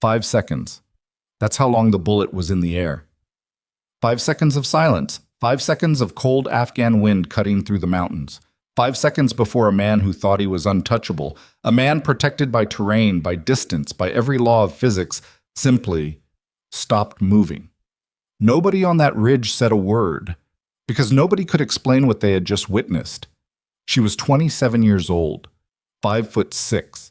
5 seconds. That's how long the bullet was in the air. 5 seconds of silence. 5 seconds of cold Afghan wind cutting through the mountains. 5 seconds before a man who thought he was untouchable, a man protected by terrain, by distance, by every law of physics, simply stopped moving. Nobody on that ridge said a word, because nobody could explain what they had just witnessed. She was 27 years old, 5'6",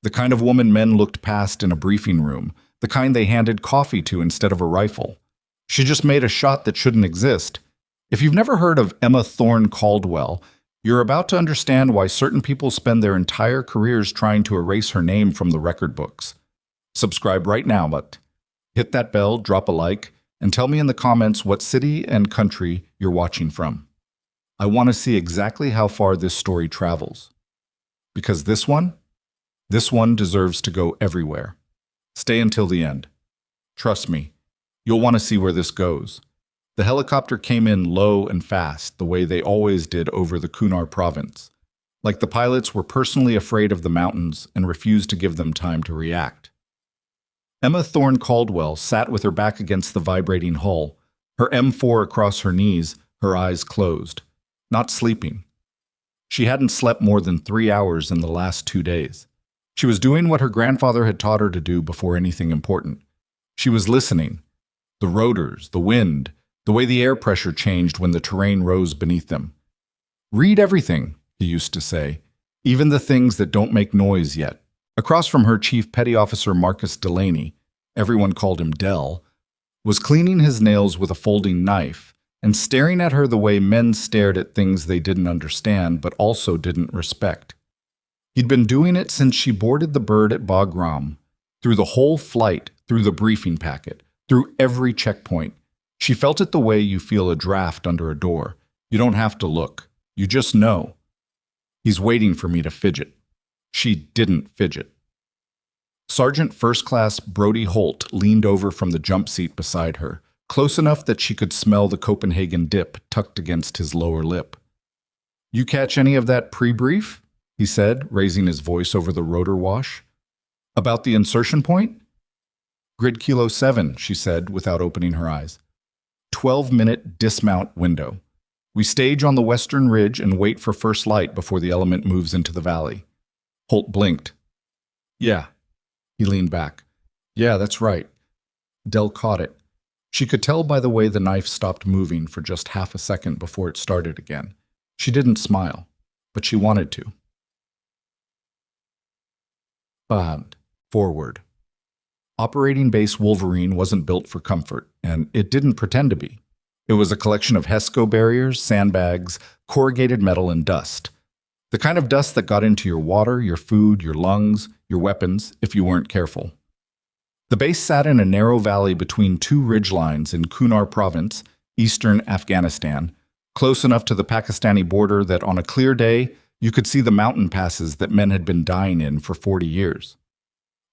the kind of woman men looked past in a briefing room, the kind they handed coffee to instead of a rifle. She just made a shot that shouldn't exist. If you've never heard of Emma Thorne Caldwell, you're about to understand why certain people spend their entire careers trying to erase her name from the record books. Subscribe right now, but hit that bell, drop a like, and tell me in the comments what city and country you're watching from. I want to see exactly how far this story travels. Because this one deserves to go everywhere. Stay until the end. Trust me, you'll want to see where this goes. The helicopter came in low and fast, the way they always did over the Kunar province. Like the pilots were personally afraid of the mountains and refused to give them time to react. Emma Thorne Caldwell sat with her back against the vibrating hull, her M4 across her knees, her eyes closed, not sleeping. She hadn't slept more than 3 hours in the last 2 days. She was doing what her grandfather had taught her to do before anything important. She was listening. The rotors, the wind, the way the air pressure changed when the terrain rose beneath them. Read everything, he used to say, even the things that don't make noise yet. Across from her, Chief Petty Officer Marcus Delaney, everyone called him Del, was cleaning his nails with a folding knife and staring at her the way men stared at things they didn't understand but also didn't respect. He'd been doing it since she boarded the bird at Bagram, through the whole flight, through the briefing packet, through every checkpoint. She felt it the way you feel a draft under a door. You don't have to look. You just know. He's waiting for me to fidget. She didn't fidget. Sergeant First Class Brody Holt leaned over from the jump seat beside her, close enough that she could smell the Copenhagen dip tucked against his lower lip. "You catch any of that pre-brief?" he said, raising his voice over the rotor wash. "About the insertion point?" "Grid Kilo 7, she said without opening her eyes. 12-minute dismount window. We stage on the western ridge and wait for first light before the element moves into the valley." Holt blinked. "Yeah." He leaned back. "Yeah, that's right." Del caught it. She could tell by the way the knife stopped moving for just half a second before it started again. She didn't smile, but she wanted to. Forward. Operating Base Wolverine wasn't built for comfort, and it didn't pretend to be. It was a collection of HESCO barriers, sandbags, corrugated metal, and dust. The kind of dust that got into your water, your food, your lungs, your weapons, if you weren't careful. The base sat in a narrow valley between two ridgelines in Kunar province, eastern Afghanistan, close enough to the Pakistani border that on a clear day, you could see the mountain passes that men had been dying in for 40 years.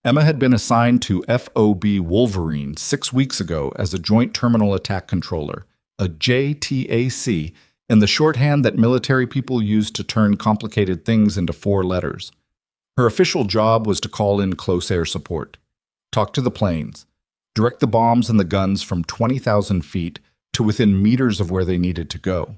Emma had been assigned to FOB Wolverine 6 weeks ago as a Joint Terminal Attack Controller, a JTAC, in the shorthand that military people use to turn complicated things into 4 letters. Her official job was to call in close air support, talk to the planes, direct the bombs and the guns from 20,000 feet to within meters of where they needed to go.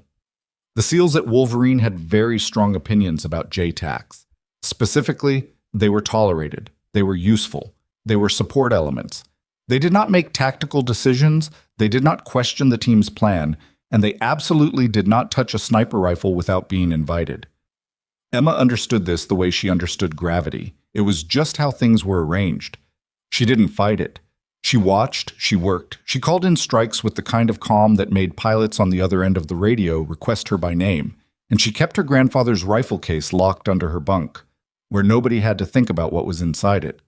The SEALs at Wolverine had very strong opinions about JTACs. Specifically, they were tolerated, they were useful, they were support elements. They did not make tactical decisions, they did not question the team's plan, and they absolutely did not touch a sniper rifle without being invited. Emma understood this the way she understood gravity. It was just how things were arranged. She didn't fight it. She watched, she worked, she called in strikes with the kind of calm that made pilots on the other end of the radio request her by name, and she kept her grandfather's rifle case locked under her bunk, where nobody had to think about what was inside it.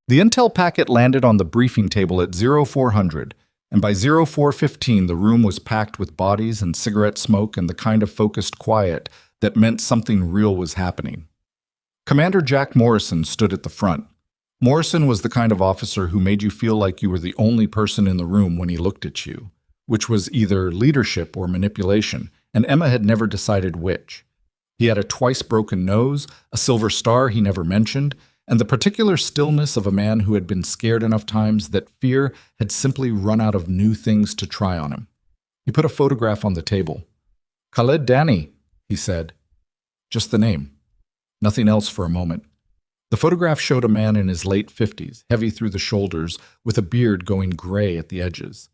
The intel packet landed on the briefing table at 0400, and by 0415 the room was packed with bodies and cigarette smoke and the kind of focused quiet that meant something real was happening. Commander Jack Morrison stood at the front. Morrison was the kind of officer who made you feel like you were the only person in the room when he looked at you, which was either leadership or manipulation, and Emma had never decided which. He had a twice-broken nose, a silver star he never mentioned, and the particular stillness of a man who had been scared enough times that fear had simply run out of new things to try on him. He put a photograph on the table. "Khaled Dani," he said. Just the name. Nothing else for a moment. The photograph showed a man in his late 50s, heavy through the shoulders, with a beard going gray at the edges.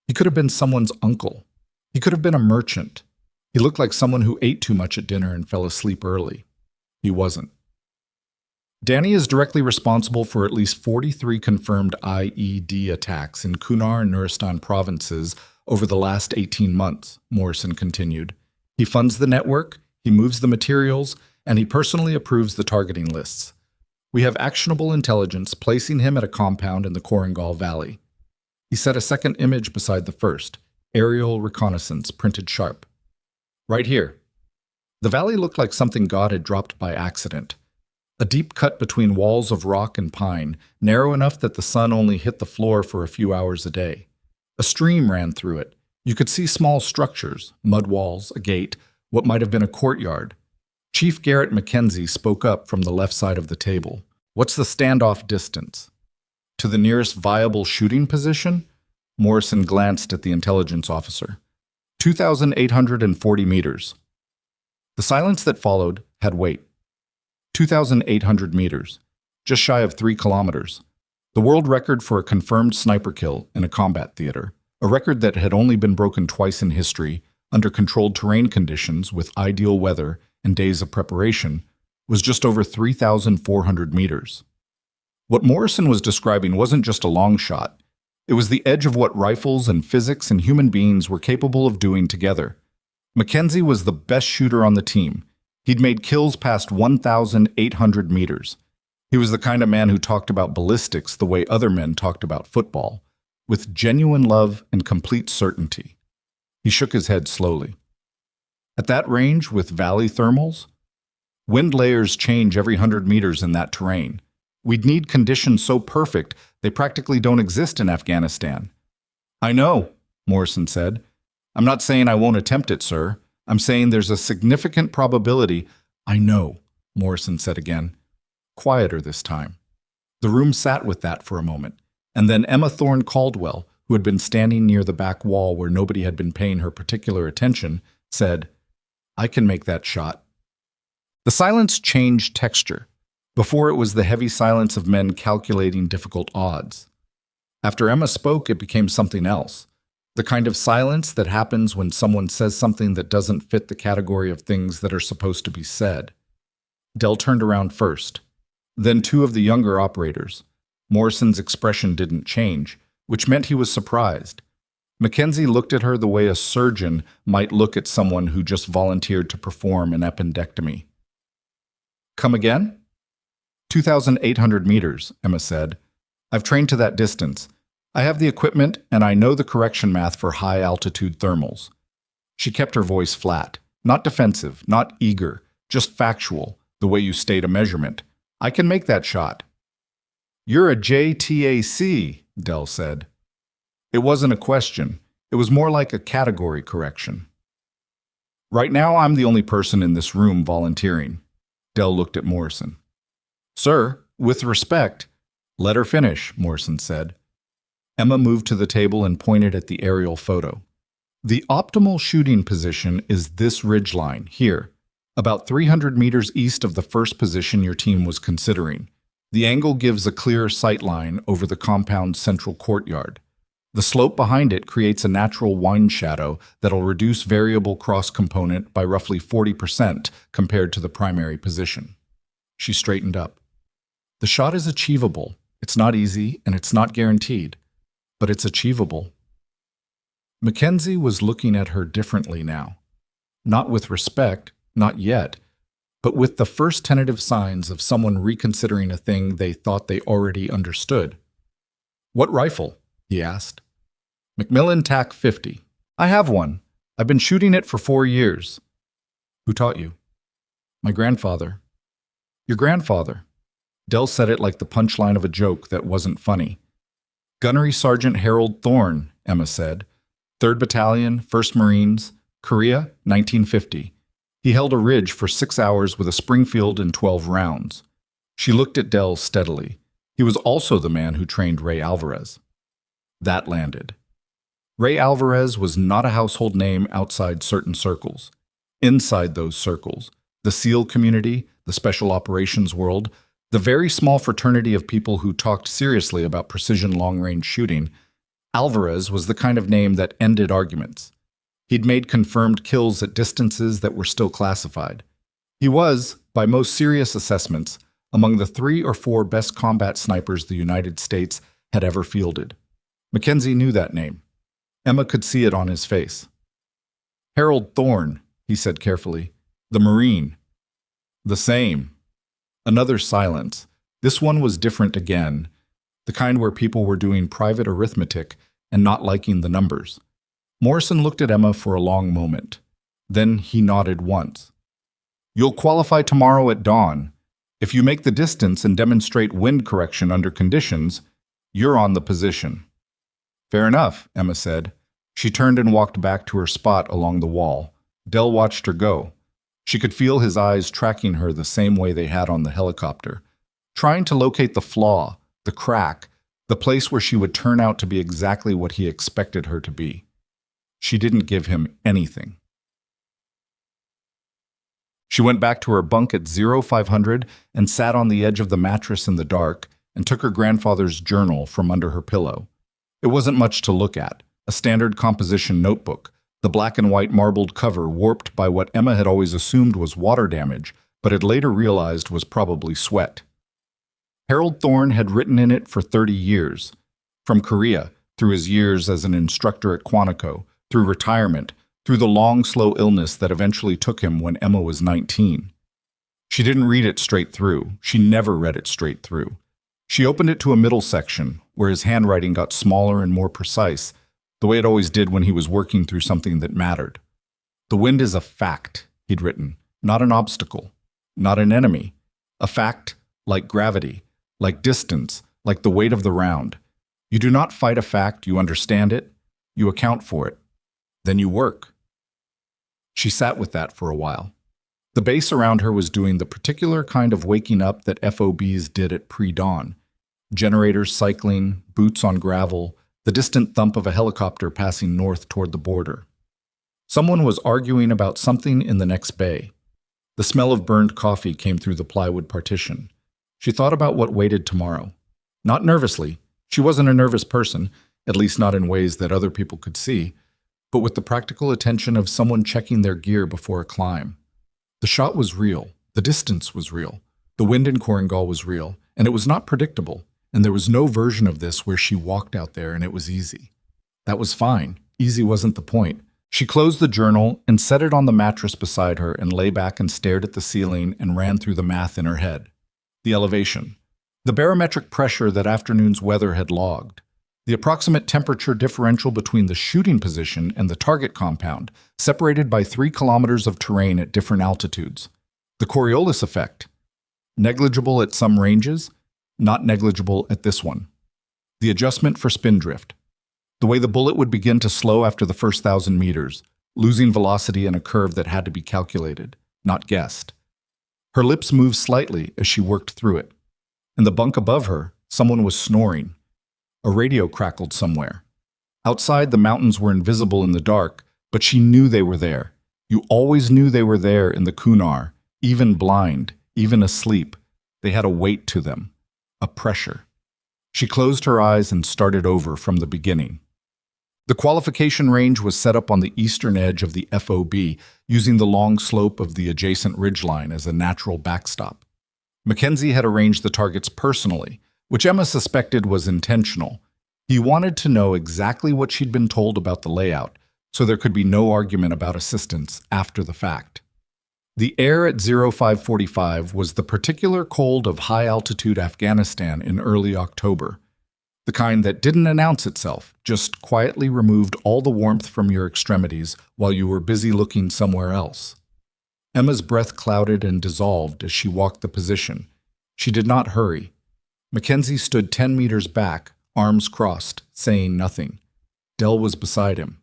He could have been someone's uncle. He could have been a merchant. He looked like someone who ate too much at dinner and fell asleep early. He wasn't. Dani is directly responsible for at least 43 confirmed IED attacks in Kunar and Nuristan provinces over the last 18 months, Morrison continued. He funds the network, he moves the materials, and he personally approves the targeting lists. We have actionable intelligence placing him at a compound in the Korangal Valley. He set a second image beside the first, aerial reconnaissance printed sharp. Right here. The valley looked like something God had dropped by accident. A deep cut between walls of rock and pine, narrow enough that the sun only hit the floor for a few hours a day. A stream ran through it. You could see small structures, mud walls, a gate, what might have been a courtyard. Chief Garrett Mackenzie spoke up from the left side of the table. "What's the standoff distance?" "To the nearest viable shooting position?" Morrison glanced at the intelligence officer. 2,840 meters. The silence that followed had weight. 2,800 meters, just shy of 3 kilometers. The world record for a confirmed sniper kill in a combat theater, a record that had only been broken twice in history, under controlled terrain conditions with ideal weather and days of preparation, was just over 3,400 meters. What Morrison was describing wasn't just a long shot. It was the edge of what rifles and physics and human beings were capable of doing together. Mackenzie was the best shooter on the team. He'd made kills past 1,800 meters. He was the kind of man who talked about ballistics the way other men talked about football, with genuine love and complete certainty. He shook his head slowly. At that range, with valley thermals, wind layers change every 100 meters in that terrain. We'd need conditions so perfect they practically don't exist in Afghanistan. "I know," Morrison said. "I'm not saying I won't attempt it, sir. I'm saying there's a significant probability." "I know," Morrison said again. Quieter this time. The room sat with that for a moment, and then Emma Thorne Caldwell, who had been standing near the back wall where nobody had been paying her particular attention, said, "I can make that shot." The silence changed texture. Before it was the heavy silence of men calculating difficult odds. After Emma spoke, it became something else. The kind of silence that happens when someone says something that doesn't fit the category of things that are supposed to be said. Dell turned around first. Then two of the younger operators. Morrison's expression didn't change, which meant he was surprised. Mackenzie looked at her the way a surgeon might look at someone who just volunteered to perform an appendectomy. "Come again?" 2,800 meters, Emma said. "I've trained to that distance. I have the equipment, and I know the correction math for high-altitude thermals." She kept her voice flat, not defensive, not eager, just factual, the way you state a measurement. "I can make that shot." "You're a JTAC, Dell said. It wasn't a question. It was more like a category correction. "Right now, I'm the only person in this room volunteering." Dell looked at Morrison. "Sir, with respect." "Let her finish," Morrison said. Emma moved to the table and pointed at the aerial photo. "The optimal shooting position is this ridgeline, here, about 300 meters east of the first position your team was considering. The angle gives a clear sight line over the compound's central courtyard. The slope behind it creates a natural wind shadow that'll reduce variable cross-component by roughly 40% compared to the primary position." She straightened up. "The shot is achievable. It's not easy, and it's not guaranteed. But it's achievable." Mackenzie was looking at her differently now. Not with respect, not yet, but with the first tentative signs of someone reconsidering a thing they thought they already understood. "What rifle?" he asked. "Macmillan TAC 50. I have one. I've been shooting it for 4 years. "Who taught you?" "My grandfather." "Your grandfather?" Dell said it like the punchline of a joke that wasn't funny. "Gunnery Sergeant Harold Thorne," Emma said. 3rd Battalion, 1st Marines, Korea, 1950. He held a ridge for 6 hours with a Springfield and 12 rounds. She looked at Dell steadily. He was also the man who trained Ray Alvarez. That landed. Ray Alvarez was not a household name outside certain circles. Inside those circles, the SEAL community, the special operations world, the very small fraternity of people who talked seriously about precision long-range shooting, Alvarez was the kind of name that ended arguments. He'd made confirmed kills at distances that were still classified. He was, by most serious assessments, among the 3 or 4 best combat snipers the United States had ever fielded. Mackenzie knew that name. Emma could see it on his face. "Harold Thorne," he said carefully. "The Marine." "The same." Another silence. This one was different again, the kind where people were doing private arithmetic and not liking the numbers. Morrison looked at Emma for a long moment. Then he nodded once. "You'll qualify tomorrow at dawn. If you make the distance and demonstrate wind correction under conditions, you're on the position." "Fair enough," Emma said. She turned and walked back to her spot along the wall. Dell watched her go. She could feel his eyes tracking her the same way they had on the helicopter, trying to locate the flaw, the crack, the place where she would turn out to be exactly what he expected her to be. She didn't give him anything. She went back to her bunk at 0500 and sat on the edge of the mattress in the dark and took her grandfather's journal from under her pillow. It wasn't much to look at, a standard composition notebook, the black and white marbled cover warped by what Emma had always assumed was water damage, but had later realized was probably sweat. Harold Thorne had written in it for 30 years, from Korea, through his years as an instructor at Quantico, through retirement, through the long, slow illness that eventually took him when Emma was 19. She didn't read it straight through. She never read it straight through. She opened it to a middle section, where his handwriting got smaller and more precise, the way it always did when he was working through something that mattered. "The wind is a fact," he'd written, "not an obstacle, not an enemy. A fact like gravity, like distance, like the weight of the round. You do not fight a fact, you understand it, you account for it. Then you work." She sat with that for a while. The base around her was doing the particular kind of waking up that FOBs did at pre-dawn. Generators cycling, boots on gravel, the distant thump of a helicopter passing north toward the border. Someone was arguing about something in the next bay. The smell of burned coffee came through the plywood partition. She thought about what waited tomorrow. Not nervously. She wasn't a nervous person, at least not in ways that other people could see, but with the practical attention of someone checking their gear before a climb. The shot was real. The distance was real. The wind in Korengal was real, and it was not predictable. And there was no version of this where she walked out there and it was easy. That was fine. Easy wasn't the point. She closed the journal and set it on the mattress beside her and lay back and stared at the ceiling and ran through the math in her head. The elevation. The barometric pressure that afternoon's weather had logged. The approximate temperature differential between the shooting position and the target compound, separated by 3 kilometers of terrain at different altitudes. The Coriolis effect. Negligible at some ranges, not negligible at this one. The adjustment for spin drift. The way the bullet would begin to slow after the first 1,000 meters, losing velocity in a curve that had to be calculated, not guessed. Her lips moved slightly as she worked through it. In the bunk above her, someone was snoring. A radio crackled somewhere. Outside, the mountains were invisible in the dark, but she knew they were there. You always knew they were there in the Kunar, even blind, even asleep. They had a weight to them. A pressure. She closed her eyes and started over from the beginning. The qualification range was set up on the eastern edge of the FOB, using the long slope of the adjacent ridgeline as a natural backstop. Mackenzie had arranged the targets personally, which Emma suspected was intentional. He wanted to know exactly what she'd been told about the layout, so there could be no argument about assistance after the fact. The air at 0545 was the particular cold of high-altitude Afghanistan in early October, the kind that didn't announce itself, just quietly removed all the warmth from your extremities while you were busy looking somewhere else. Emma's breath clouded and dissolved as she walked the position. She did not hurry. Mackenzie stood 10 meters back, arms crossed, saying nothing. Dell was beside him.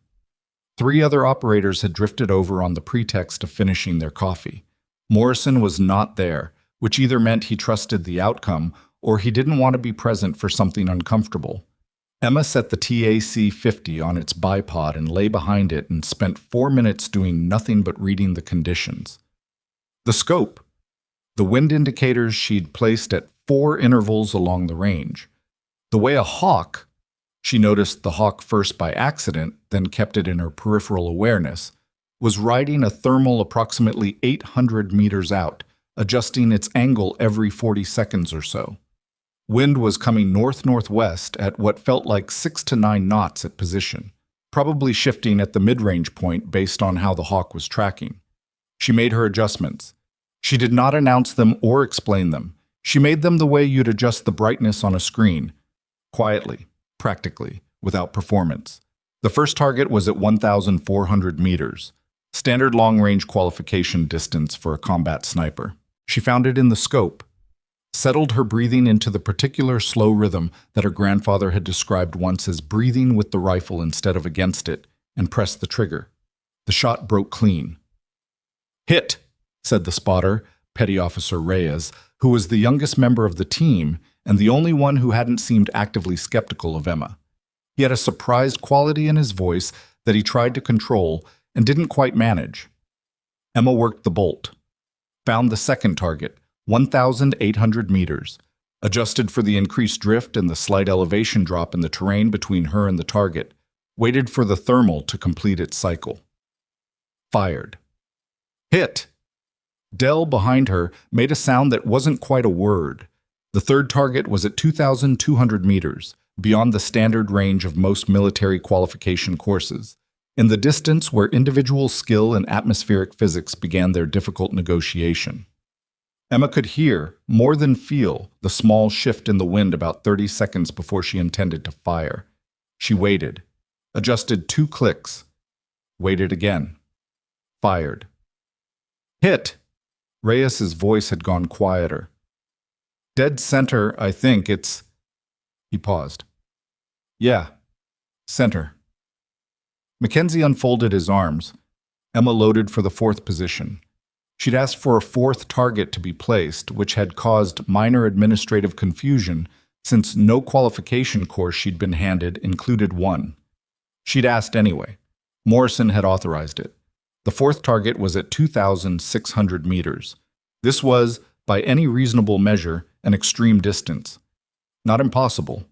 3 other operators had drifted over on the pretext of finishing their coffee. Morrison was not there, which either meant he trusted the outcome or he didn't want to be present for something uncomfortable. Emma set the TAC-50 on its bipod and lay behind it and spent 4 minutes doing nothing but reading the conditions. The scope. The wind indicators she'd placed at 4 intervals along the range. The way a hawk, she noticed the hawk first by accident, then kept it in her peripheral awareness, was riding a thermal approximately 800 meters out, adjusting its angle every 40 seconds or so. Wind was coming north-northwest at what felt like 6 to 9 knots at position, probably shifting at the mid-range point based on how the hawk was tracking. She made her adjustments. She did not announce them or explain them. She made them the way you'd adjust the brightness on a screen, quietly, practically, without performance. The first target was at 1,400 meters, standard long-range qualification distance for a combat sniper. She found it in the scope, settled her breathing into the particular slow rhythm that her grandfather had described once as breathing with the rifle instead of against it, and pressed the trigger. The shot broke clean. "Hit," said the spotter, Petty Officer Reyes, who was the youngest member of the team and the only one who hadn't seemed actively skeptical of Emma. He had a surprised quality in his voice that he tried to control and didn't quite manage. Emma worked the bolt, found the second target, 1,800 meters, adjusted for the increased drift and the slight elevation drop in the terrain between her and the target, waited for the thermal to complete its cycle. Fired. Hit! Dell, behind her, made a sound that wasn't quite a word. The third target was at 2,200 meters, beyond the standard range of most military qualification courses, in the distance where individual skill in atmospheric physics began their difficult negotiation. Emma could hear, more than feel, the small shift in the wind about 30 seconds before she intended to fire. She waited, adjusted 2 clicks, waited again. Fired. Hit! Reyes's voice had gone quieter. Dead center, I think it's... He paused. Yeah, center. Mackenzie unfolded his arms. Emma loaded for the 4th position. She'd asked for a 4th target to be placed, which had caused minor administrative confusion since no qualification course she'd been handed included one. She'd asked anyway. Morrison had authorized it. The 4th target was at 2,600 meters. This was, by any reasonable measure, an extreme distance. Not impossible.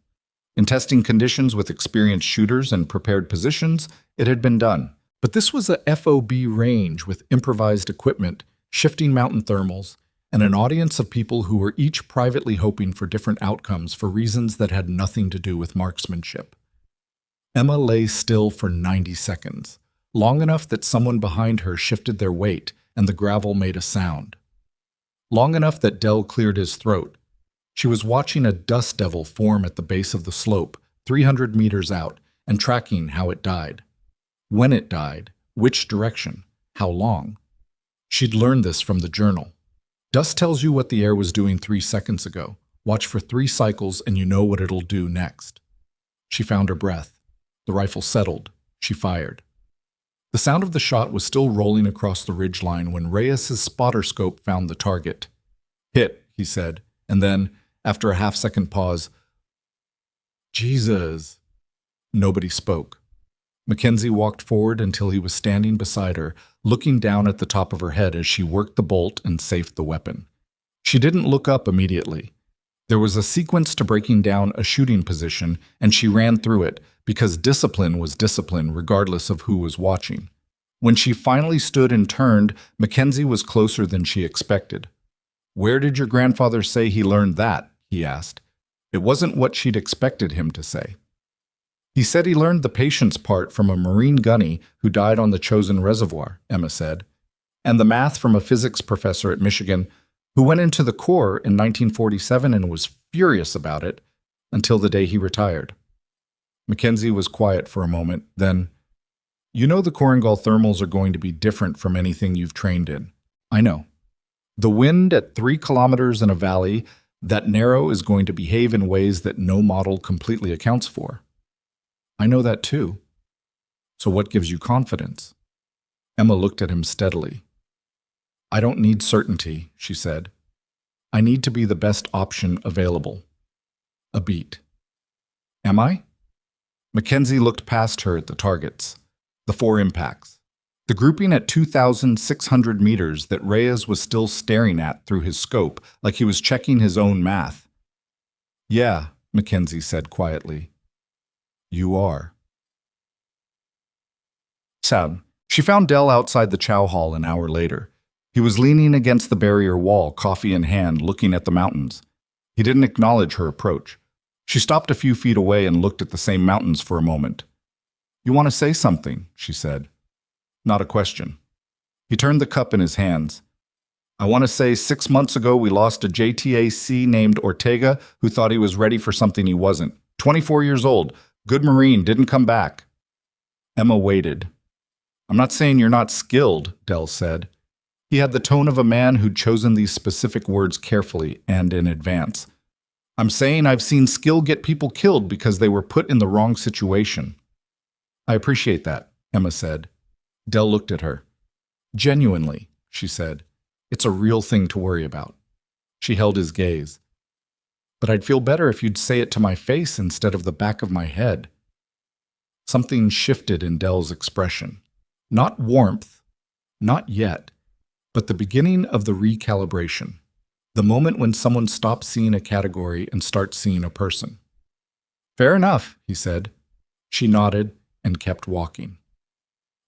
In testing conditions with experienced shooters and prepared positions, it had been done. But this was a FOB range with improvised equipment, shifting mountain thermals, and an audience of people who were each privately hoping for different outcomes for reasons that had nothing to do with marksmanship. Emma lay still for 90 seconds, long enough that someone behind her shifted their weight and the gravel made a sound. Long enough that Dell cleared his throat. She was watching a dust devil form at the base of the slope, 300 meters out, and tracking how it died. When it died, which direction, how long. She'd learned this from the journal. Dust tells you what the air was doing 3 seconds ago. Watch for 3 cycles and you know what it'll do next. She found her breath. The rifle settled. She fired. The sound of the shot was still rolling across the ridgeline when Reyes's spotter scope found the target. Hit, he said, and then, after a half-second pause, Jesus. Nobody spoke. Mackenzie walked forward until he was standing beside her, looking down at the top of her head as she worked the bolt and safed the weapon. She didn't look up immediately. There was a sequence to breaking down a shooting position, and she ran through it, because discipline was discipline regardless of who was watching. When she finally stood and turned, Mackenzie was closer than she expected. "Where did your grandfather say he learned that?" he asked. It wasn't what she'd expected him to say. "He said he learned the patience part from a Marine gunny who died on the Chosin Reservoir," Emma said, "and the math from a physics professor at Michigan who went into the Corps in 1947 and was furious about it until the day he retired." Mackenzie was quiet for a moment, then, "You know the Korengal thermals are going to be different from anything you've trained in." "I know. The wind at 3 kilometers in a valley that narrow is going to behave in ways that no model completely accounts for." "I know that too. So what gives you confidence?" Emma looked at him steadily. "I don't need certainty," she said. I need to be the best option available. A beat. Am I? Mackenzie looked past her at the targets. The 4 impacts. The grouping at 2,600 meters that Reyes was still staring at through his scope like he was checking his own math. Yeah, Mackenzie said quietly. You are. Sad. She found Dell outside the chow hall an hour later. He was leaning against the barrier wall, coffee in hand, looking at the mountains. He didn't acknowledge her approach. She stopped a few feet away and looked at the same mountains for a moment. You want to say something, she said. Not a question. He turned the cup in his hands. I want to say 6 months ago we lost a JTAC named Ortega who thought he was ready for something he wasn't. 24 years old. Good Marine, didn't come back. Emma waited. I'm not saying you're not skilled, Dell said. He had the tone of a man who'd chosen these specific words carefully and in advance. I'm saying I've seen skill get people killed because they were put in the wrong situation. I appreciate that, Emma said. Dell looked at her. Genuinely, she said. It's a real thing to worry about. She held his gaze. But I'd feel better if you'd say it to my face instead of the back of my head. Something shifted in Dell's expression. Not warmth, not yet, but the beginning of the recalibration. The moment when someone stops seeing a category and starts seeing a person. Fair enough, he said. She nodded and kept walking.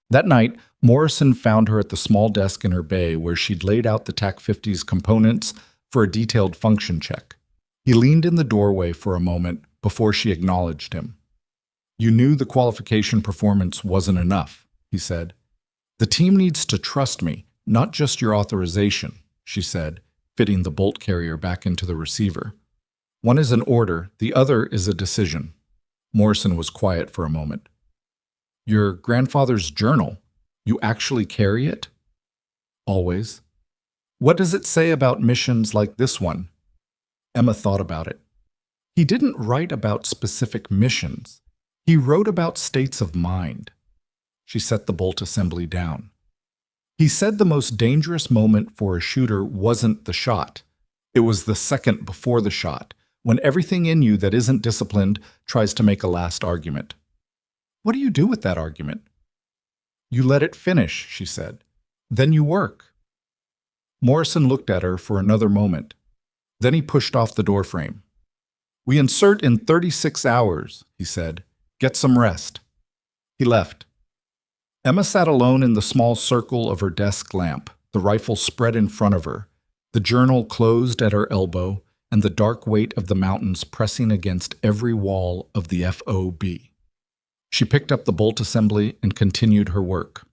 That night, Morrison found her at the small desk in her bay where she'd laid out the TAC 50's components for a detailed function check. He leaned in the doorway for a moment before she acknowledged him. You knew the qualification performance wasn't enough, he said. The team needs to trust me, not just your authorization, she said, fitting the bolt carrier back into the receiver. One is an order, the other is a decision. Morrison was quiet for a moment. Your grandfather's journal, you actually carry it? Always. What does it say about missions like this one? Emma thought about it. He didn't write about specific missions. He wrote about states of mind. She set the bolt assembly down. He said the most dangerous moment for a shooter wasn't the shot. It was the second before the shot, when everything in you that isn't disciplined tries to make a last argument. What do you do with that argument? You let it finish, she said. Then you work. Morrison looked at her for another moment. Then he pushed off the doorframe. We insert in 36 hours, he said. Get some rest. He left. Emma sat alone in the small circle of her desk lamp, the rifle spread in front of her, the journal closed at her elbow, and the dark weight of the mountains pressing against every wall of the FOB. She picked up the bolt assembly and continued her work.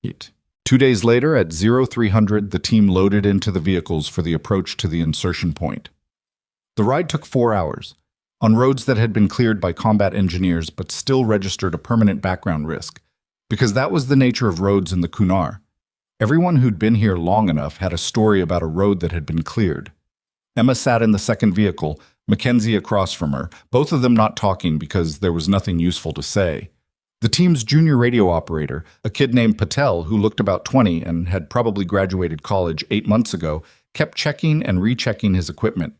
2 days later, at 0300, the team loaded into the vehicles for the approach to the insertion point. The ride took 4 hours, on roads that had been cleared by combat engineers but still registered a permanent background risk, because that was the nature of roads in the Kunar. Everyone who'd been here long enough had a story about a road that had been cleared. Emma sat in the second vehicle, Mackenzie across from her, both of them not talking because there was nothing useful to say. The team's junior radio operator, a kid named Patel who looked about 20 and had probably graduated college 8 months ago, kept checking and rechecking his equipment.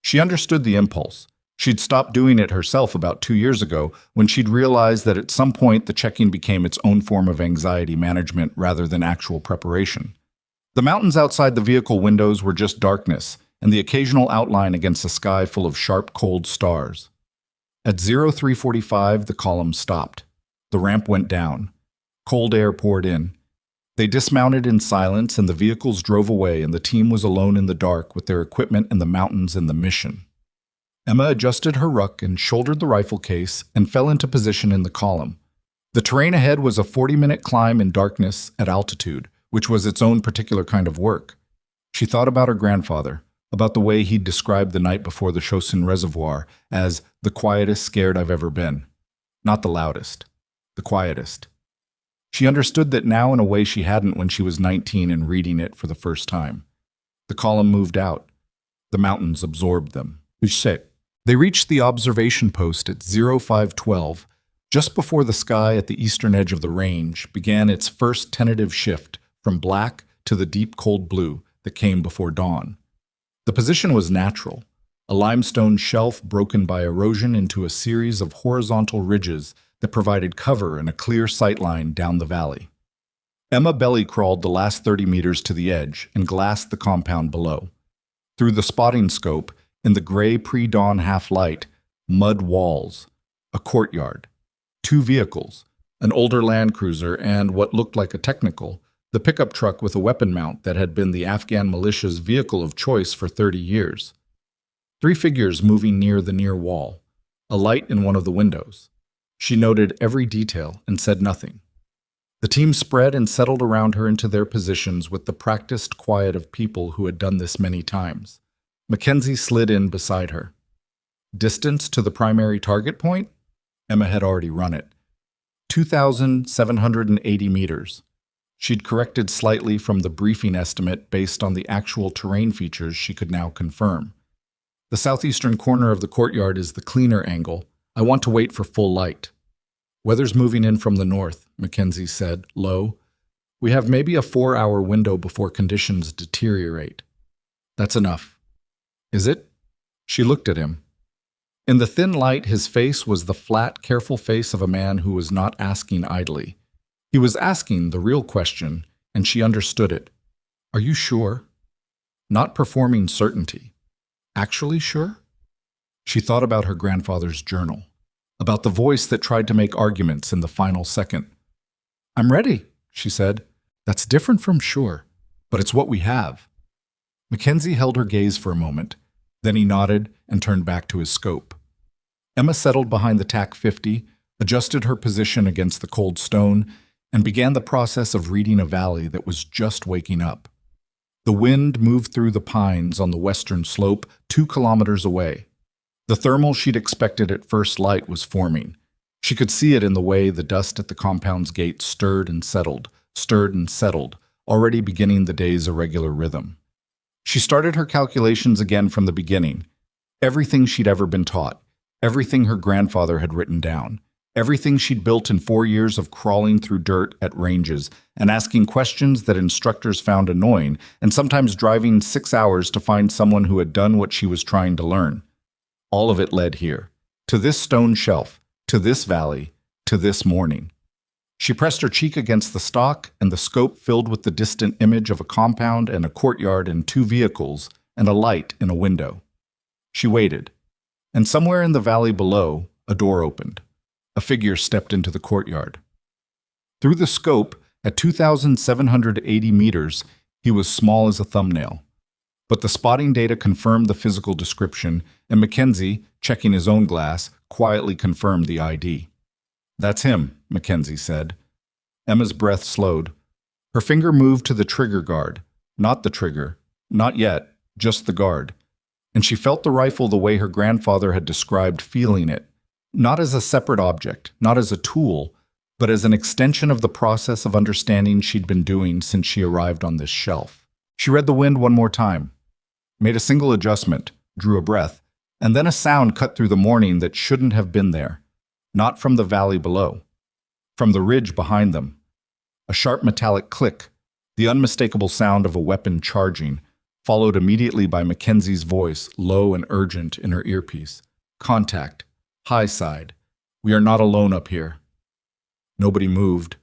She understood the impulse. She'd stopped doing it herself about 2 years ago when she'd realized that at some point the checking became its own form of anxiety management rather than actual preparation. The mountains outside the vehicle windows were just darkness, and the occasional outline against a sky full of sharp, cold stars. At 0345, the column stopped. The ramp went down. Cold air poured in. They dismounted in silence, and the vehicles drove away, and the team was alone in the dark with their equipment in the mountains and the mission. Emma adjusted her ruck and shouldered the rifle case and fell into position in the column. The terrain ahead was a 40-minute climb in darkness at altitude, which was its own particular kind of work. She thought about her grandfather, about the way he'd described the night before the Chosin Reservoir as the quietest scared I've ever been. Not the loudest, the quietest. She understood that now in a way she hadn't when she was 19 and reading it for the first time. The column moved out. The mountains absorbed them. They reached the observation post at 0512, just before the sky at the eastern edge of the range began its first tentative shift from black to the deep cold blue that came before dawn. The position was natural, a limestone shelf broken by erosion into a series of horizontal ridges that provided cover and a clear sightline down the valley. Emma belly crawled the last 30 meters to the edge and glassed the compound below. Through the spotting scope, in the gray pre-dawn half-light, mud walls, a courtyard, 2 vehicles, an older Land Cruiser and what looked like a technical, the pickup truck with a weapon mount that had been the Afghan militia's vehicle of choice for 30 years. 3 figures moving near the near wall, a light in one of the windows. She noted every detail and said nothing. The team spread and settled around her into their positions with the practiced quiet of people who had done this many times. Mackenzie slid in beside her. Distance to the primary target point? Emma had already run it. 2,780 meters. She'd corrected slightly from the briefing estimate based on the actual terrain features she could now confirm. The southeastern corner of the courtyard is the cleaner angle. I want to wait for full light. Weather's moving in from the north, Mackenzie said, low. We have maybe a 4-hour window before conditions deteriorate. That's enough. Is it? She looked at him. In the thin light, his face was the flat, careful face of a man who was not asking idly. He was asking the real question, and she understood it. Are you sure? Not performing certainty. Actually sure? She thought about her grandfather's journal, about the voice that tried to make arguments in the final second. I'm ready, she said. That's different from sure, but it's what we have. Mackenzie held her gaze for a moment. Then he nodded and turned back to his scope. Emma settled behind the TAC 50, adjusted her position against the cold stone, and began the process of reading a valley that was just waking up. The wind moved through the pines on the western slope 2 kilometers away. The thermal she'd expected at first light was forming. She could see it in the way the dust at the compound's gate stirred and settled, already beginning the day's irregular rhythm. She started her calculations again from the beginning. Everything she'd ever been taught, everything her grandfather had written down, everything she'd built in 4 years of crawling through dirt at ranges and asking questions that instructors found annoying and sometimes driving 6 hours to find someone who had done what she was trying to learn. All of it led here, to this stone shelf, to this valley, to this morning. She pressed her cheek against the stock, and the scope filled with the distant image of a compound and a courtyard and 2 vehicles and a light in a window. She waited, and somewhere in the valley below, a door opened. A figure stepped into the courtyard. Through the scope, at 2,780 meters, he was small as a thumbnail. But the spotting data confirmed the physical description, and Mackenzie, checking his own glass, quietly confirmed the ID. That's him, Mackenzie said. Emma's breath slowed. Her finger moved to the trigger guard. Not the trigger. Not yet. Just the guard. And she felt the rifle the way her grandfather had described feeling it. Not as a separate object, not as a tool, but as an extension of the process of understanding she'd been doing since she arrived on this shelf. She read the wind one more time, made a single adjustment, drew a breath, and then a sound cut through the morning that shouldn't have been there. Not from the valley below, from the ridge behind them. A sharp metallic click, the unmistakable sound of a weapon charging, followed immediately by Mackenzie's voice, low and urgent in her earpiece. Contact. High side. We are not alone up here. Nobody moved.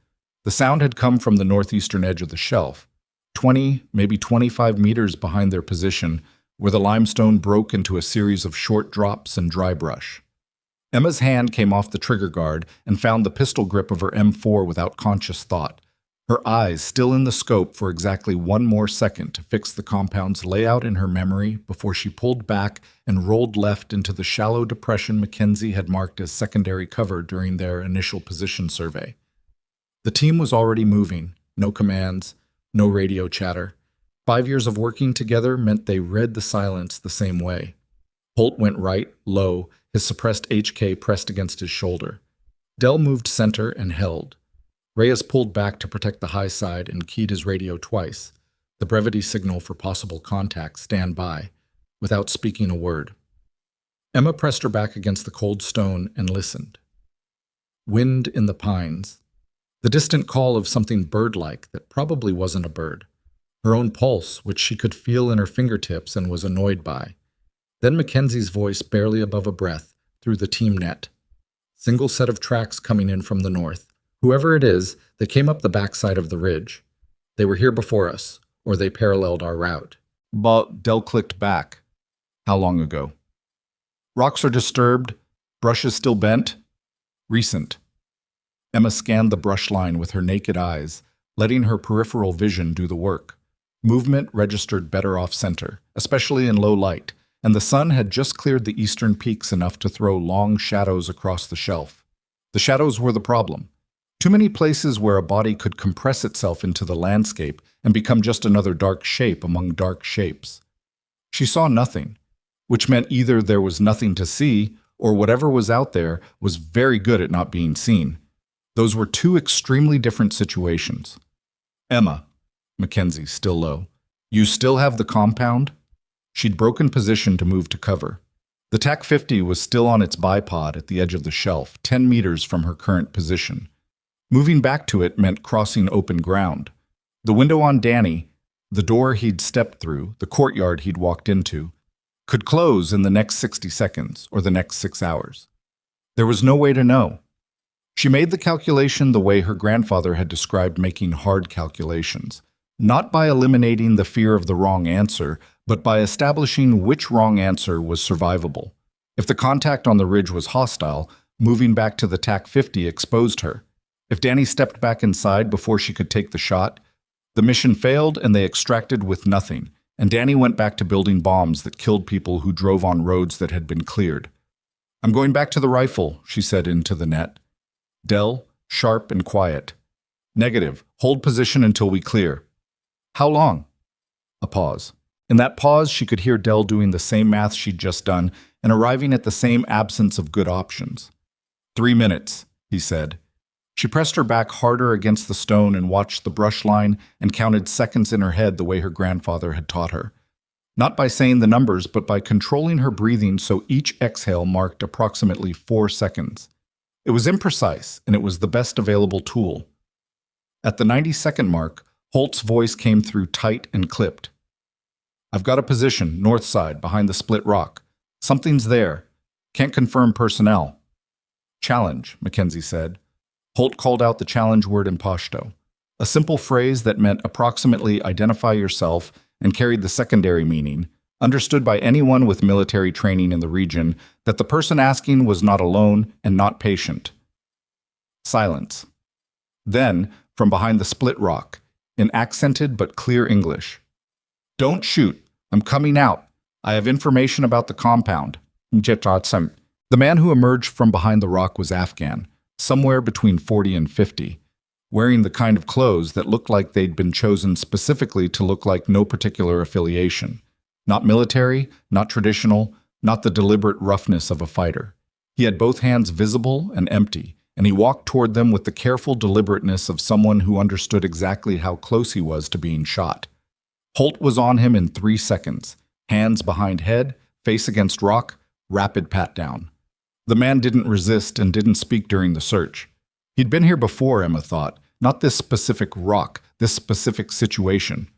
The sound had come from the northeastern edge of the shelf, 20, maybe 25 meters behind their position, where the limestone broke into a series of short drops and dry brush. Emma's hand came off the trigger guard and found the pistol grip of her M4 without conscious thought, her eyes still in the scope for exactly 1 more second to fix the compound's layout in her memory before she pulled back and rolled left into the shallow depression Mackenzie had marked as secondary cover during their initial position survey. The team was already moving, no commands, no radio chatter. 5 years of working together meant they read the silence the same way. Holt went right, low, his suppressed HK pressed against his shoulder. Dell moved center and held. Reyes pulled back to protect the high side and keyed his radio twice, the brevity signal for possible contact, stand by, without speaking a word. Emma pressed her back against the cold stone and listened. Wind in the pines. The distant call of something bird-like that probably wasn't a bird. her own pulse, which she could feel in her fingertips and was annoyed by. Then Mackenzie's voice barely above a breath through the team net. Single set of tracks coming in from the north. Whoever it is, they came up the backside of the ridge. They were here before us, or they paralleled our route. But Dell clicked back. How long ago? Rocks are disturbed. Brush is still bent. Recent. Emma scanned the brush line with her naked eyes, letting her peripheral vision do the work. Movement registered better off-center, especially in low light, and the sun had just cleared the eastern peaks enough to throw long shadows across the shelf. The shadows were the problem. Too many places where a body could compress itself into the landscape and become just another dark shape among dark shapes. She saw nothing, which meant either there was nothing to see or whatever was out there was very good at not being seen. Those were two extremely different situations. Emma, Mackenzie, still low. You still have the compound? She'd broken position to move to cover. The TAC-50 was still on its bipod at the edge of the shelf, 10 meters from her current position. Moving back to it meant crossing open ground. The window on Danny, the door he'd stepped through, the courtyard he'd walked into, could close in the next 60 seconds or the next 6 hours. There was no way to know. She made the calculation the way her grandfather had described making hard calculations, not by eliminating the fear of the wrong answer, but by establishing which wrong answer was survivable. If the contact on the ridge was hostile, moving back to the TAC-50 exposed her. If Danny stepped back inside before she could take the shot, the mission failed and they extracted with nothing, and Danny went back to building bombs that killed people who drove on roads that had been cleared. I'm going back to the rifle, she said into the net. Dell, sharp and quiet. Negative. Hold position until we clear. How long? A pause. In that pause, she could hear Dell doing the same math she'd just done and arriving at the same absence of good options. 3 minutes, he said. She pressed her back harder against the stone and watched the brush line and counted seconds in her head the way her grandfather had taught her. Not by saying the numbers, but by controlling her breathing so each exhale marked approximately 4 seconds. It was imprecise, and it was the best available tool. At the 90-second mark, Holt's voice came through tight and clipped. I've got a position, north side, behind the split rock. Something's there. Can't confirm personnel. Challenge, Mackenzie said. Holt called out the challenge word in Pashto, a simple phrase that meant approximately identify yourself and carried the secondary meaning, understood by anyone with military training in the region, that the person asking was not alone and not patient. Silence. Then, from behind the split rock, in accented but clear English. Don't shoot. I'm coming out. I have information about the compound. JTAC. The man who emerged from behind the rock was Afghan, somewhere between 40 and 50, wearing the kind of clothes that looked like they'd been chosen specifically to look like no particular affiliation. Not military, not traditional, not the deliberate roughness of a fighter. He had both hands visible and empty, and he walked toward them with the careful deliberateness of someone who understood exactly how close he was to being shot. Holt was on him in 3 seconds, hands behind head, face against rock, rapid pat-down. The man didn't resist and didn't speak during the search. He'd been here before, Emma thought, not this specific rock, this specific situation.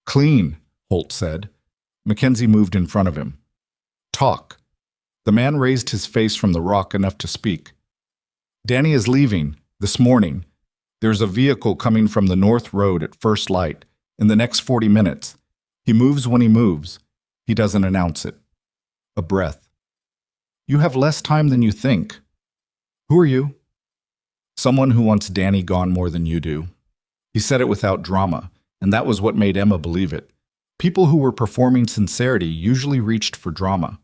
Clean, Holt said. Mackenzie moved in front of him. Talk. The man raised his face from the rock enough to speak. Danny is leaving, this morning. There's a vehicle coming from the North Road at first light, in the next 40 minutes. He moves when he moves. He doesn't announce it. A breath. You have less time than you think. Who are you? Someone who wants Danny gone more than you do. He said it without drama, and that was what made Emma believe it. People who were performing sincerity usually reached for drama.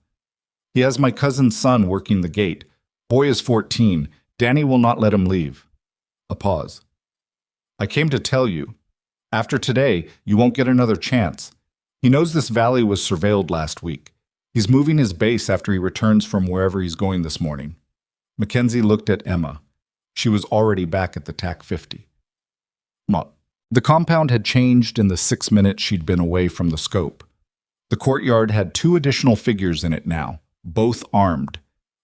He has my cousin's son working the gate. Boy is 14. Danny will not let him leave. A pause. I came to tell you. After today, you won't get another chance. He knows this valley was surveilled last week. He's moving his base after he returns from wherever he's going this morning. Mackenzie looked at Emma. She was already back at the TAC-50. The compound had changed in the 6 minutes she'd been away from the scope. The courtyard had 2 additional figures in it now, both armed.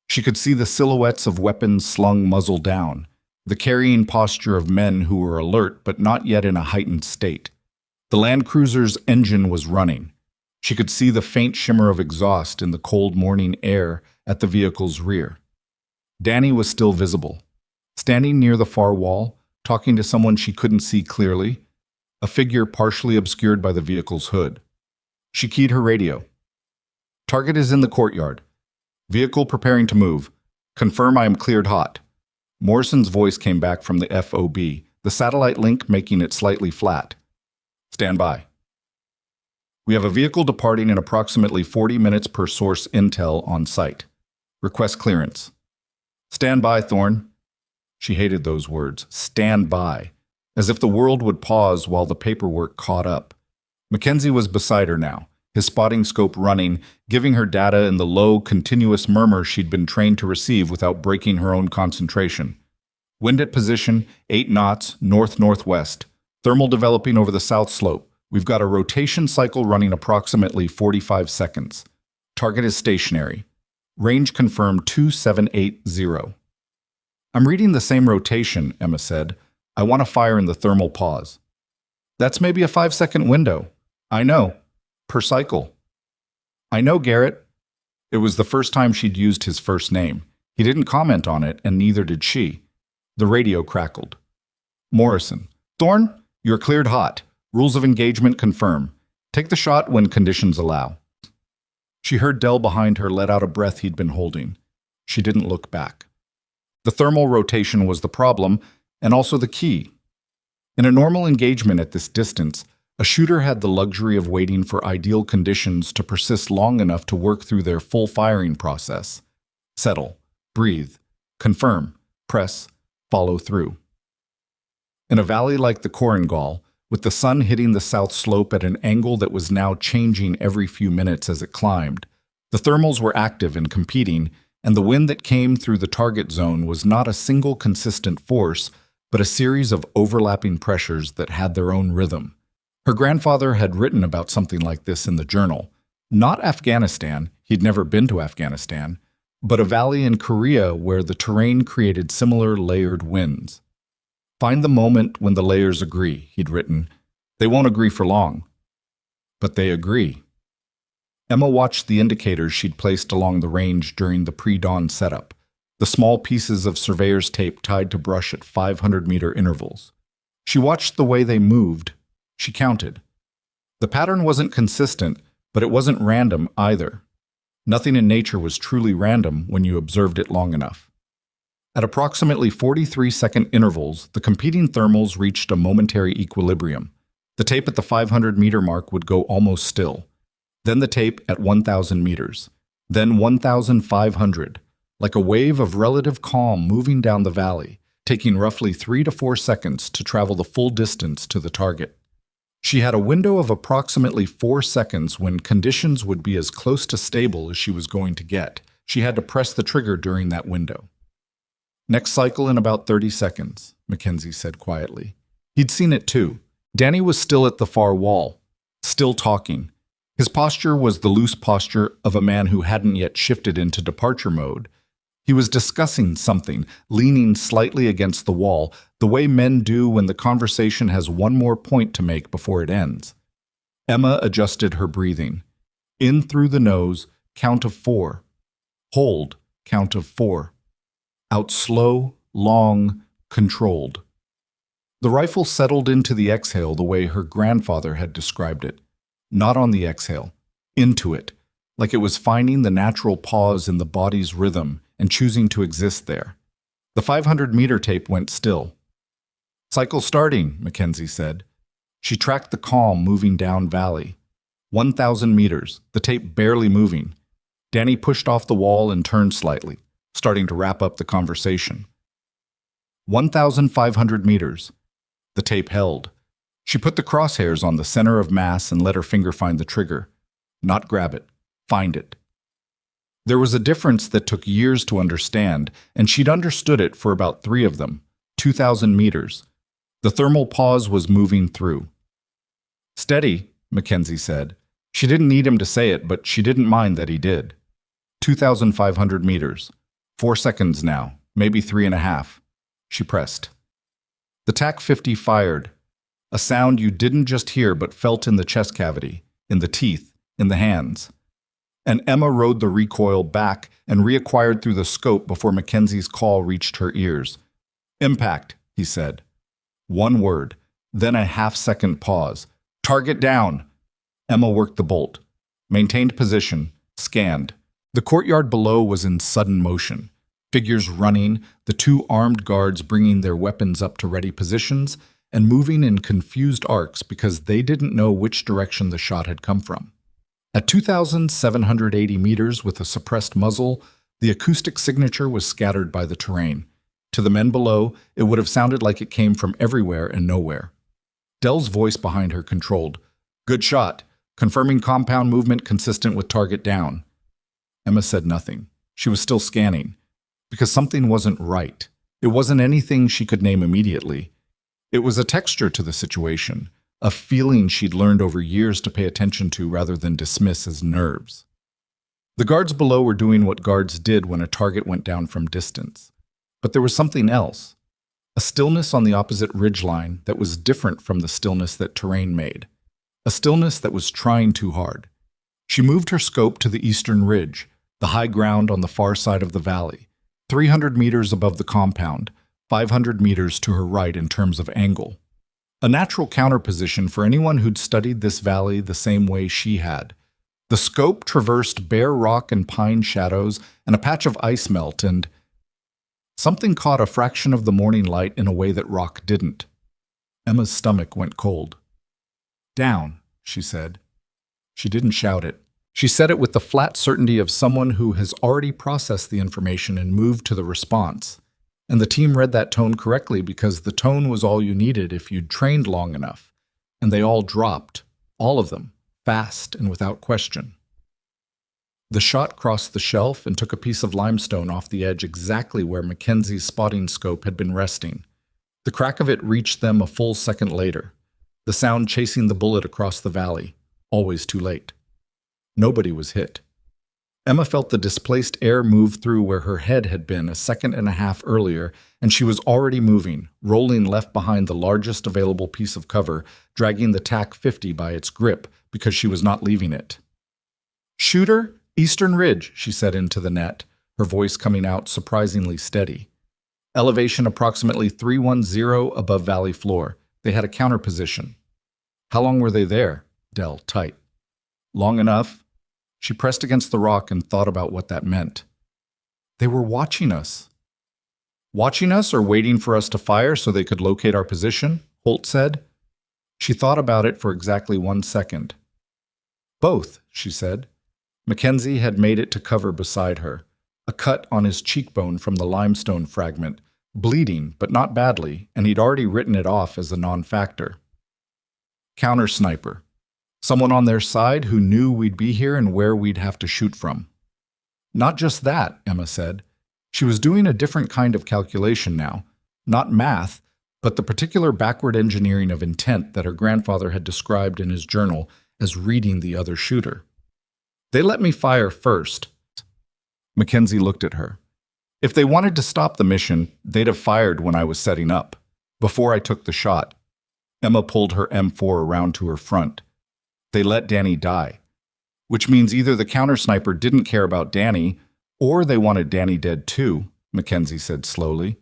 She could see the silhouettes of weapons slung muzzle down, the carrying posture of men who were alert but not yet in a heightened state. The Land Cruiser's engine was running. She could see the faint shimmer of exhaust in the cold morning air at the vehicle's rear. Danny was still visible, standing near the far wall, talking to someone she couldn't see clearly, a figure partially obscured by the vehicle's hood. She keyed her radio. "Target is in the courtyard. Vehicle preparing to move. Confirm I am cleared hot." Morrison's voice came back from the FOB, the satellite link making it slightly flat. "Stand by. We have a vehicle departing in approximately 40 minutes per source intel on site. Request clearance." "Stand by, Thorne." She hated those words, stand by, as if the world would pause while the paperwork caught up. Mackenzie was beside her now, his spotting scope running, giving her data in the low, continuous murmur she'd been trained to receive without breaking her own concentration. "Wind at position, 8 knots, north-northwest. Thermal developing over the south slope. We've got a rotation cycle running approximately 45 seconds. Target is stationary. Range confirmed 2780. "I'm reading the same rotation," Emma said. "I want to fire in the thermal pause." "That's maybe a 5-second window." "I know. Per cycle." "I know, Garrett." It was the first time she'd used his first name. He didn't comment on it, and neither did she. The radio crackled. "Morrison. Thorne, you're cleared hot. Rules of engagement confirm. Take the shot when conditions allow." She heard Dell behind her let out a breath he'd been holding. She didn't look back. The thermal rotation was the problem, and also the key. In a normal engagement at this distance, a shooter had the luxury of waiting for ideal conditions to persist long enough to work through their full firing process. Settle, breathe, confirm, press, follow through. In a valley like the Korengal, with the sun hitting the south slope at an angle that was now changing every few minutes as it climbed, the thermals were active and competing, and the wind that came through the target zone was not a single consistent force, but a series of overlapping pressures that had their own rhythm. Her grandfather had written about something like this in the journal. Not Afghanistan, he'd never been to Afghanistan, but a valley in Korea where the terrain created similar layered winds. "Find the moment when the layers agree," he'd written. "They won't agree for long." But they agree. Emma watched the indicators she'd placed along the range during the pre-dawn setup, the small pieces of surveyor's tape tied to brush at 500-meter intervals. She watched the way they moved. She counted. The pattern wasn't consistent, but it wasn't random either. Nothing in nature was truly random when you observed it long enough. At approximately 43-second intervals, the competing thermals reached a momentary equilibrium. The tape at the 500-meter mark would go almost still. Then the tape at 1,000 meters. Then 1,500, like a wave of relative calm moving down the valley, taking roughly 3 to 4 seconds to travel the full distance to the target. She had a window of approximately 4 seconds when conditions would be as close to stable as she was going to get. She had to press the trigger during that window. "Next cycle in about 30 seconds, Mackenzie said quietly. He'd seen it too. Danny was still at the far wall, still talking. His posture was the loose posture of a man who hadn't yet shifted into departure mode. He was discussing something, leaning slightly against the wall, the way men do when the conversation has one more point to make before it ends. Emma adjusted her breathing. In through the nose, count of 4. Hold, count of 4. Out slow, long, controlled. The rifle settled into the exhale the way her grandfather had described it. Not on the exhale, into it, like it was finding the natural pause in the body's rhythm and choosing to exist there. The 500-meter tape went still. "Cycle starting," Mackenzie said. She tracked the calm moving down valley. 1,000 meters, the tape barely moving. Danny pushed off the wall and turned slightly, starting to wrap up the conversation. 1,500 meters. The tape held. She put the crosshairs on the center of mass and let her finger find the trigger. Not grab it. Find it. There was a difference that took years to understand, and she'd understood it for about 3 of them. 2,000 meters. The thermal pause was moving through. "Steady," Mackenzie said. She didn't need him to say it, but she didn't mind that he did. 2,500 meters. 4 seconds now, maybe 3.5. She pressed. The TAC-50 fired. A sound you didn't just hear but felt in the chest cavity, in the teeth, in the hands. And Emma rode the recoil back and reacquired through the scope before Mackenzie's call reached her ears. "Impact," he said. One word, then a half-second pause. "Target down." Emma worked the bolt, maintained position, scanned. The courtyard below was in sudden motion. Figures running, the two armed guards bringing their weapons up to ready positions, and moving in confused arcs because they didn't know which direction the shot had come from. At 2,780 meters with a suppressed muzzle, the acoustic signature was scattered by the terrain. To the men below, it would have sounded like it came from everywhere and nowhere. Dell's voice behind her controlled. "Good shot. Confirming compound movement consistent with target down." Emma said nothing. She was still scanning. Because something wasn't right. It wasn't anything she could name immediately. It was a texture to the situation, a feeling she'd learned over years to pay attention to rather than dismiss as nerves. The guards below were doing what guards did when a target went down from distance. But there was something else. A stillness on the opposite ridgeline that was different from the stillness that terrain made. A stillness that was trying too hard. She moved her scope to the eastern ridge, the high ground on the far side of the valley, 300 meters above the compound, 500 meters to her right in terms of angle. A natural counterposition for anyone who'd studied this valley the same way she had. The scope traversed bare rock and pine shadows and a patch of ice melt, and something caught a fraction of the morning light in a way that rock didn't. Emma's stomach went cold. "Down," she said. She didn't shout it. She said it with the flat certainty of someone who has already processed the information and moved to the response. And the team read that tone correctly because the tone was all you needed if you'd trained long enough. And they all dropped, all of them, fast and without question. The shot crossed the shelf and took a piece of limestone off the edge exactly where Mackenzie's spotting scope had been resting. The crack of it reached them a full second later, the sound chasing the bullet across the valley, always too late. Nobody was hit. Emma felt the displaced air move through where her head had been a second and a half earlier, and she was already moving, rolling left behind the largest available piece of cover, dragging the TAC 50 by its grip because she was not leaving it. "Shooter, Eastern Ridge," she said into the net, her voice coming out surprisingly steady. Elevation approximately 310 above valley floor. They had a counter position. How long were they there? Dell, tight. Long enough. She pressed against the rock and thought about what that meant. They were watching us. Watching us or waiting for us to fire so they could locate our position? Holt said. She thought about it for exactly 1 second. Both, she said. Mackenzie had made it to cover beside her, a cut on his cheekbone from the limestone fragment, bleeding but not badly, and he'd already written it off as a non-factor. Counter sniper. Someone on their side who knew we'd be here and where we'd have to shoot from. Not just that, Emma said. She was doing a different kind of calculation now. Not math, but the particular backward engineering of intent that her grandfather had described in his journal as reading the other shooter. They let me fire first. Mackenzie looked at her. If they wanted to stop the mission, they'd have fired when I was setting up, before I took the shot. Emma pulled her M4 around to her front. They let Danny die, which means either the counter-sniper didn't care about Danny, or they wanted Danny dead too, Mackenzie said slowly.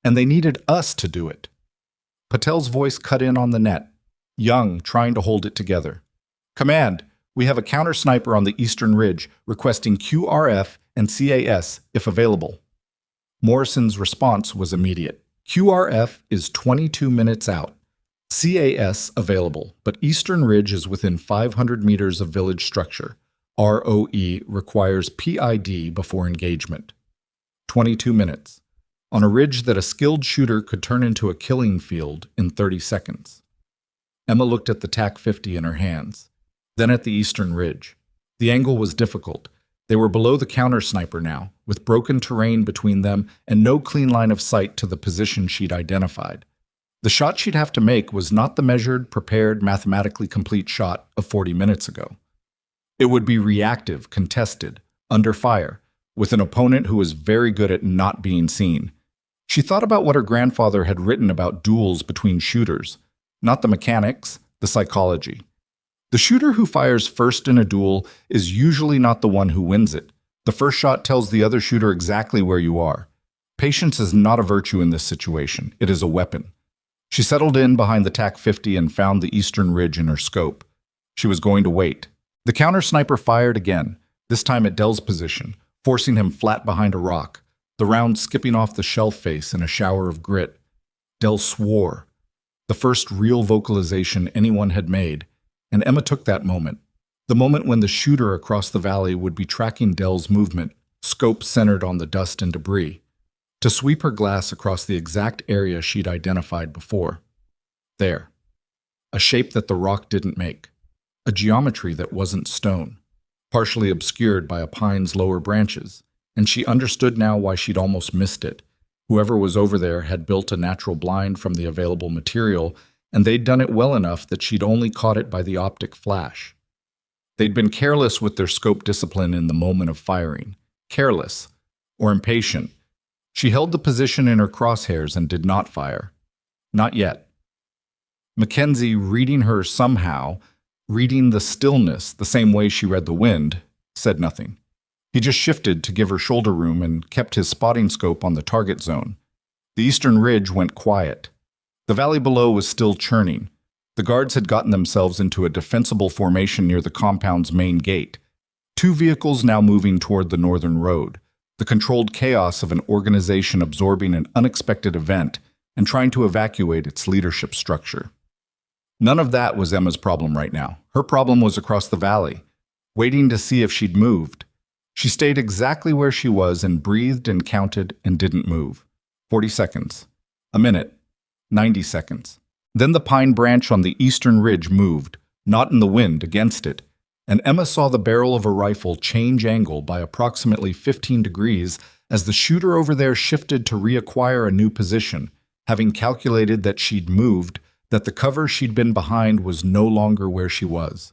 And they needed us to do it. Patel's voice cut in on the net, young, trying to hold it together. Command, we have a counter-sniper on the eastern ridge requesting QRF and CAS if available. Morrison's response was immediate. QRF is 22 minutes out. CAS available, but Eastern Ridge is within 500 meters of village structure. ROE requires PID before engagement. 22 minutes. On a ridge that a skilled shooter could turn into a killing field in 30 seconds. Emma looked at the TAC 50 in her hands, then at the Eastern Ridge. The angle was difficult. They were below the counter-sniper now, with broken terrain between them and no clean line of sight to the position she'd identified. The shot she'd have to make was not the measured, prepared, mathematically complete shot of 40 minutes ago. It would be reactive, contested, under fire, with an opponent who was very good at not being seen. She thought about what her grandfather had written about duels between shooters, Not the mechanics, the psychology. The shooter who fires first in a duel is usually not the one who wins it. The first shot tells the other shooter exactly where you are. Patience is not a virtue in this situation. It is a weapon. She settled in behind the TAC-50 and found the eastern ridge in her scope. She was going to wait. The counter-sniper fired again, this time at Dell's position, forcing him flat behind a rock, the round skipping off the shelf face in a shower of grit. Dell swore, the first real vocalization anyone had made, and Emma took that moment, the moment when the shooter across the valley would be tracking Dell's movement, scope centered on the dust and debris, to sweep her glass across the exact area she'd identified before. There. A shape that the rock didn't make. A geometry that wasn't stone, partially obscured by a pine's lower branches, and she understood now why she'd almost missed it. Whoever was over there had built a natural blind from the available material, and they'd done it well enough that she'd only caught it by the optic flash. They'd been careless with their scope discipline in the moment of firing. Careless, or impatient. She held the position in her crosshairs and did not fire. Not yet. Mackenzie, reading her somehow, reading the stillness the same way she read the wind, said nothing. He just shifted to give her shoulder room and kept his spotting scope on the target zone. The eastern ridge went quiet. The valley below was still churning. The guards had gotten themselves into a defensible formation near the compound's main gate. 2 vehicles now moving toward the northern road. The controlled chaos of an organization absorbing an unexpected event and trying to evacuate its leadership structure. None of that was Emma's problem right now. Her problem was across the valley, waiting to see if she'd moved. She stayed exactly where she was and breathed and counted and didn't move. 40 seconds. A minute. 90 seconds. Then the pine branch on the eastern ridge moved, not in the wind, against it, and Emma saw the barrel of a rifle change angle by approximately 15 degrees as the shooter over there shifted to reacquire a new position, having calculated that she'd moved, that the cover she'd been behind was no longer where she was.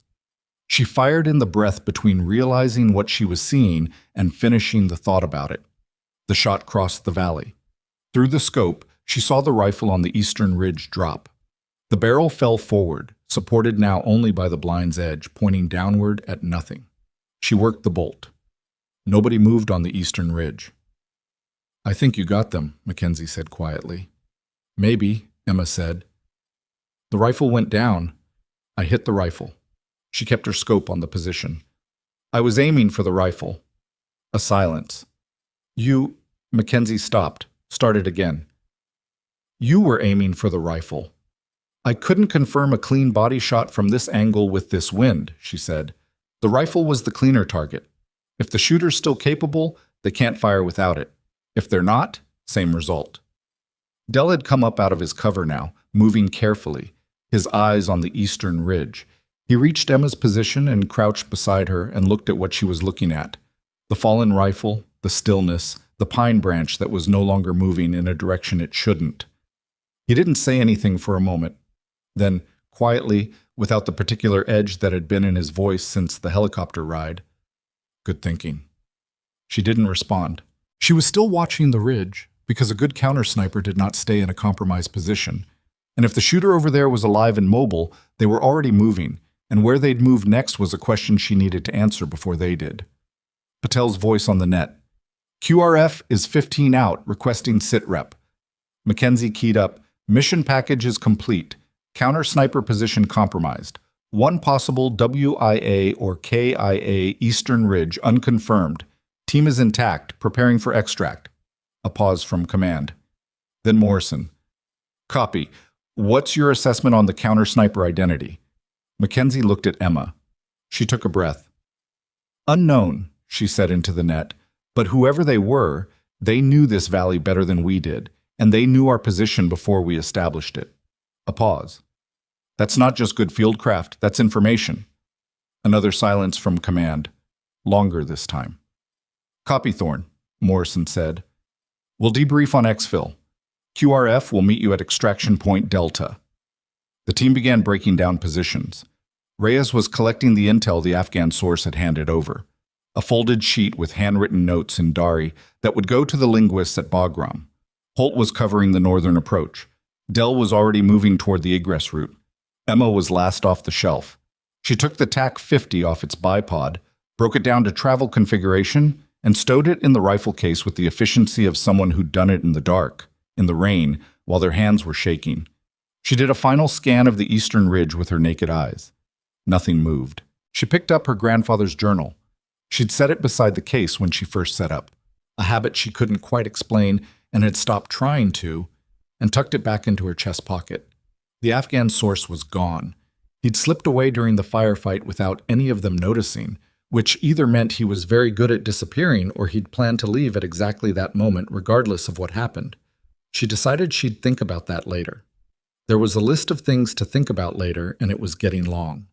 She fired in the breath between realizing what she was seeing and finishing the thought about it. The shot crossed the valley. Through the scope, she saw the rifle on the eastern ridge drop. The barrel fell forward, supported now only by the blind's edge, pointing downward at nothing. She worked the bolt. Nobody moved on the eastern ridge. "I think you got them," Mackenzie said quietly. "Maybe," Emma said. The rifle went down. I hit the rifle. She kept her scope on the position. "I was aiming for the rifle." A silence. "You—" Mackenzie stopped, started again. "You were aiming for the rifle." "I couldn't confirm a clean body shot from this angle with this wind," she said. "The rifle was the cleaner target. If the shooter's still capable, they can't fire without it. If they're not, same result." Dell had come up out of his cover now, moving carefully, his eyes on the eastern ridge. He reached Emma's position and crouched beside her and looked at what she was looking at. The fallen rifle, the stillness, the pine branch that was no longer moving in a direction it shouldn't. He didn't say anything for a moment. Then, quietly, without the particular edge that had been in his voice since the helicopter ride, "Good thinking." She didn't respond. She was still watching the ridge, because a good counter-sniper did not stay in a compromised position. And if the shooter over there was alive and mobile, they were already moving, and where they'd move next was a question she needed to answer before they did. Patel's voice on the net. "QRF is 15 out, requesting sit-rep." Mackenzie keyed up. "Mission package is complete. Counter-sniper position compromised. One possible WIA or KIA Eastern Ridge unconfirmed. Team is intact, preparing for extract." A pause from command. Then Morrison. "Copy. What's your assessment on the counter-sniper identity?" Mackenzie looked at Emma. She took a breath. "Unknown," she said into the net, "but whoever they were, they knew this valley better than we did, and they knew our position before we established it." A pause. "That's not just good fieldcraft, that's information." Another silence from command. Longer this time. "Copy, Thorne," Morrison said. "We'll debrief on exfil. QRF will meet you at extraction point Delta." The team began breaking down positions. Reyes was collecting the intel the Afghan source had handed over. A folded sheet with handwritten notes in Dari that would go to the linguists at Bagram. Holt was covering the northern approach. Dell was already moving toward the egress route. Emma was last off the shelf. She took the TAC 50 off its bipod, broke it down to travel configuration, and stowed it in the rifle case with the efficiency of someone who'd done it in the dark, in the rain, while their hands were shaking. She did a final scan of the eastern ridge with her naked eyes. Nothing moved. She picked up her grandfather's journal. She'd set it beside the case when she first set up, a habit she couldn't quite explain and had stopped trying to, and tucked it back into her chest pocket. The Afghan source was gone. He'd slipped away during the firefight without any of them noticing, which either meant he was very good at disappearing or he'd planned to leave at exactly that moment regardless of what happened. She decided she'd think about that later. There was a list of things to think about later, and it was getting long.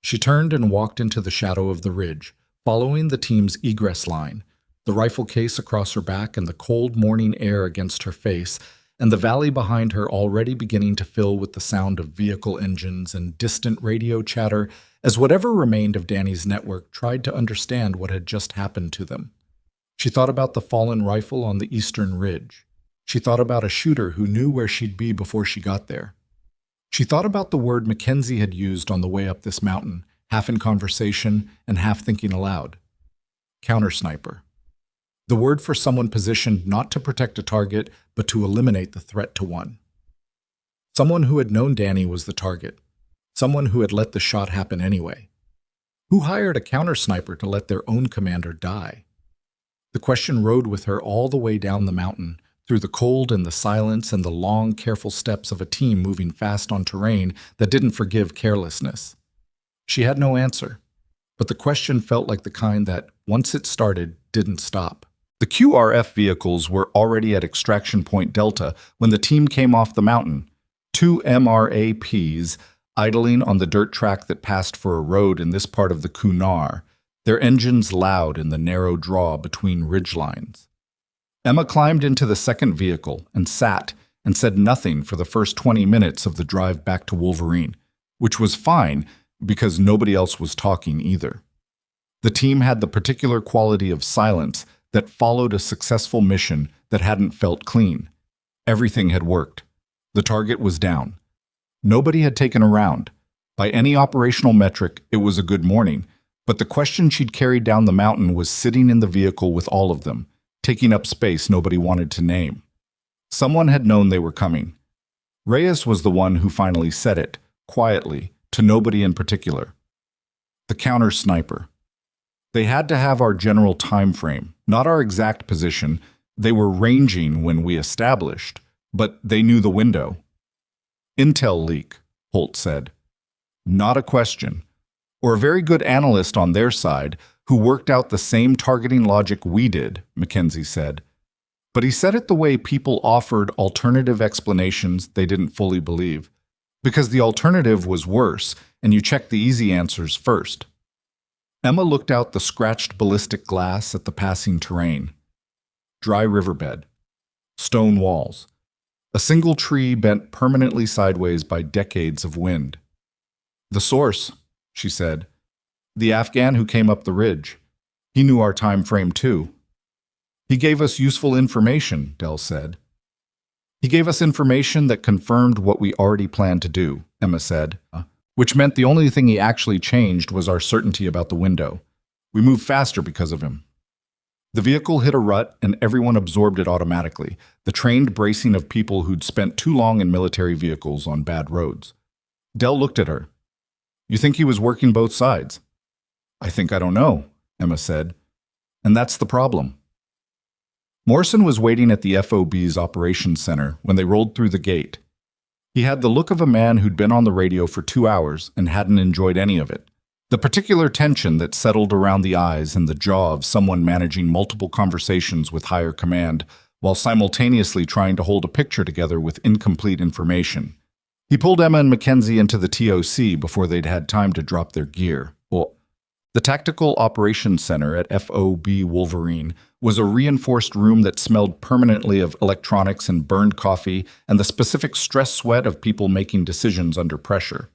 She turned and walked into the shadow of the ridge, following the team's egress line, the rifle case across her back and the cold morning air against her face, and the valley behind her already beginning to fill with the sound of vehicle engines and distant radio chatter as whatever remained of Danny's network tried to understand what had just happened to them. She thought about the fallen rifle on the eastern ridge. She thought about a shooter who knew where she'd be before she got there. She thought about the word Mackenzie had used on the way up this mountain, half in conversation and half thinking aloud. Counter-sniper. The word for someone positioned not to protect a target, but to eliminate the threat to one. Someone who had known Danny was the target. Someone who had let the shot happen anyway. Who hired a counter-sniper to let their own commander die? The question rode with her all the way down the mountain, through the cold and the silence and the long, careful steps of a team moving fast on terrain that didn't forgive carelessness. She had no answer, but the question felt like the kind that, once it started, didn't stop. The QRF vehicles were already at Extraction Point Delta when the team came off the mountain, 2 MRAPs idling on the dirt track that passed for a road in this part of the Kunar, their engines loud in the narrow draw between ridgelines. Emma climbed into the second vehicle and sat and said nothing for the first 20 minutes of the drive back to Wolverine, which was fine because nobody else was talking either. The team had the particular quality of silence that followed a successful mission that hadn't felt clean. Everything had worked. The target was down. Nobody had taken a round. By any operational metric, it was a good morning, but the question she'd carried down the mountain was sitting in the vehicle with all of them, taking up space nobody wanted to name. Someone had known they were coming. Reyes was the one who finally said it, quietly, to nobody in particular. The counter-sniper. They had to have our general time frame, not our exact position. They were ranging when we established, but they knew the window. Intel leak, Holt said. Not a question. Or a very good analyst on their side who worked out the same targeting logic we did, Mackenzie said. But he said it the way people offered alternative explanations they didn't fully believe, because the alternative was worse, and you checked the easy answers first. Emma looked out the scratched ballistic glass at the passing terrain. Dry riverbed. Stone walls. A single tree bent permanently sideways by decades of wind. The source, she said. The Afghan who came up the ridge. He knew our time frame too. He gave us useful information, Dell said. He gave us information that confirmed what we already planned to do, Emma said, which meant the only thing he actually changed was our certainty about the window. We moved faster because of him. The vehicle hit a rut and everyone absorbed it automatically, the trained bracing of people who'd spent too long in military vehicles on bad roads. Dell looked at her. You think he was working both sides? I think I don't know, Emma said. And that's the problem. Morrison was waiting at the FOB's operations center when they rolled through the gate. He had the look of a man who'd been on the radio for 2 hours and hadn't enjoyed any of it. The particular tension that settled around the eyes and the jaw of someone managing multiple conversations with higher command while simultaneously trying to hold a picture together with incomplete information. He pulled Emma and Mackenzie into the TOC before they'd had time to drop their gear. The Tactical Operations Center at FOB Wolverine was a reinforced room that smelled permanently of electronics and burned coffee and the specific stress sweat of people making decisions under pressure.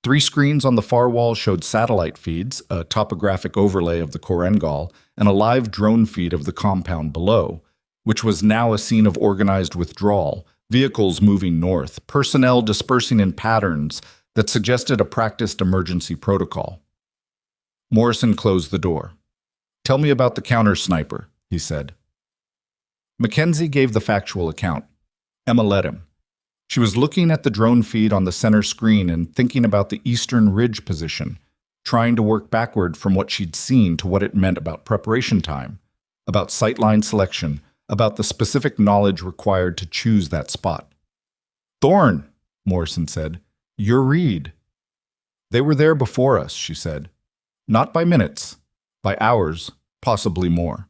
3 screens on the far wall showed satellite feeds, a topographic overlay of the Korengal, and a live drone feed of the compound below, which was now a scene of organized withdrawal, Vehicles moving north, personnel dispersing in patterns that suggested a practiced emergency protocol. Morrison closed the door. "Tell me about the counter-sniper," he said. Mackenzie gave the factual account. Emma led him. She was looking at the drone feed on the center screen and thinking about the eastern ridge position, trying to work backward from what she'd seen to what it meant about preparation time, about sightline selection, about the specific knowledge required to choose that spot. "Thorne," Morrison said, "your read." "They were there before us," she said. "Not by minutes, by hours, possibly more.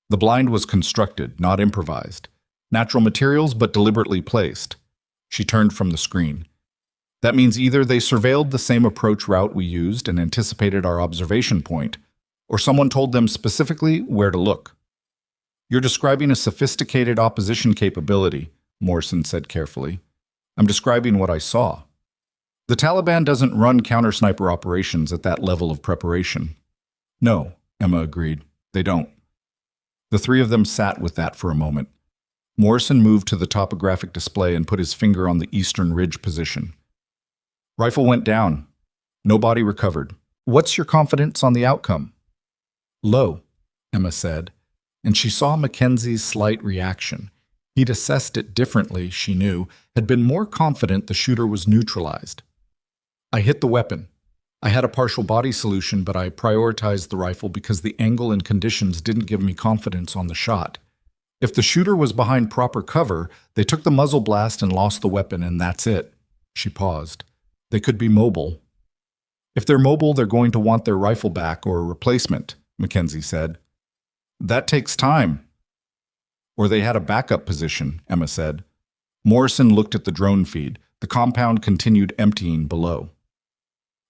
The blind was constructed, not improvised. Natural materials, but deliberately placed." She turned from the screen. "That means either they surveilled the same approach route we used and anticipated our observation point, or someone told them specifically where to look." "You're describing a sophisticated opposition capability," Morrison said carefully. "I'm describing what I saw. The Taliban doesn't run counter-sniper operations at that level of preparation." "No," Emma agreed. "They don't." The three of them sat with that for a moment. Morrison moved to the topographic display and put his finger on the eastern ridge position. "Rifle went down. No body recovered. What's your confidence on the outcome?" "Low," Emma said, and she saw Mackenzie's slight reaction. He'd assessed it differently, she knew, had been more confident the shooter was neutralized. "I hit the weapon. I had a partial body solution, but I prioritized the rifle because the angle and conditions didn't give me confidence on the shot. If the shooter was behind proper cover, they took the muzzle blast and lost the weapon, and that's it." She paused. "They could be mobile." "If they're mobile, they're going to want their rifle back or a replacement," Mackenzie said. "That takes time." "Or they had a backup position," Emma said. Morrison looked at the drone feed. The compound continued emptying below.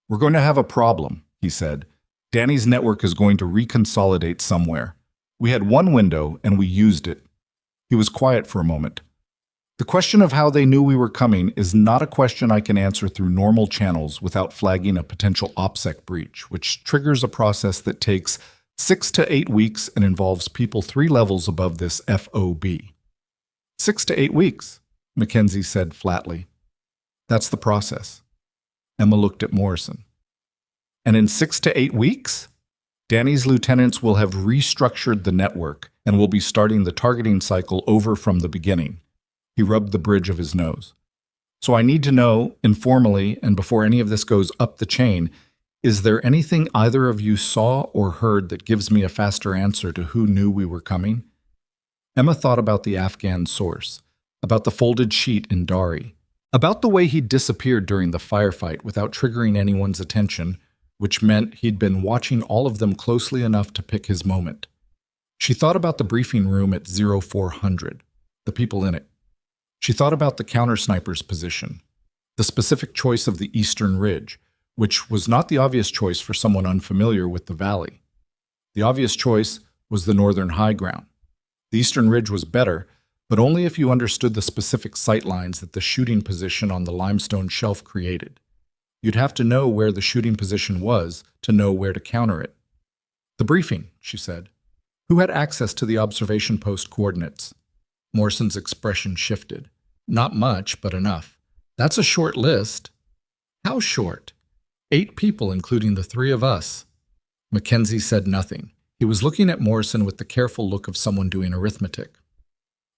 "We're going to have a problem," he said. "Danny's network is going to reconsolidate somewhere. We had one window, and we used it." He was quiet for a moment. "The question of how they knew we were coming is not a question I can answer through normal channels without flagging a potential OPSEC breach, which triggers a process that takes 6 to 8 weeks and involves people 3 levels above this FOB. 6 to 8 weeks, Mackenzie said flatly. "That's the process." Emma looked at Morrison. "And in 6 to 8 weeks? Danny's lieutenants will have restructured the network and will be starting the targeting cycle over from the beginning." He rubbed the bridge of his nose. "So I need to know, informally and before any of this goes up the chain, is there anything either of you saw or heard that gives me a faster answer to who knew we were coming?" Emma thought about the Afghan source, about the folded sheet in Dari, about the way he'd disappeared during the firefight without triggering anyone's attention, which meant he'd been watching all of them closely enough to pick his moment. She thought about the briefing room at 0400, the people in it. She thought about the counter-sniper's position, the specific choice of the eastern ridge, which was not the obvious choice for someone unfamiliar with the valley. The obvious choice was the northern high ground. The eastern ridge was better, but only if you understood the specific sightlines that the shooting position on the limestone shelf created. You'd have to know where the shooting position was to know where to counter it. "The briefing," she said. "Who had access to the observation post coordinates?" Morrison's expression shifted. "Not much, but enough." "That's a short list." "How short?" 8 people, including the 3 of us." Mackenzie said nothing. He was looking at Morrison with the careful look of someone doing arithmetic.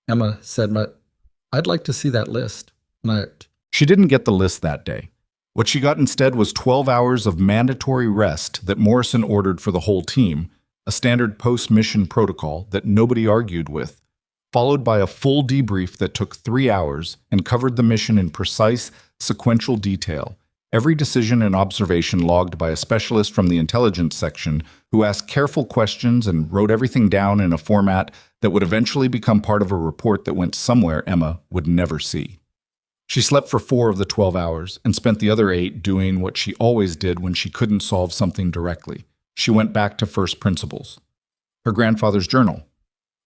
Emma said, "I'd like to see that list." She didn't get the list that day. What she got instead was 12 hours of mandatory rest that Morrison ordered for the whole team, a standard post-mission protocol that nobody argued with, followed by a full debrief that took 3 hours and covered the mission in precise, sequential detail, every decision and observation logged by a specialist from the intelligence section who asked careful questions and wrote everything down in a format that would eventually become part of a report that went somewhere Emma would never see. She slept for 4 of the 12 hours and spent the other 8 doing what she always did when she couldn't solve something directly. She went back to first principles. Her grandfather's journal,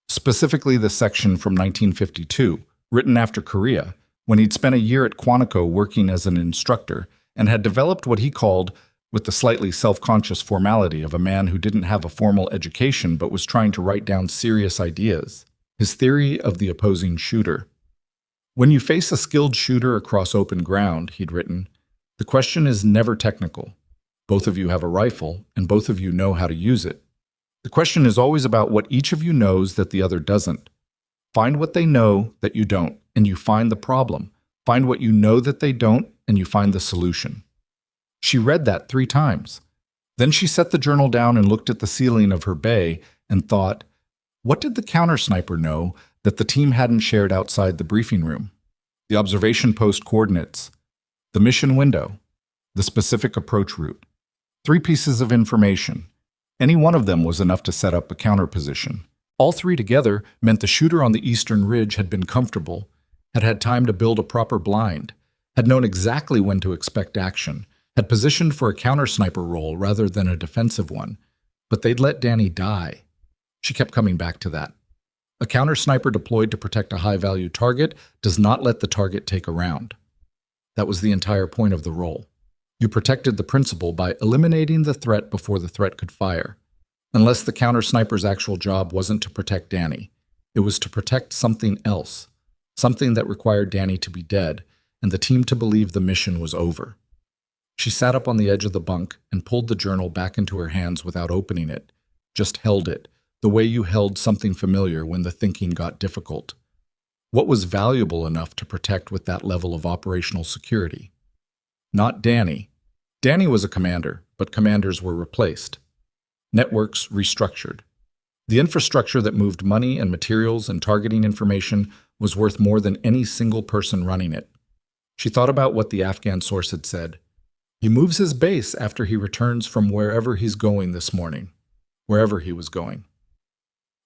specifically the section from 1952, written after Korea, when he'd spent a year at Quantico working as an instructor and had developed what he called, with the slightly self-conscious formality of a man who didn't have a formal education but was trying to write down serious ideas, his theory of the opposing shooter. When you face a skilled shooter across open ground, he'd written, the question is never technical. Both of you have a rifle, and both of you know how to use it. The question is always about what each of you knows that the other doesn't. Find what they know that you don't, and you find the problem. Find what you know that they don't, and you find the solution. She read that 3 times. Then she set the journal down and looked at the ceiling of her bay and thought, what did the counter-sniper know that the team hadn't shared outside the briefing room? The observation post coordinates, the mission window, the specific approach route. 3 pieces of information. Any one of them was enough to set up a counter position. All 3 together meant the shooter on the eastern ridge had been comfortable, had had time to build a proper blind, had known exactly when to expect action, had positioned for a counter-sniper role rather than a defensive one. But they'd let Danny die. She kept coming back to that. A counter-sniper deployed to protect a high-value target does not let the target take a round. That was the entire point of the role. You protected the principal by eliminating the threat before the threat could fire. Unless the counter-sniper's actual job wasn't to protect Danny. It was to protect something else. Something that required Danny to be dead, and the team to believe the mission was over. She sat up on the edge of the bunk and pulled the journal back into her hands without opening it. Just held it, the way you held something familiar when the thinking got difficult. What was valuable enough to protect with that level of operational security? Not Danny. Danny was a commander, but commanders were replaced. Networks restructured. The infrastructure that moved money and materials and targeting information was worth more than any single person running it. She thought about what the Afghan source had said. He moves his base after he returns from wherever he's going this morning. Wherever he was going.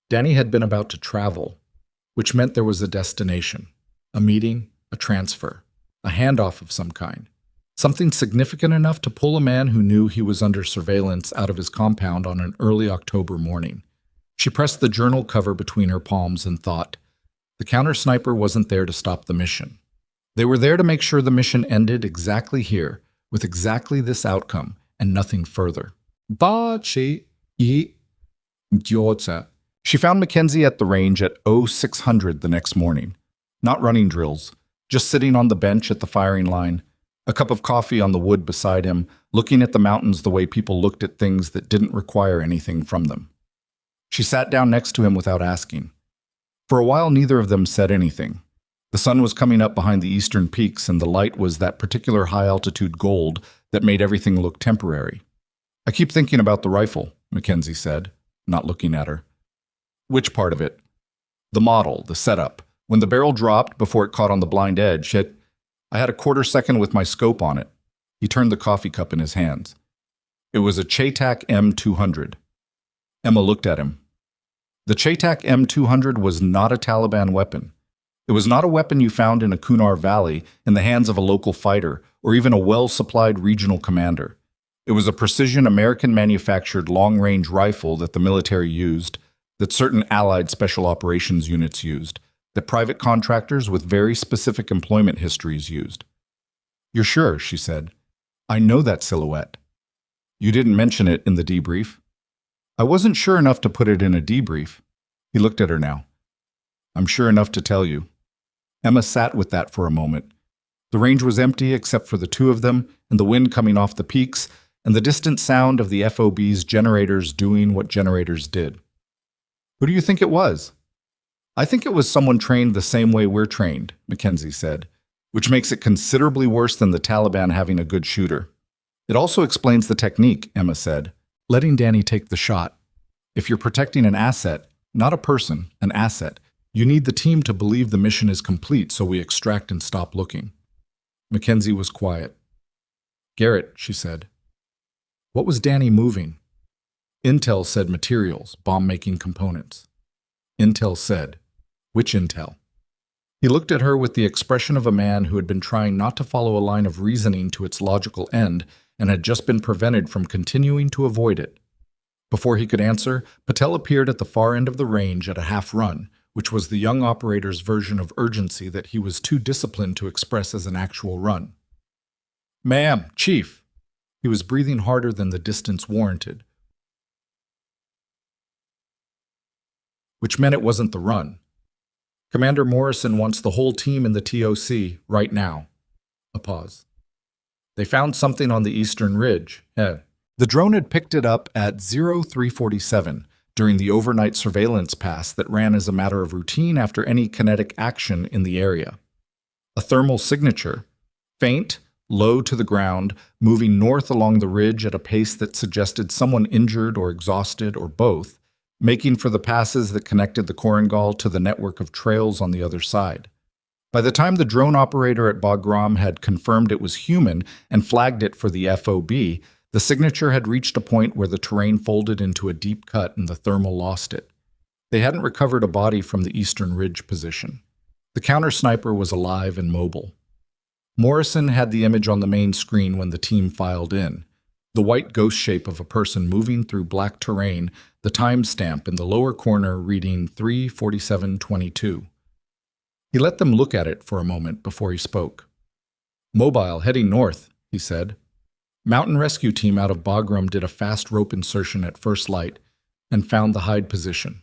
Danny had been about to travel, which meant there was a destination, a meeting, a transfer, a handoff of some kind. Something significant enough to pull a man who knew he was under surveillance out of his compound on an early October morning. She pressed the journal cover between her palms and thought, the counter-sniper wasn't there to stop the mission. They were there to make sure the mission ended exactly here, with exactly this outcome, and nothing further. She found Mackenzie at the range at 0600 the next morning. Not running drills, just sitting on the bench at the firing line, a cup of coffee on the wood beside him, looking at the mountains the way people looked at things that didn't require anything from them. She sat down next to him without asking. For a while, neither of them said anything. The sun was coming up behind the eastern peaks, and the light was that particular high-altitude gold that made everything look temporary. I keep thinking about the rifle, Mackenzie said, not looking at her. Which part of it? The model, the setup. When the barrel dropped before it caught on the blind edge, I had a quarter second with my scope on it. He turned the coffee cup in his hands. It was a JTAC M200. Emma looked at him. The JTAC M200 was not a Taliban weapon. It was not a weapon you found in a Kunar Valley in the hands of a local fighter or even a well-supplied regional commander. It was a precision American-manufactured long-range rifle that the military used, that certain Allied special operations units used, that private contractors with very specific employment histories used. You're sure, she said. I know that silhouette. You didn't mention it in the debrief. I wasn't sure enough to put it in a debrief. He looked at her now. I'm sure enough to tell you. Emma sat with that for a moment. The range was empty except for the 2 of them and the wind coming off the peaks and the distant sound of the FOB's generators doing what generators did. Who do you think it was? I think it was someone trained the same way we're trained, Mackenzie said, which makes it considerably worse than the Taliban having a good shooter. It also explains the technique, Emma said, letting Danny take the shot. If you're protecting an asset, not a person, an asset, you need the team to believe the mission is complete so we extract and stop looking. Mackenzie was quiet. Garrett, she said. What was Danny moving? Intel said materials, bomb-making components. Intel said, which intel? He looked at her with the expression of a man who had been trying not to follow a line of reasoning to its logical end and had just been prevented from continuing to avoid it. Before he could answer, Patel appeared at the far end of the range at a half-run, which was the young operator's version of urgency that he was too disciplined to express as an actual run. Ma'am, Chief. He was breathing harder than the distance warranted, which meant it wasn't the run. Commander Morrison wants the whole team in the TOC right now. A pause. They found something on the eastern ridge. The drone had picked it up at 0347 during the overnight surveillance pass that ran as a matter of routine after any kinetic action in the area. A thermal signature, faint, low to the ground, moving north along the ridge at a pace that suggested someone injured or exhausted or both, making for the passes that connected the Korengal to the network of trails on the other side. By the time the drone operator at Bagram had confirmed it was human and flagged it for the FOB, the signature had reached a point where the terrain folded into a deep cut and the thermal lost it. They hadn't recovered a body from the eastern ridge position. The counter-sniper was alive and mobile. Morrison had the image on the main screen when the team filed in. The white ghost shape of a person moving through black terrain, the timestamp in the lower corner reading 3:47:22. He let them look at it for a moment before he spoke. "Mobile, heading north," he said. Mountain rescue team out of Bagram did a fast rope insertion at first light and found the hide position.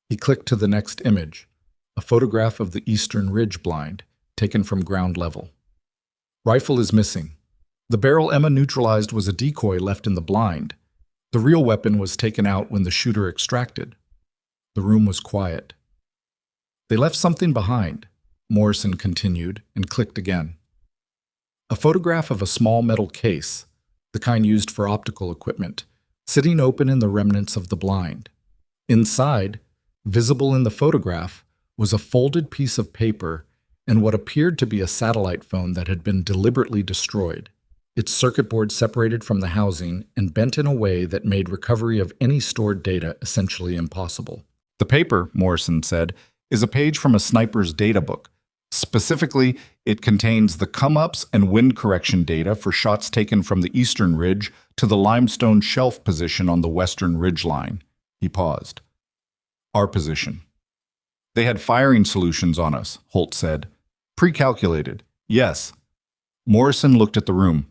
He clicked to the next image, a photograph of the eastern ridge blind, taken from ground level. Rifle is missing. The barrel Emma neutralized was a decoy left in the blind. The real weapon was taken out when the shooter extracted. The room was quiet. They left something behind, Morrison continued and clicked again. A photograph of a small metal case, the kind used for optical equipment, sitting open in the remnants of the blind. Inside, visible in the photograph, was a folded piece of paper and what appeared to be a satellite phone that had been deliberately destroyed, its circuit board separated from the housing and bent in a way that made recovery of any stored data essentially impossible. "The paper," Morrison said, "is a page from a sniper's data book. Specifically, it contains the come-ups and wind correction data for shots taken from the eastern ridge to the limestone shelf position on the western ridge line." He paused. "Our position." "They had firing solutions on us," Holt said. "Pre-calculated, yes." Morrison looked at the room.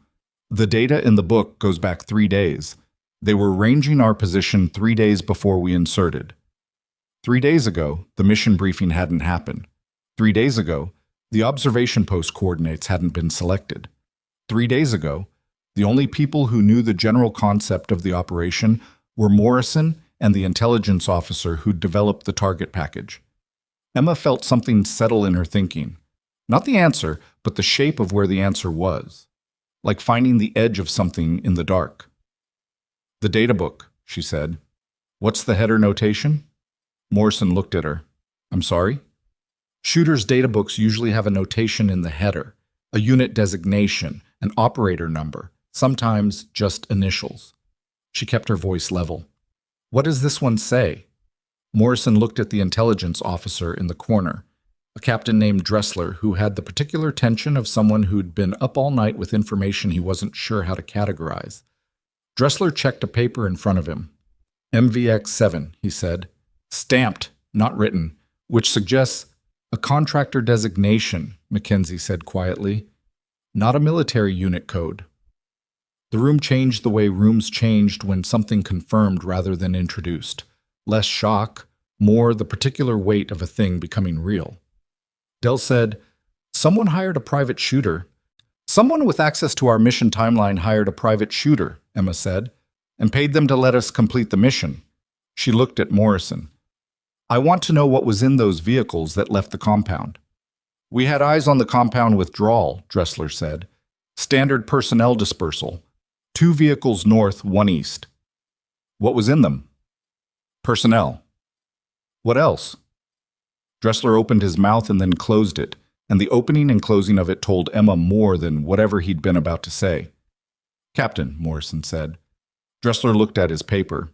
"The data in the book goes back 3 days. They were ranging our position 3 days before we inserted. 3 days ago, the mission briefing hadn't happened. 3 days ago, the observation post coordinates hadn't been selected. 3 days ago, the only people who knew the general concept of the operation were Morrison and the intelligence officer who'd developed the target package." Emma felt something settle in her thinking. Not the answer, but the shape of where the answer was. Like finding the edge of something in the dark. "The data book," she said. "What's the header notation?" Morrison looked at her. "I'm sorry?" "Shooters' data books usually have a notation in the header, a unit designation, an operator number, sometimes just initials." She kept her voice level. "What does this one say?" Morrison looked at the intelligence officer in the corner, a captain named Dressler who had the particular tension of someone who'd been up all night with information he wasn't sure how to categorize. Dressler checked a paper in front of him. "MVX-7, he said. "Stamped, not written, which suggests a contractor designation," Mackenzie said quietly. "Not a military unit code." The room changed the way rooms changed when something confirmed rather than introduced. Less shock, more the particular weight of a thing becoming real. Dell said, "Someone hired a private shooter." "Someone with access to our mission timeline hired a private shooter," Emma said, "and paid them to let us complete the mission." She looked at Morrison. "I want to know what was in those vehicles that left the compound." "We had eyes on the compound withdrawal," Dressler said. "Standard personnel dispersal. 2 vehicles north, 1 east." "What was in them?" "Personnel." "What else?" Dressler opened his mouth and then closed it, and the opening and closing of it told Emma more than whatever he'd been about to say. "Captain," Morrison said. Dressler looked at his paper.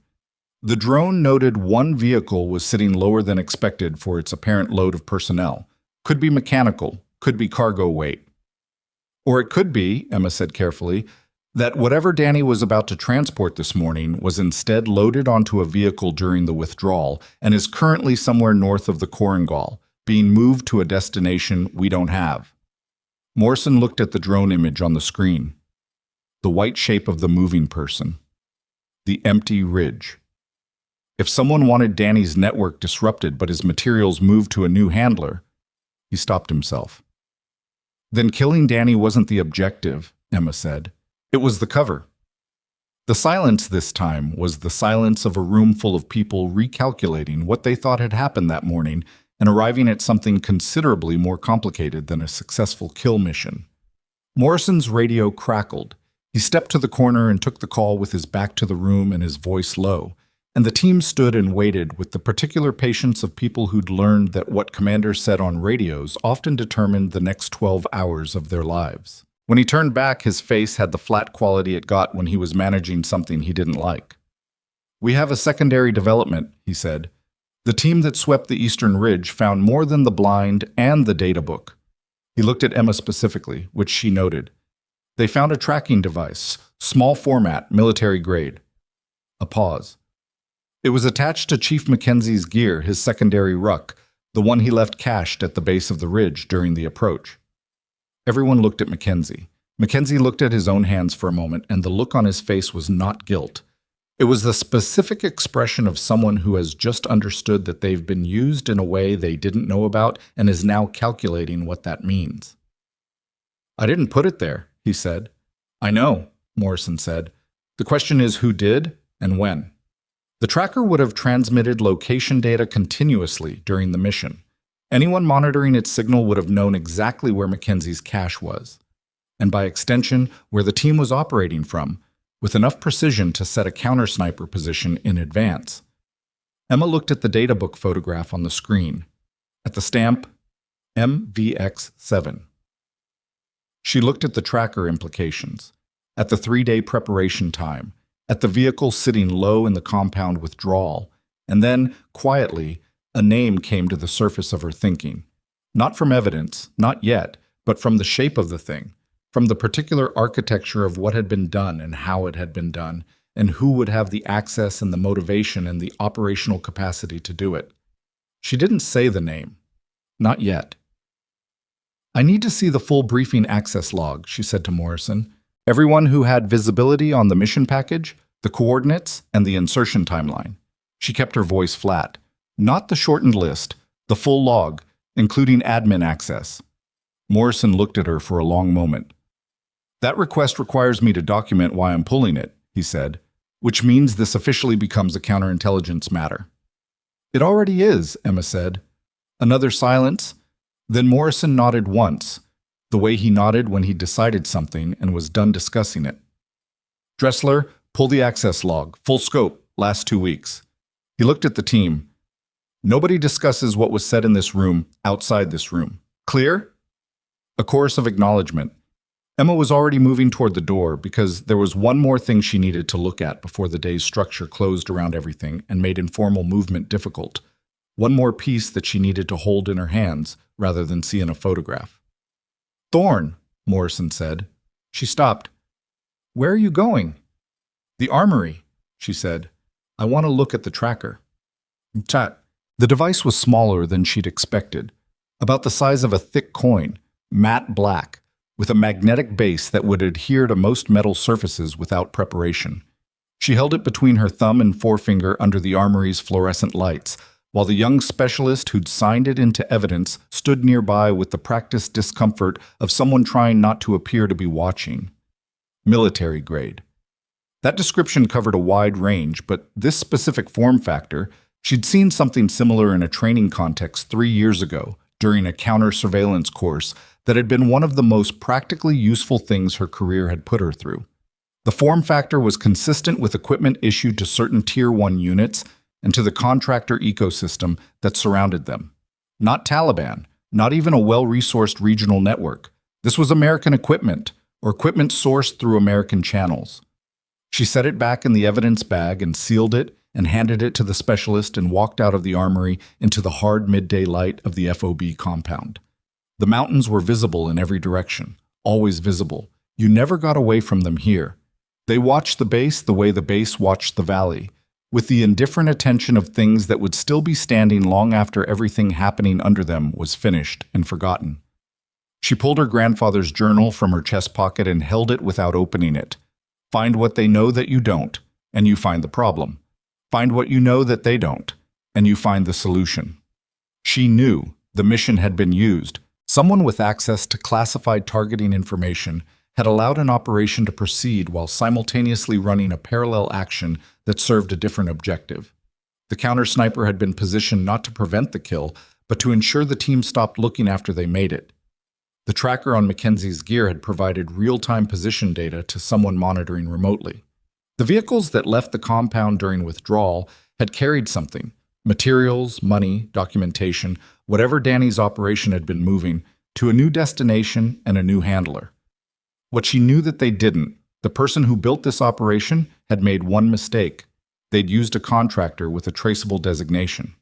The drone noted 1 vehicle was sitting lower than expected for its apparent load of personnel. Could be mechanical, could be cargo weight. Or it could be, Emma said carefully, that whatever Danny was about to transport this morning was instead loaded onto a vehicle during the withdrawal and is currently somewhere north of the Korengal, being moved to a destination we don't have. Morrison looked at the drone image on the screen. The white shape of the moving person. The empty ridge. If someone wanted Danny's network disrupted but his materials moved to a new handler, he stopped himself. Then killing Danny wasn't the objective, Emma said. It was the cover. The silence this time was the silence of a room full of people recalculating what they thought had happened that morning and arriving at something considerably more complicated than a successful kill mission. Morrison's radio crackled. He stepped to the corner and took the call with his back to the room and his voice low, and the team stood and waited with the particular patience of people who'd learned that what commanders said on radios often determined the next 12 hours of their lives. When he turned back, his face had the flat quality it got when he was managing something he didn't like. "We have a secondary development," he said. "The team that swept the Eastern Ridge found more than the blind and the data book." He looked at Emma specifically, which she noted. "They found a tracking device, small format, military grade." A pause. "It was attached to Chief Mackenzie's gear, his secondary ruck, the one he left cached at the base of the ridge during the approach." Everyone looked at Mackenzie. Mackenzie looked at his own hands for a moment, and the look on his face was not guilt. It was the specific expression of someone who has just understood that they've been used in a way they didn't know about and is now calculating what that means. "I didn't put it there," he said. "I know," Morrison said. "The question is who did and when." The tracker would have transmitted location data continuously during the mission. Anyone monitoring its signal would have known exactly where Mackenzie's cache was, and by extension, where the team was operating from, with enough precision to set a counter-sniper position in advance. Emma looked at the data book photograph on the screen, at the stamp MVX7. She looked at the tracker implications, at the 3-day preparation time, at the vehicle sitting low in the compound withdrawal, and then, quietly, a name came to the surface of her thinking. Not from evidence, not yet, but from the shape of the thing, from the particular architecture of what had been done and how it had been done, and who would have the access and the motivation and the operational capacity to do it. She didn't say the name. Not yet. "I need to see the full briefing access log," she said to Morrison. "Everyone who had visibility on the mission package, the coordinates, and the insertion timeline." She kept her voice flat. "Not the shortened list, the full log, including admin access." Morrison looked at her for a long moment. "That request requires me to document why I'm pulling it," he said, "which means this officially becomes a counterintelligence matter." "It already is," Emma said. Another silence. Then Morrison nodded once, the way he nodded when he decided something and was done discussing it. "Dressler, pull the access log, full scope, last 2 weeks." He looked at the team. "Nobody discusses what was said in this room, outside this room. Clear?" A chorus of acknowledgement. Emma was already moving toward the door because there was one more thing she needed to look at before the day's structure closed around everything and made informal movement difficult. One more piece that she needed to hold in her hands rather than see in a photograph. "Thorne," Morrison said. She stopped. "Where are you going?" "The armory," she said. "I want to look at the tracker." Chat. The device was smaller than she'd expected, about the size of a thick coin, matte black, with a magnetic base that would adhere to most metal surfaces without preparation. She held it between her thumb and forefinger under the armory's fluorescent lights, while the young specialist who'd signed it into evidence stood nearby with the practiced discomfort of someone trying not to appear to be watching. Military grade. That description covered a wide range, but this specific form factor, she'd seen something similar in a training context 3 years ago during a counter-surveillance course that had been one of the most practically useful things her career had put her through. The form factor was consistent with equipment issued to certain Tier 1 units and to the contractor ecosystem that surrounded them. Not Taliban, not even a well-resourced regional network. This was American equipment, or equipment sourced through American channels. She set it back in the evidence bag and sealed it and handed it to the specialist and walked out of the armory into the hard midday light of the FOB compound. The mountains were visible in every direction, always visible. You never got away from them here. They watched the base the way the base watched the valley, with the indifferent attention of things that would still be standing long after everything happening under them was finished and forgotten. She pulled her grandfather's journal from her chest pocket and held it without opening it. Find what they know that you don't, and you find the problem. Find what you know that they don't, and you find the solution. She knew the mission had been used. Someone with access to classified targeting information had allowed an operation to proceed while simultaneously running a parallel action that served a different objective. The counter-sniper had been positioned not to prevent the kill, but to ensure the team stopped looking after they made it. The tracker on Mackenzie's gear had provided real-time position data to someone monitoring remotely. The vehicles that left the compound during withdrawal had carried something: materials, money, documentation, whatever Danny's operation had been moving, to a new destination and a new handler. What she knew that they didn't, the person who built this operation had made one mistake. They'd used a contractor with a traceable designation.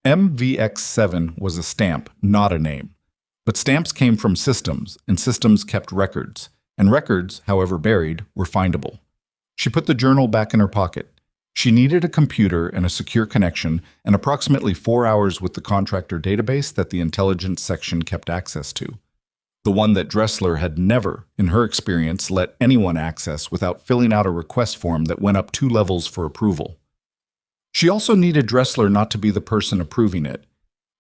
MVX7 was a stamp, not a name. But stamps came from systems, and systems kept records, and records, however buried, were findable. She put the journal back in her pocket. She needed a computer and a secure connection and approximately 4 hours with the contractor database that the intelligence section kept access to. The one that Dressler had never, in her experience, let anyone access without filling out a request form that went up 2 levels for approval. She also needed Dressler not to be the person approving it.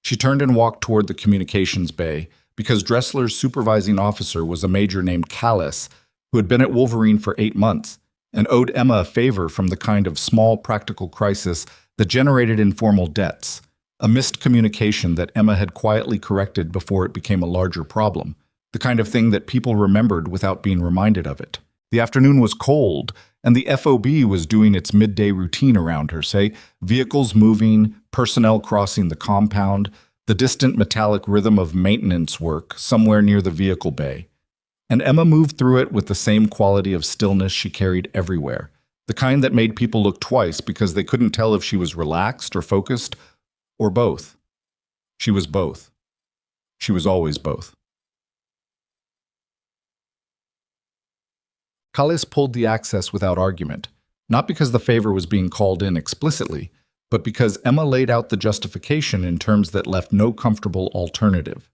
She turned and walked toward the communications bay because Dressler's supervising officer was a major named Callis who had been at Wolverine for 8 months and owed Emma a favor from the kind of small practical crisis that generated informal debts, a missed communication that Emma had quietly corrected before it became a larger problem, the kind of thing that people remembered without being reminded of it. The afternoon was cold, and the FOB was doing its midday routine around her, say, vehicles moving, personnel crossing the compound, the distant metallic rhythm of maintenance work somewhere near the vehicle bay. And Emma moved through it with the same quality of stillness she carried everywhere, the kind that made people look twice because they couldn't tell if she was relaxed or focused, or both. She was both. She was always both. Callis pulled the access without argument, not because the favor was being called in explicitly, but because Emma laid out the justification in terms that left no comfortable alternative.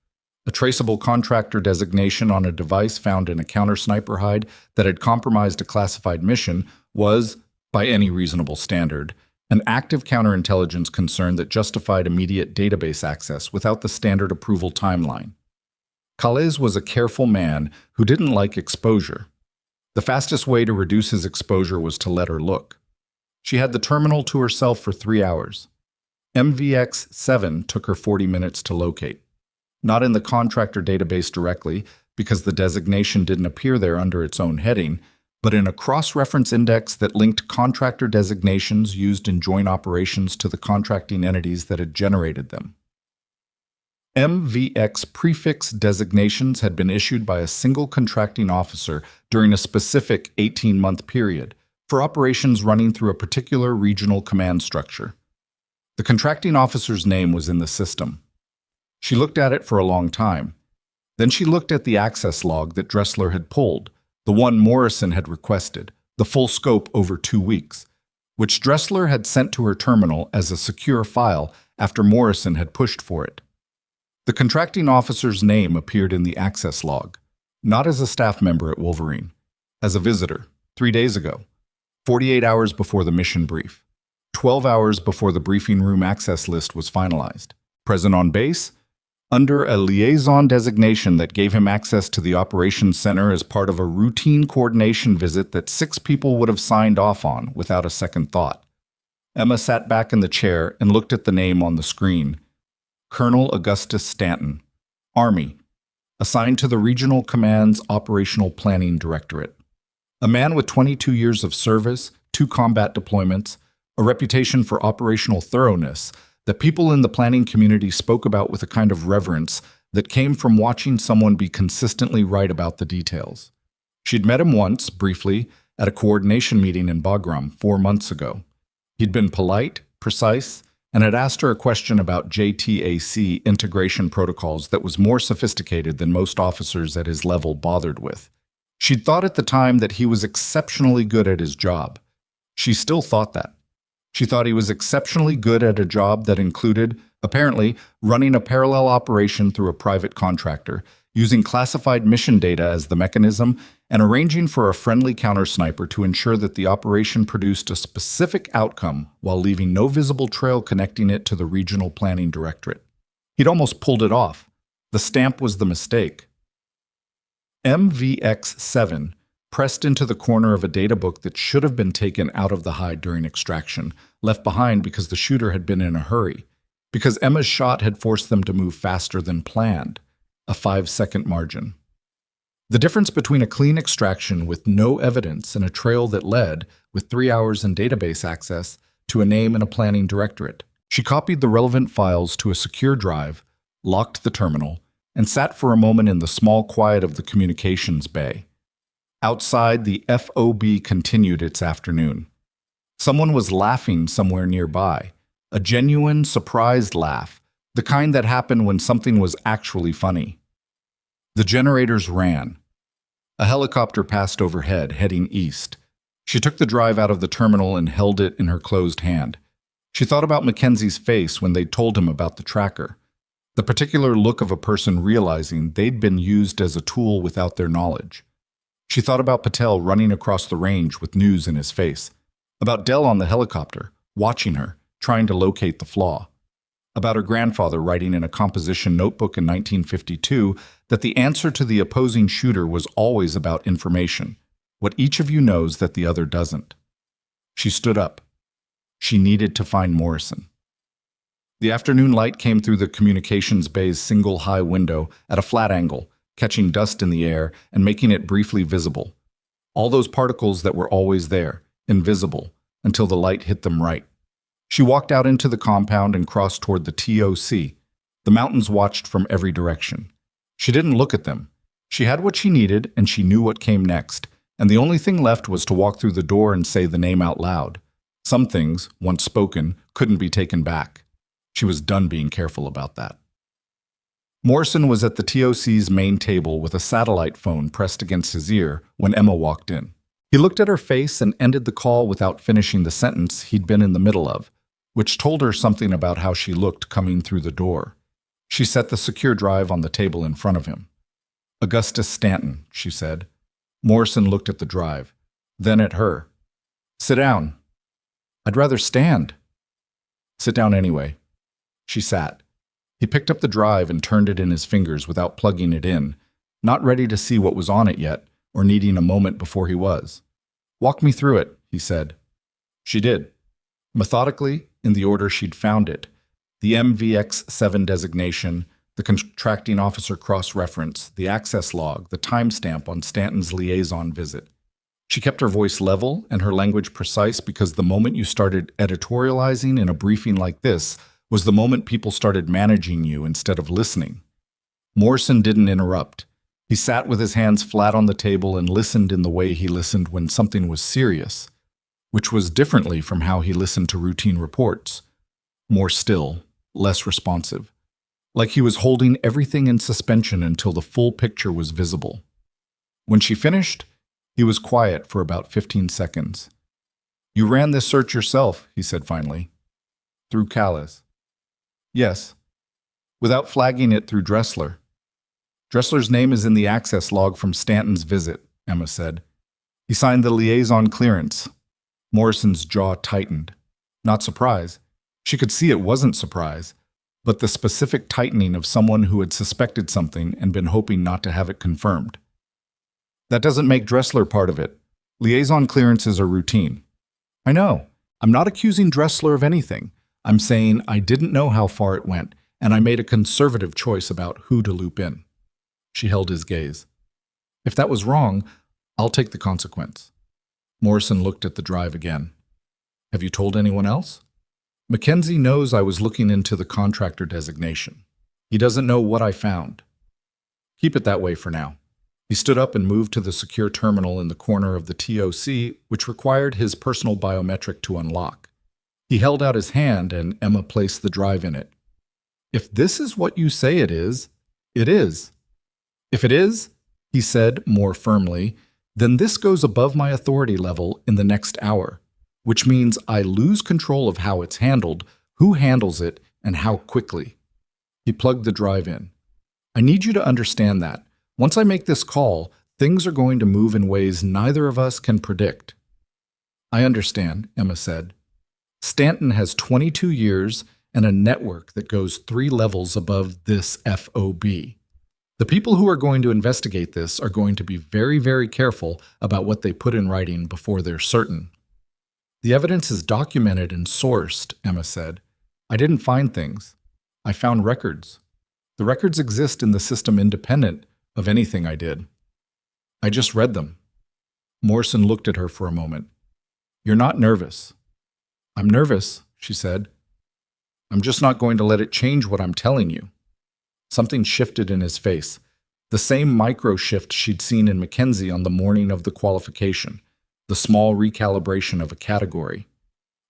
A traceable contractor designation on a device found in a counter-sniper hide that had compromised a classified mission was, by any reasonable standard, an active counterintelligence concern that justified immediate database access without the standard approval timeline. Calais was a careful man who didn't like exposure. The fastest way to reduce his exposure was to let her look. She had the terminal to herself for 3 hours. MVX7 took her 40 minutes to locate. Not in the contractor database directly, because the designation didn't appear there under its own heading, but in a cross-reference index that linked contractor designations used in joint operations to the contracting entities that had generated them. MVX prefix designations had been issued by a single contracting officer during a specific 18-month period for operations running through a particular regional command structure. The contracting officer's name was in the system. She looked at it for a long time. Then she looked at the access log that Dressler had pulled, the one Morrison had requested, the full scope over 2 weeks, which Dressler had sent to her terminal as a secure file after Morrison had pushed for it. The contracting officer's name appeared in the access log, not as a staff member at Wolverine, as a visitor, 3 days ago, 48 hours before the mission brief, 12 hours before the briefing room access list was finalized, present on base, under a liaison designation that gave him access to the operations center as part of a routine coordination visit that 6 people would have signed off on without a second thought. Emma sat back in the chair and looked at the name on the screen. Colonel Augustus Stanton, Army, assigned to the Regional Command's Operational Planning Directorate. A man with 22 years of service, 2 combat deployments, a reputation for operational thoroughness that people in the planning community spoke about with a kind of reverence that came from watching someone be consistently right about the details. She'd met him once, briefly, at a coordination meeting in Bagram 4 months ago. He'd been polite, precise, and had asked her a question about JTAC integration protocols that was more sophisticated than most officers at his level bothered with. She'd thought at the time that he was exceptionally good at his job. She still thought that. She thought he was exceptionally good at a job that included, apparently, running a parallel operation through a private contractor, using classified mission data as the mechanism and arranging for a friendly counter-sniper to ensure that the operation produced a specific outcome while leaving no visible trail connecting it to the Regional Planning Directorate. He'd almost pulled it off. The stamp was the mistake. MVX-7 pressed into the corner of a data book that should have been taken out of the hide during extraction, left behind because the shooter had been in a hurry, because Emma's shot had forced them to move faster than planned, a 5-second margin. The difference between a clean extraction with no evidence and a trail that led, with 3 hours in database access, to a name in a planning directorate. She copied the relevant files to a secure drive, locked the terminal, and sat for a moment in the small quiet of the communications bay. Outside, the FOB continued its afternoon. Someone was laughing somewhere nearby, a genuine, surprised laugh, the kind that happened when something was actually funny. The generators ran. A helicopter passed overhead, heading east. She took the drive out of the terminal and held it in her closed hand. She thought about Mackenzie's face when they'd told him about the tracker, the particular look of a person realizing they'd been used as a tool without their knowledge. She thought about Patel running across the range with news in his face, about Dell on the helicopter, watching her, trying to locate the flaw, about her grandfather writing in a composition notebook in 1952 that the answer to the opposing shooter was always about information, what each of you knows that the other doesn't. She stood up. She needed to find Morrison. The afternoon light came through the communications bay's single high window at a flat angle, catching dust in the air and making it briefly visible. All those particles that were always there, invisible, until the light hit them right. She walked out into the compound and crossed toward the TOC. The mountains watched from every direction. She didn't look at them. She had what she needed, and she knew what came next, and the only thing left was to walk through the door and say the name out loud. Some things, once spoken, couldn't be taken back. She was done being careful about that. Morrison was at the TOC's main table with a satellite phone pressed against his ear when Emma walked in. He looked at her face and ended the call without finishing the sentence he'd been in the middle of, which told her something about how she looked coming through the door. She set the secure drive on the table in front of him. "Augustus Stanton," she said. Morrison looked at the drive, then at her. "Sit down." "I'd rather stand." "Sit down anyway." She sat. He picked up the drive and turned it in his fingers without plugging it in, not ready to see what was on it yet, or needing a moment before he was. "Walk me through it," he said. She did. Methodically, in the order she'd found it. The MVX-7 designation, the contracting officer cross-reference, the access log, the timestamp on Stanton's liaison visit. She kept her voice level and her language precise because the moment you started editorializing in a briefing like this was the moment people started managing you instead of listening. Morrison didn't interrupt. He sat with his hands flat on the table and listened in the way he listened when something was serious, which was differently from how he listened to routine reports. More still, less responsive. Like he was holding everything in suspension until the full picture was visible. When she finished, he was quiet for about 15 seconds. "You ran this search yourself," he said finally. "Through Callis." "Yes." "Without flagging it through Dressler." "Dressler's name is in the access log from Stanton's visit," Emma said. "He signed the liaison clearance." Morrison's jaw tightened. Not surprise. She could see it wasn't surprise, but the specific tightening of someone who had suspected something and been hoping not to have it confirmed. "That doesn't make Dressler part of it. Liaison clearances are routine." "I know. I'm not accusing Dressler of anything. I'm saying I didn't know how far it went, and I made a conservative choice about who to loop in." She held his gaze. "If that was wrong, I'll take the consequence." Morrison looked at the drive again. "Have you told anyone else?" "Mackenzie knows I was looking into the contractor designation. He doesn't know what I found." "Keep it that way for now." He stood up and moved to the secure terminal in the corner of the TOC, which required his personal biometric to unlock. He held out his hand and Emma placed the drive in it. "If this is what you say it is, it is." "If it is," he said more firmly, "then this goes above my authority level in the next hour, which means I lose control of how it's handled, who handles it, and how quickly." He plugged the drive in. I need you to understand that. Once I make this call, things are going to move in ways neither of us can predict. I understand, Emma said. Stanton has 22 years and a network that goes 3 levels above this FOB. The people who are going to investigate this are going to be very, very careful about what they put in writing before they're certain. The evidence is documented and sourced, Emma said. I didn't find things. I found records. The records exist in the system independent of anything I did. I just read them. Morrison looked at her for a moment. You're not nervous. I'm nervous, she said. I'm just not going to let it change what I'm telling you. Something shifted in his face, the same micro shift she'd seen in Mackenzie on the morning of the qualification, the small recalibration of a category.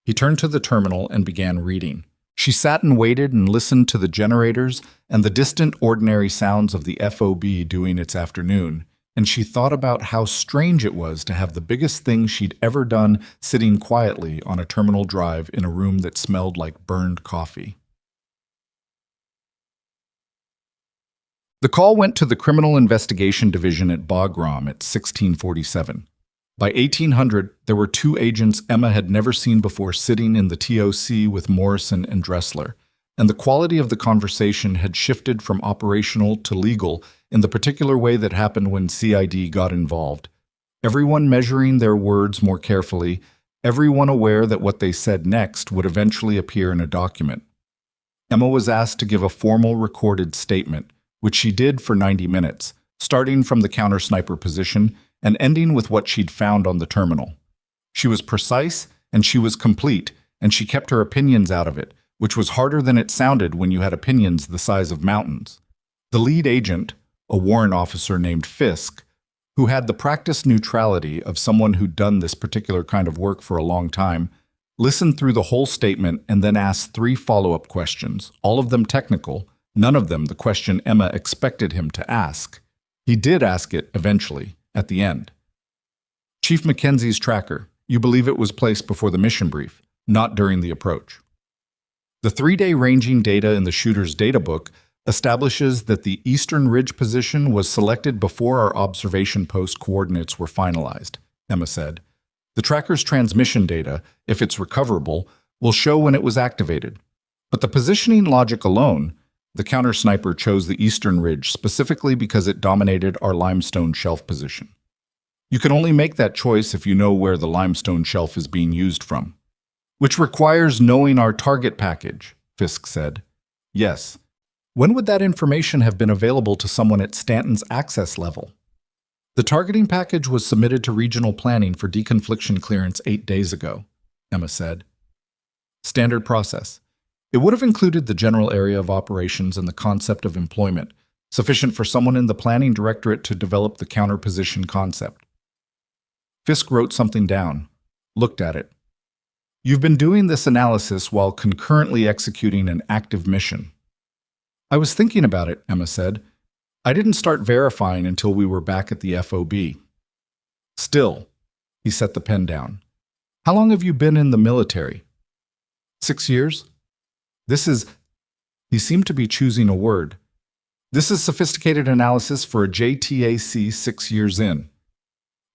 He turned to the terminal and began reading. She sat and waited and listened to the generators and the distant ordinary sounds of the FOB doing its afternoon, and she thought about how strange it was to have the biggest thing she'd ever done sitting quietly on a terminal drive in a room that smelled like burned coffee. The call went to the Criminal Investigation Division at Bagram at 1647. By 1800, there were 2 agents Emma had never seen before sitting in the TOC with Morrison and Dressler, and the quality of the conversation had shifted from operational to legal in the particular way that happened when CID got involved. Everyone measuring their words more carefully, everyone aware that what they said next would eventually appear in a document. Emma was asked to give a formal recorded statement, which she did for 90 minutes, starting from the counter-sniper position and ending with what she'd found on the terminal. She was precise and she was complete, and she kept her opinions out of it, which was harder than it sounded when you had opinions the size of mountains. The lead agent, a warrant officer named Fisk, who had the practiced neutrality of someone who'd done this particular kind of work for a long time, listened through the whole statement and then asked 3 follow-up questions, all of them technical, none of them the question Emma expected him to ask. He did ask it eventually, at the end. Chief Mackenzie's tracker, you believe it was placed before the mission brief, not during the approach. The 3-day ranging data in the shooter's data book establishes that the eastern ridge position was selected before our observation post coordinates were finalized, Emma said. The tracker's transmission data, if it's recoverable, will show when it was activated. But the positioning logic alone, the counter-sniper chose the eastern ridge specifically because it dominated our limestone shelf position. You can only make that choice if you know where the limestone shelf is being used from. Which requires knowing our target package, Fisk said. Yes. When would that information have been available to someone at Stanton's access level? The targeting package was submitted to regional planning for deconfliction clearance 8 days ago, Emma said. Standard process. It would have included the general area of operations and the concept of employment, sufficient for someone in the planning directorate to develop the counterposition concept. Fisk wrote something down, looked at it. You've been doing this analysis while concurrently executing an active mission. I was thinking about it, Emma said. I didn't start verifying until we were back at the FOB. Still, he set the pen down. How long have you been in the military? 6 years? He seemed to be choosing a word. This is sophisticated analysis for a JTAC 6 years in.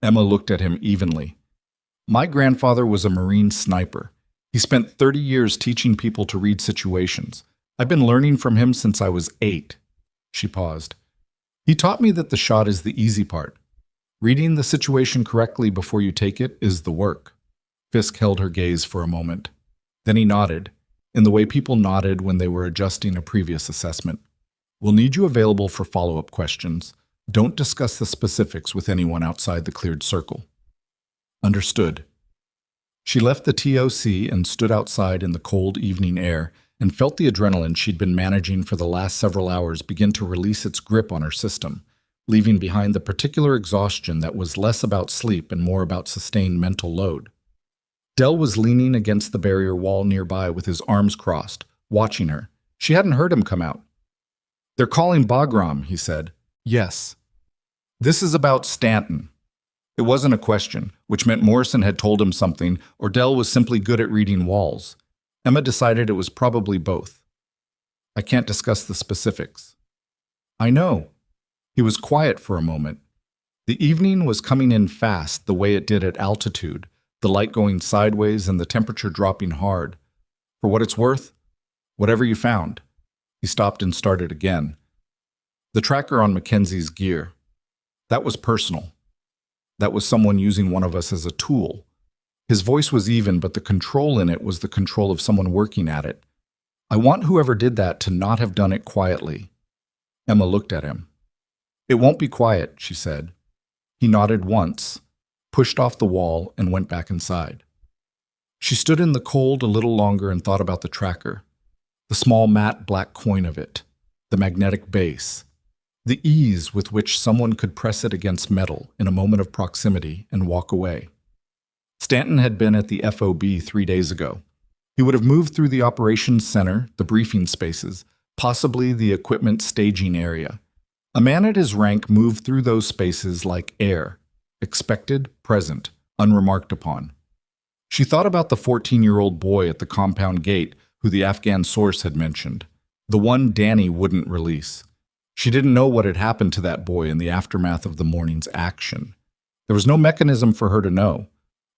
Emma looked at him evenly. My grandfather was a Marine sniper. He spent 30 years teaching people to read situations. I've been learning from him since I was 8. She paused. He taught me that the shot is the easy part. Reading the situation correctly before you take it is the work. Fisk held her gaze for a moment. Then he nodded, in the way people nodded when they were adjusting a previous assessment. We'll need you available for follow-up questions. Don't discuss the specifics with anyone outside the cleared circle. Understood. She left the TOC and stood outside in the cold evening air and felt the adrenaline she'd been managing for the last several hours begin to release its grip on her system, leaving behind the particular exhaustion that was less about sleep and more about sustained mental load. Dell was leaning against the barrier wall nearby with his arms crossed, watching her. She hadn't heard him come out. They're calling Bagram, he said. Yes. This is about Stanton. It wasn't a question, which meant Morrison had told him something, or Dell was simply good at reading walls. Emma decided it was probably both. I can't discuss the specifics. I know. He was quiet for a moment. The evening was coming in fast, the way it did at altitude, the light going sideways and the temperature dropping hard. For what it's worth, whatever you found. He stopped and started again. The tracker on Mackenzie's gear. That was personal. That was someone using one of us as a tool. His voice was even, but the control in it was the control of someone working at it. I want whoever did that to not have done it quietly. Emma looked at him. It won't be quiet, she said. He nodded once, pushed off the wall, and went back inside. She stood in the cold a little longer and thought about the tracker, the small matte black coin of it, the magnetic base, the ease with which someone could press it against metal in a moment of proximity and walk away. Stanton had been at the FOB 3 days ago. He would have moved through the operations center, the briefing spaces, possibly the equipment staging area. A man at his rank moved through those spaces like air, expected, present, unremarked upon. She thought about the 14-year-old boy at the compound gate who the Afghan source had mentioned, the one Danny wouldn't release. She didn't know what had happened to that boy in the aftermath of the morning's action. There was no mechanism for her to know.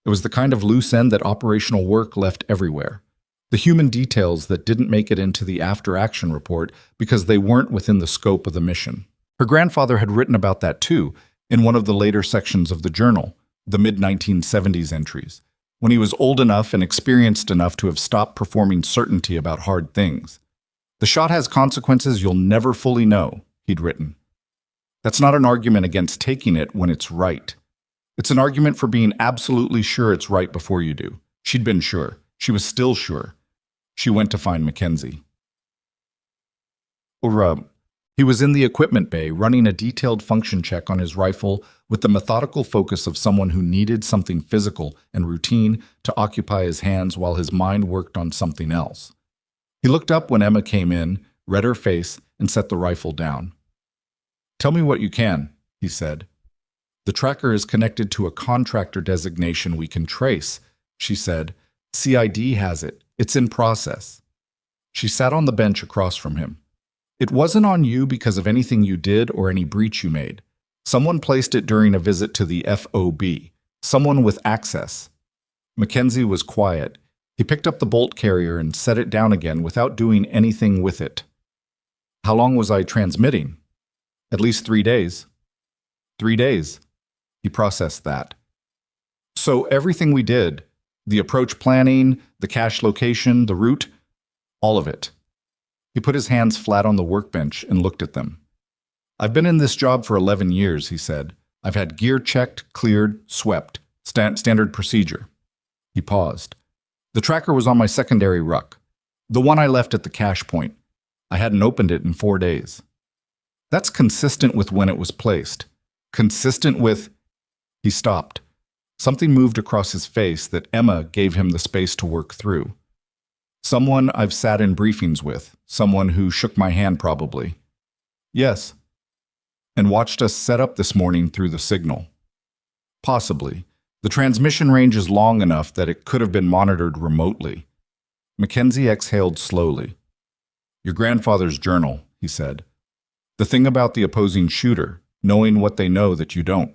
It was the kind of loose end that operational work left everywhere. The human details that didn't make it into the after-action report because they weren't within the scope of the mission. Her grandfather had written about that too, in one of the later sections of the journal, the mid-1970s entries, when he was old enough and experienced enough to have stopped performing certainty about hard things. The shot has consequences you'll never fully know, he'd written. That's not an argument against taking it when it's right. It's an argument for being absolutely sure it's right before you do. She'd been sure. She was still sure. She went to find Mackenzie. He was in the equipment bay running a detailed function check on his rifle with the methodical focus of someone who needed something physical and routine to occupy his hands while his mind worked on something else. He looked up when Emma came in, read her face, and set the rifle down. "Tell me what you can," he said. "The tracker is connected to a contractor designation we can trace," she said. "CID has it. It's in process." She sat on the bench across from him. "It wasn't on you because of anything you did or any breach you made. Someone placed it during a visit to the FOB. Someone with access." Mackenzie was quiet. He picked up the bolt carrier and set it down again without doing anything with it. "How long was I transmitting?" "At least 3 days." 3 days. He processed that. "So everything we did, the approach planning, the cache location, the route, all of it." He put his hands flat on the workbench and looked at them. "I've been in this job for 11 years, he said. "I've had gear checked, cleared, swept. Standard procedure." He paused. "The tracker was on my secondary ruck, the one I left at the cache point. I hadn't opened it in 4 days." "That's consistent with when it was placed. Consistent with—" He stopped. Something moved across his face that Emma gave him the space to work through. "Someone I've sat in briefings with, someone who shook my hand probably." "Yes." "And watched us set up this morning through the signal." "Possibly. The transmission range is long enough that it could have been monitored remotely." Mackenzie exhaled slowly. "Your grandfather's journal," he said. "The thing about the opposing shooter, knowing what they know that you don't."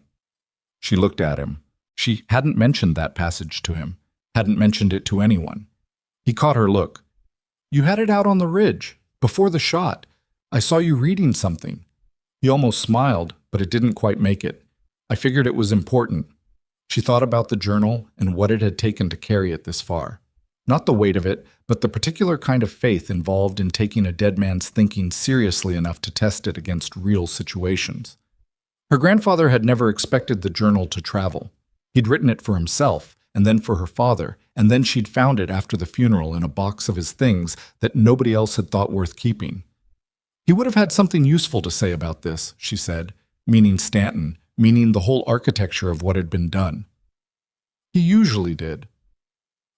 She looked at him. She hadn't mentioned that passage to him, hadn't mentioned it to anyone. He caught her look. "You had it out on the ridge, before the shot. I saw you reading something." He almost smiled, but it didn't quite make it. "I figured it was important." She thought about the journal and what it had taken to carry it this far. Not the weight of it, but the particular kind of faith involved in taking a dead man's thinking seriously enough to test it against real situations. Her grandfather had never expected the journal to travel. He'd written it for himself, and then for her father, and then she'd found it after the funeral in a box of his things that nobody else had thought worth keeping. He would have had something useful to say about this, she said, meaning Stanton, meaning the whole architecture of what had been done. He usually did.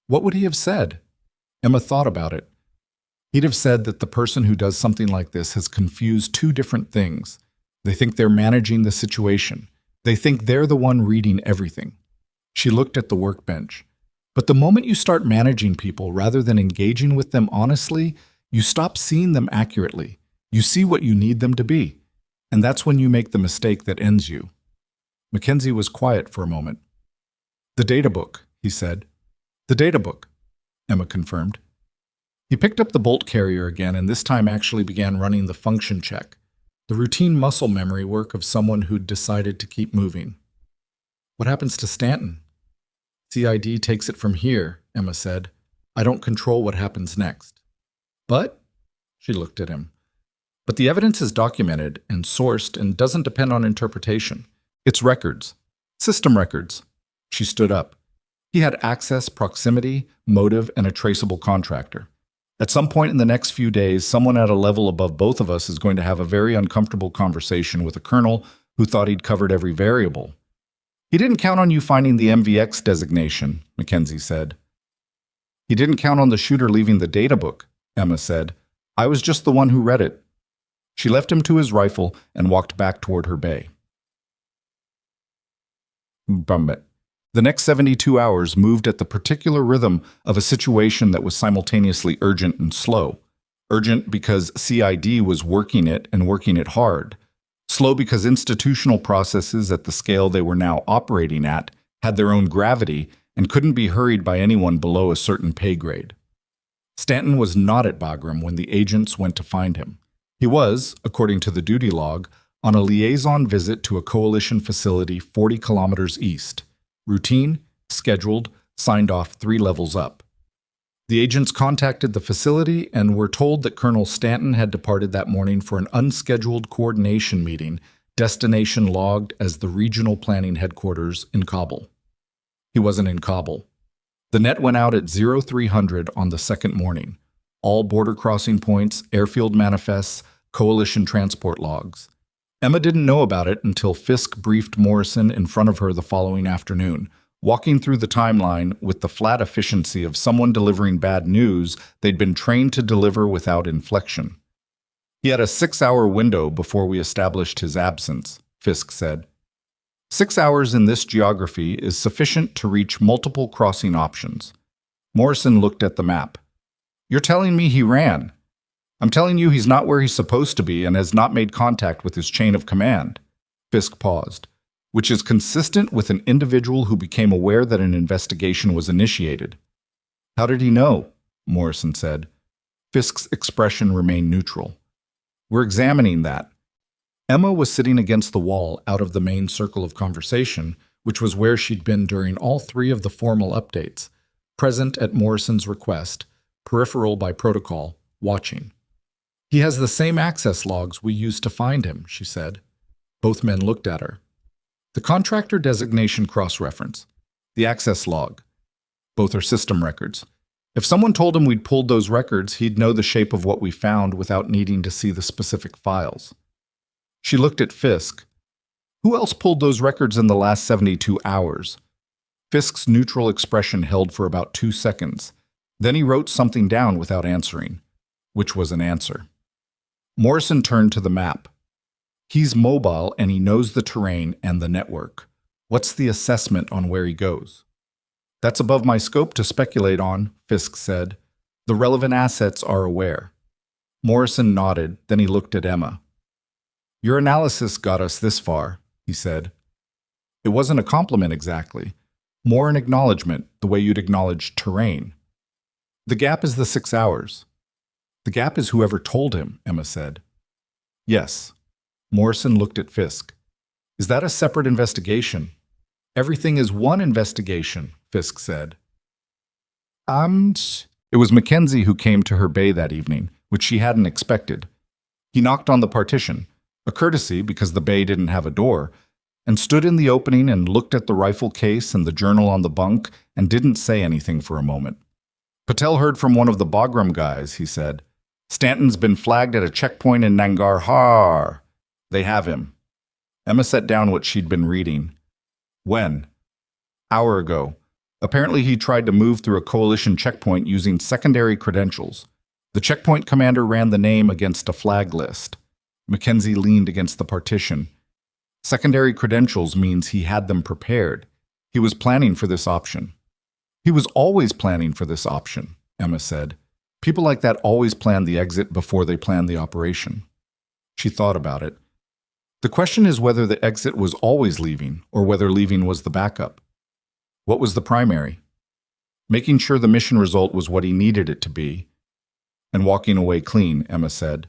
What would he have said? Emma thought about it. He'd have said that the person who does something like this has confused two different things. They think they're managing the situation. They think they're the one reading everything. She looked at the workbench. But the moment you start managing people rather than engaging with them honestly, you stop seeing them accurately. You see what you need them to be. And that's when you make the mistake that ends you. Mackenzie was quiet for a moment. The data book, he said. The data book, Emma confirmed. He picked up the bolt carrier again and this time actually began running the function check, the routine muscle memory work of someone who'd decided to keep moving. What happens to Stanton? CID takes it from here, Emma said. I don't control what happens next. But, she looked at him, but the evidence is documented and sourced and doesn't depend on interpretation. It's records. System records. She stood up. He had access, proximity, motive, and a traceable contractor. At some point in the next few days, someone at a level above both of us is going to have a very uncomfortable conversation with a colonel who thought he'd covered every variable. He didn't count on you finding the MVX designation, Mackenzie said. He didn't count on the shooter leaving the data book, Emma said. I was just the one who read it. She left him to his rifle and walked back toward her bay. The next 72 hours moved at the particular rhythm of a situation that was simultaneously urgent and slow. Urgent because CID was working it and working it hard. Slow because institutional processes at the scale they were now operating at had their own gravity and couldn't be hurried by anyone below a certain pay grade. Stanton was not at Bagram when the agents went to find him. He was, according to the duty log, on a liaison visit to a coalition facility 40 kilometers east. Routine, scheduled, signed off 3 levels up. The agents contacted the facility and were told that Colonel Stanton had departed that morning for an unscheduled coordination meeting, destination logged as the Regional Planning Headquarters in Kabul. He wasn't in Kabul. The net went out at 0300 on the second morning. All border crossing points, airfield manifests, coalition transport logs. Emma didn't know about it until Fisk briefed Morrison in front of her the following afternoon, walking through the timeline with the flat efficiency of someone delivering bad news they'd been trained to deliver without inflection. He had a 6-hour window before we established his absence, Fisk said. 6 hours in this geography is sufficient to reach multiple crossing options. Morrison looked at the map. You're telling me he ran? I'm telling you he's not where he's supposed to be and has not made contact with his chain of command. Fisk paused, which is consistent with an individual who became aware that an investigation was initiated. How did he know? Morrison said. Fisk's expression remained neutral. We're examining that. Emma was sitting against the wall out of the main circle of conversation, which was where she'd been during all 3 of the formal updates, present at Morrison's request, peripheral by protocol, watching. He has the same access logs we used to find him, she said. Both men looked at her. The contractor designation cross-reference. The access log. Both are system records. If someone told him we'd pulled those records, he'd know the shape of what we found without needing to see the specific files. She looked at Fisk. Who else pulled those records in the last 72 hours? Fisk's neutral expression held for about 2 seconds. Then he wrote something down without answering, which was an answer. Morrison turned to the map. He's mobile and he knows the terrain and the network. What's the assessment on where he goes? That's above my scope to speculate on, Fisk said. The relevant assets are aware. Morrison nodded, then he looked at Emma. Your analysis got us this far, he said. It wasn't a compliment exactly, more an acknowledgement, the way you'd acknowledge terrain. The gap is the 6 hours. The gap is whoever told him, Emma said. Yes. Morrison looked at Fisk. Is that a separate investigation? Everything is one investigation, Fisk said. It was Mackenzie who came to her bay that evening, which she hadn't expected. He knocked on the partition, a courtesy because the bay didn't have a door, and stood in the opening and looked at the rifle case and the journal on the bunk and didn't say anything for a moment. Patel heard from one of the Bagram guys, he said. Stanton's been flagged at a checkpoint in Nangarhar. They have him. Emma set down what she'd been reading. When? Hour ago. Apparently he tried to move through a coalition checkpoint using secondary credentials. The checkpoint commander ran the name against a flag list. Mackenzie leaned against the partition. Secondary credentials means he had them prepared. He was planning for this option. He was always planning for this option, Emma said. People like that always plan the exit before they plan the operation. She thought about it. The question is whether the exit was always leaving or whether leaving was the backup. What was the primary? Making sure the mission result was what he needed it to be, and walking away clean, Emma said.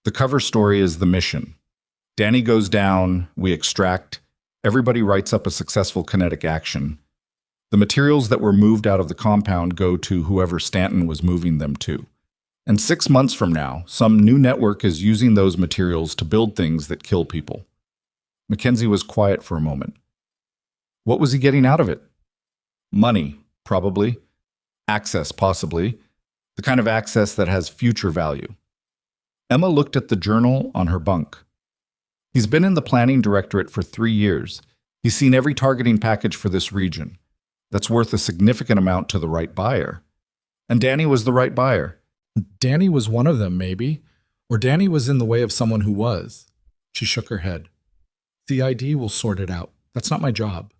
The cover story is the mission. Danny goes down, we extract, everybody writes up a successful kinetic action. The materials that were moved out of the compound go to whoever Stanton was moving them to. And 6 months from now, some new network is using those materials to build things that kill people. Mackenzie was quiet for a moment. What was he getting out of it? Money, probably. Access, possibly. The kind of access that has future value. Emma looked at the journal on her bunk. He's been in the planning directorate for 3 years. He's seen every targeting package for this region. That's worth a significant amount to the right buyer. And Danny was the right buyer. Danny was one of them, maybe. Or Danny was in the way of someone who was. She shook her head. The ID will sort it out. That's not my job.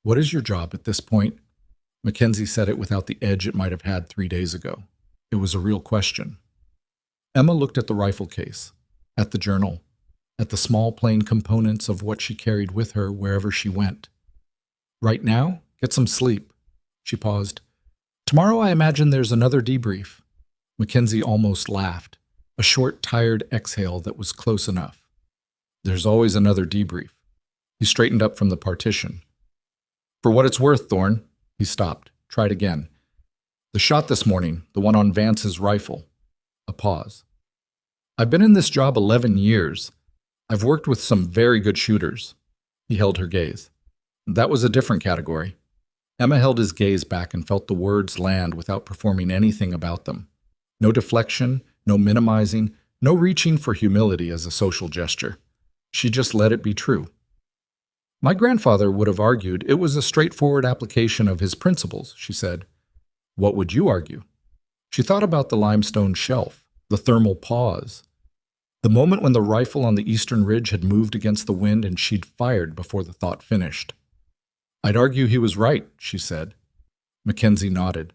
What is your job at this point? Mackenzie said it without the edge it might have had 3 days ago. It was a real question. Emma looked at the rifle case, at the journal, at the small plain components of what she carried with her wherever she went. Right now, get some sleep. She paused. Tomorrow I imagine there's another debrief. Mackenzie almost laughed, a short, tired exhale that was close enough. There's always another debrief. He straightened up from the partition. For what it's worth, Thorne. He stopped, tried again. The shot this morning, the one on Vance's rifle. A pause. I've been in this job 11 years. I've worked with some very good shooters. He held her gaze. That was a different category. Emma held his gaze back and felt the words land without performing anything about them. No deflection, no minimizing, no reaching for humility as a social gesture. She just let it be true. My grandfather would have argued it was a straightforward application of his principles, she said. What would you argue? She thought about the limestone shelf, the thermal pause, the moment when the rifle on the eastern ridge had moved against the wind and she'd fired before the thought finished. I'd argue he was right, she said. Mackenzie nodded.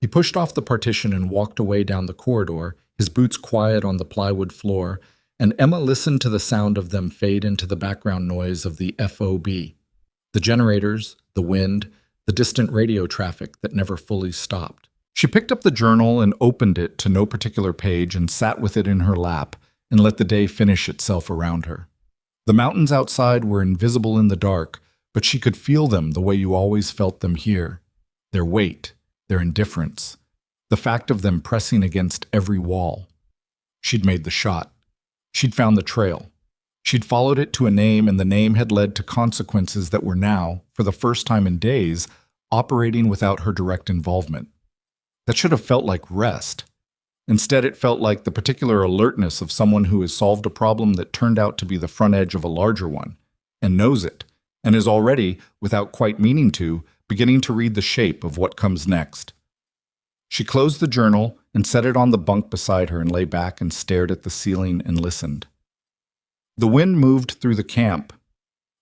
He pushed off the partition and walked away down the corridor, his boots quiet on the plywood floor, and Emma listened to the sound of them fade into the background noise of the FOB, the generators, the wind, the distant radio traffic that never fully stopped. She picked up the journal and opened it to no particular page and sat with it in her lap and let the day finish itself around her. The mountains outside were invisible in the dark, but she could feel them the way you always felt them here. Their weight, their indifference, the fact of them pressing against every wall. She'd made the shot. She'd found the trail. She'd followed it to a name, and the name had led to consequences that were now, for the first time in days, operating without her direct involvement. That should have felt like rest. Instead, it felt like the particular alertness of someone who has solved a problem that turned out to be the front edge of a larger one, and knows it, and is already, without quite meaning to, beginning to read the shape of what comes next. She closed the journal and set it on the bunk beside her and lay back and stared at the ceiling and listened. The wind moved through the camp.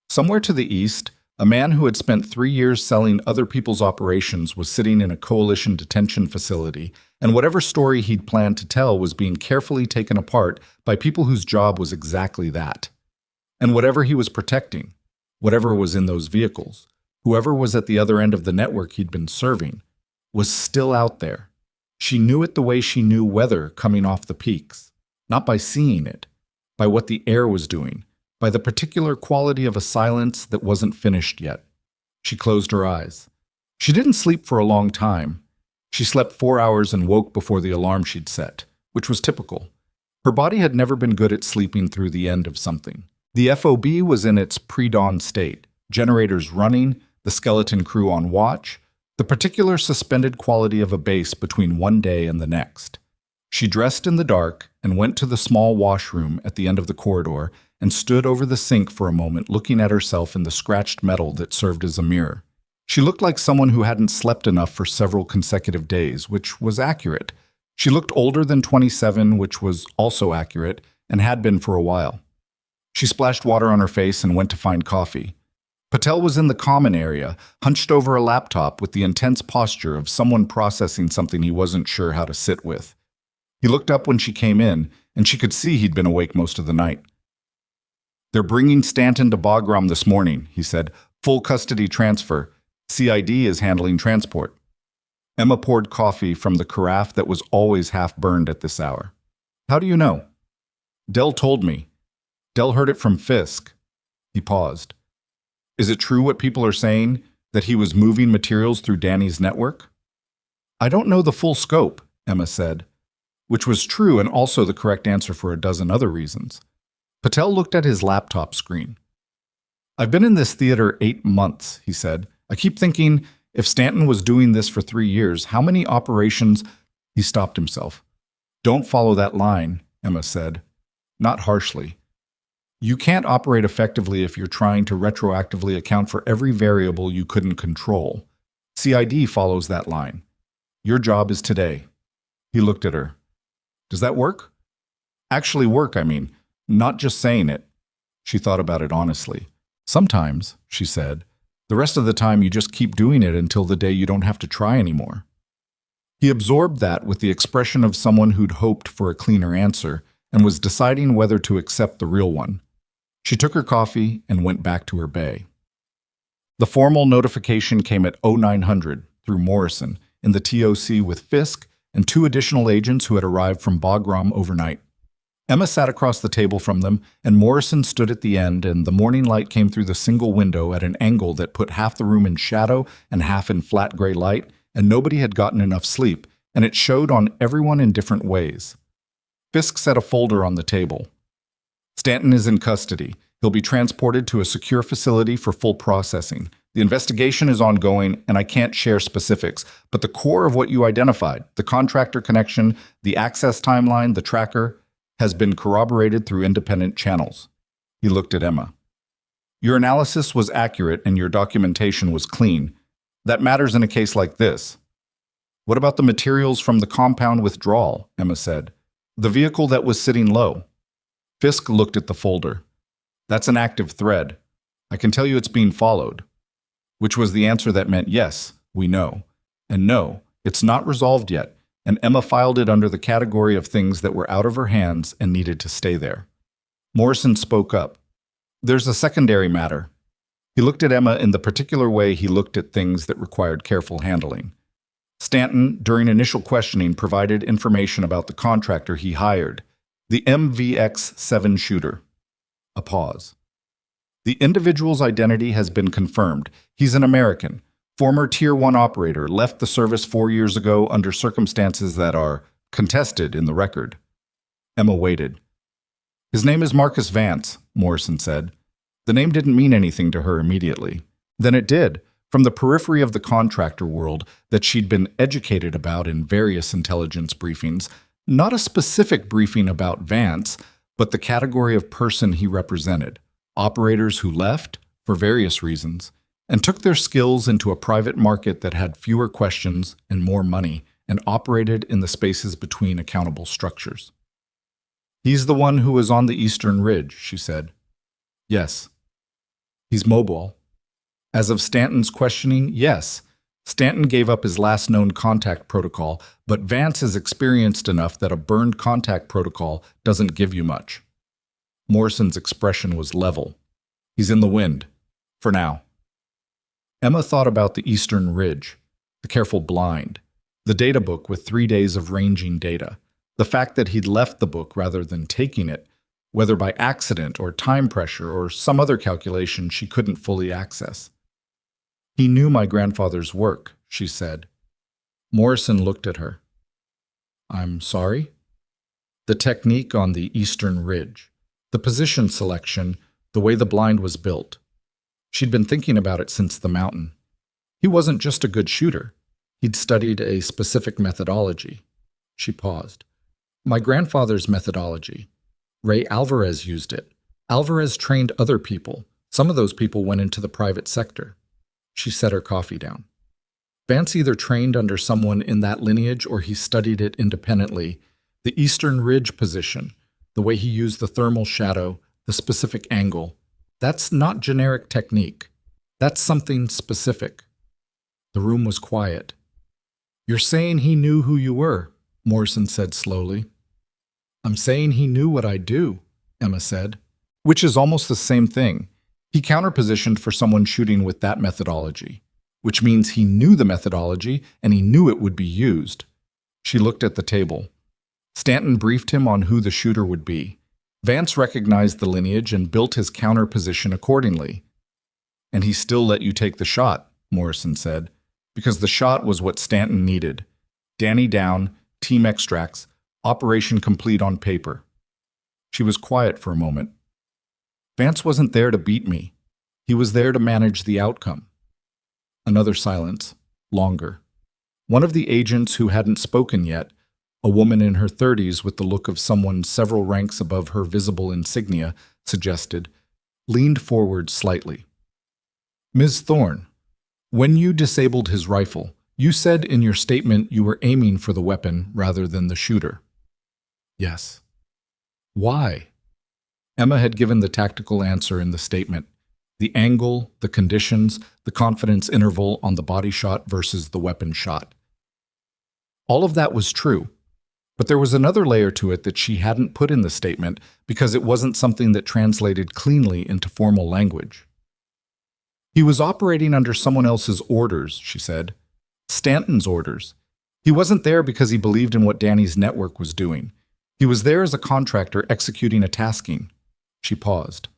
Somewhere to the east, a man who had spent 3 years selling other people's operations was sitting in a coalition detention facility, and whatever story he'd planned to tell was being carefully taken apart by people whose job was exactly that. And whatever he was protecting, whatever was in those vehicles, whoever was at the other end of the network he'd been serving, was still out there. She knew it the way she knew weather coming off the peaks, not by seeing it, by what the air was doing, by the particular quality of a silence that wasn't finished yet. She closed her eyes. She didn't sleep for a long time. She slept 4 hours and woke before the alarm she'd set, which was typical. Her body had never been good at sleeping through the end of something. The FOB was in its pre-dawn state, generators running, the skeleton crew on watch, the particular suspended quality of a base between one day and the next. She dressed in the dark and went to the small washroom at the end of the corridor and stood over the sink for a moment looking at herself in the scratched metal that served as a mirror. She looked like someone who hadn't slept enough for several consecutive days, which was accurate. She looked older than 27, which was also accurate, and had been for a while. She splashed water on her face and went to find coffee. Patel was in the common area, hunched over a laptop with the intense posture of someone processing something he wasn't sure how to sit with. He looked up when she came in, and she could see he'd been awake most of the night. They're bringing Stanton to Bagram this morning, he said. Full custody transfer. CID is handling transport. Emma poured coffee from the carafe that was always half burned at this hour. How do you know? Dell told me. Dell heard it from Fisk. He paused. Is it true what people are saying, that he was moving materials through Danny's network? I don't know the full scope, Emma said, which was true and also the correct answer for a dozen other reasons. Patel looked at his laptop screen. I've been in this theater 8 months, he said. I keep thinking, if Stanton was doing this for 3 years, how many operations... He stopped himself. Don't follow that line, Emma said, not harshly. You can't operate effectively if you're trying to retroactively account for every variable you couldn't control. CID follows that line. Your job is today. He looked at her. Does that work? Actually work, I mean, not just saying it. She thought about it honestly. Sometimes, she said. The rest of the time you just keep doing it until the day you don't have to try anymore. He absorbed that with the expression of someone who'd hoped for a cleaner answer and was deciding whether to accept the real one. She took her coffee and went back to her bay. The formal notification came at 0900 through Morrison in the TOC with Fisk and 2 additional agents who had arrived from Bagram overnight. Emma sat across the table from them, and Morrison stood at the end, and the morning light came through the single window at an angle that put half the room in shadow and half in flat gray light, and nobody had gotten enough sleep, and it showed on everyone in different ways. Fisk set a folder on the table. Stanton is in custody. He'll be transported to a secure facility for full processing. The investigation is ongoing, and I can't share specifics, but the core of what you identified, the contractor connection, the access timeline, the tracker, has been corroborated through independent channels. He looked at Emma. Your analysis was accurate and your documentation was clean. That matters in a case like this. What about the materials from the compound withdrawal? Emma said. The vehicle that was sitting low. Fisk looked at the folder. That's an active thread. I can tell you it's being followed. Which was the answer that meant yes, we know. And no, it's not resolved yet. And Emma filed it under the category of things that were out of her hands and needed to stay there. Morrison spoke up. There's a secondary matter. He looked at Emma in the particular way he looked at things that required careful handling. Stanton, during initial questioning, provided information about the contractor he hired, the MVX-7 shooter. A pause. The individual's identity has been confirmed. He's an American. Former Tier 1 operator, left the service 4 years ago under circumstances that are contested in the record. Emma waited. His name is Marcus Vance, Morrison said. The name didn't mean anything to her immediately. Then it did, from the periphery of the contractor world that she'd been educated about in various intelligence briefings, not a specific briefing about Vance, but the category of person he represented, operators who left, for various reasons, and took their skills into a private market that had fewer questions and more money and operated in the spaces between accountable structures. He's the one who was on the Eastern Ridge, she said. Yes. He's mobile. As of Stanton's questioning, yes. Stanton gave up his last known contact protocol, but Vance is experienced enough that a burned contact protocol doesn't give you much. Morrison's expression was level. He's in the wind. For now. Emma thought about the Eastern Ridge, the careful blind, the data book with 3 days of ranging data, the fact that he'd left the book rather than taking it, whether by accident or time pressure or some other calculation she couldn't fully access. He knew my grandfather's work, she said. Morrison looked at her. I'm sorry? The technique on the Eastern Ridge, the position selection, the way the blind was built. She'd been thinking about it since the mountain. He wasn't just a good shooter. He'd studied a specific methodology. She paused. My grandfather's methodology. Ray Alvarez used it. Alvarez trained other people. Some of those people went into the private sector. She set her coffee down. Vance either trained under someone in that lineage or he studied it independently. The Eastern Ridge position, the way he used the thermal shadow, the specific angle. That's not generic technique. That's something specific. The room was quiet. You're saying he knew who you were, Morrison said slowly. I'm saying he knew what I do, Emma said. which is almost the same thing. He counterpositioned for someone shooting with that methodology, which means he knew the methodology and he knew it would be used. She looked at the table. Stanton briefed him on who the shooter would be. Vance recognized the lineage and built his counterposition accordingly. And he still let you take the shot, Morrison said, because the shot was what Stanton needed. Danny down, team extracts, operation complete on paper. She was quiet for a moment. Vance wasn't there to beat me. He was there to manage the outcome. Another silence, longer. One of the agents who hadn't spoken yet, a woman in her 30s with the look of someone several ranks above her visible insignia, suggested, leaned forward slightly. Ms. Thorne, when you disabled his rifle, you said in your statement you were aiming for the weapon rather than the shooter. Yes. Why? Emma had given the tactical answer in the statement. The angle, the conditions, the confidence interval on the body shot versus the weapon shot. All of that was true, but there was another layer to it that she hadn't put in the statement because it wasn't something that translated cleanly into formal language. He was operating under someone else's orders, she said. Stanton's orders. He wasn't there because he believed in what Danny's network was doing. He was there as a contractor executing a tasking. She paused.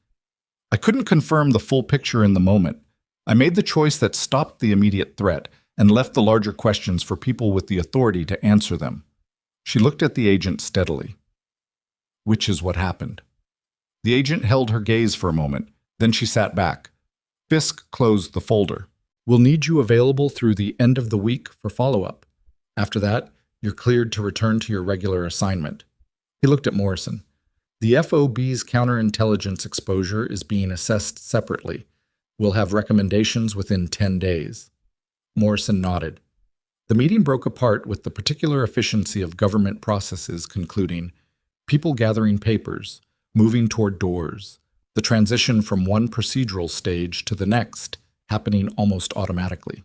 I couldn't confirm the full picture in the moment. I made the choice that stopped the immediate threat and left the larger questions for people with the authority to answer them. She looked at the agent steadily. Which is what happened. The agent held her gaze for a moment, then she sat back. Fisk closed the folder. We'll need you available through the end of the week for follow-up. After that, you're cleared to return to your regular assignment. He looked at Morrison. The FOB's counterintelligence exposure is being assessed separately. We'll have recommendations within 10 days. Morrison nodded. The meeting broke apart with the particular efficiency of government processes concluding, people gathering papers, moving toward doors, the transition from one procedural stage to the next, happening almost automatically.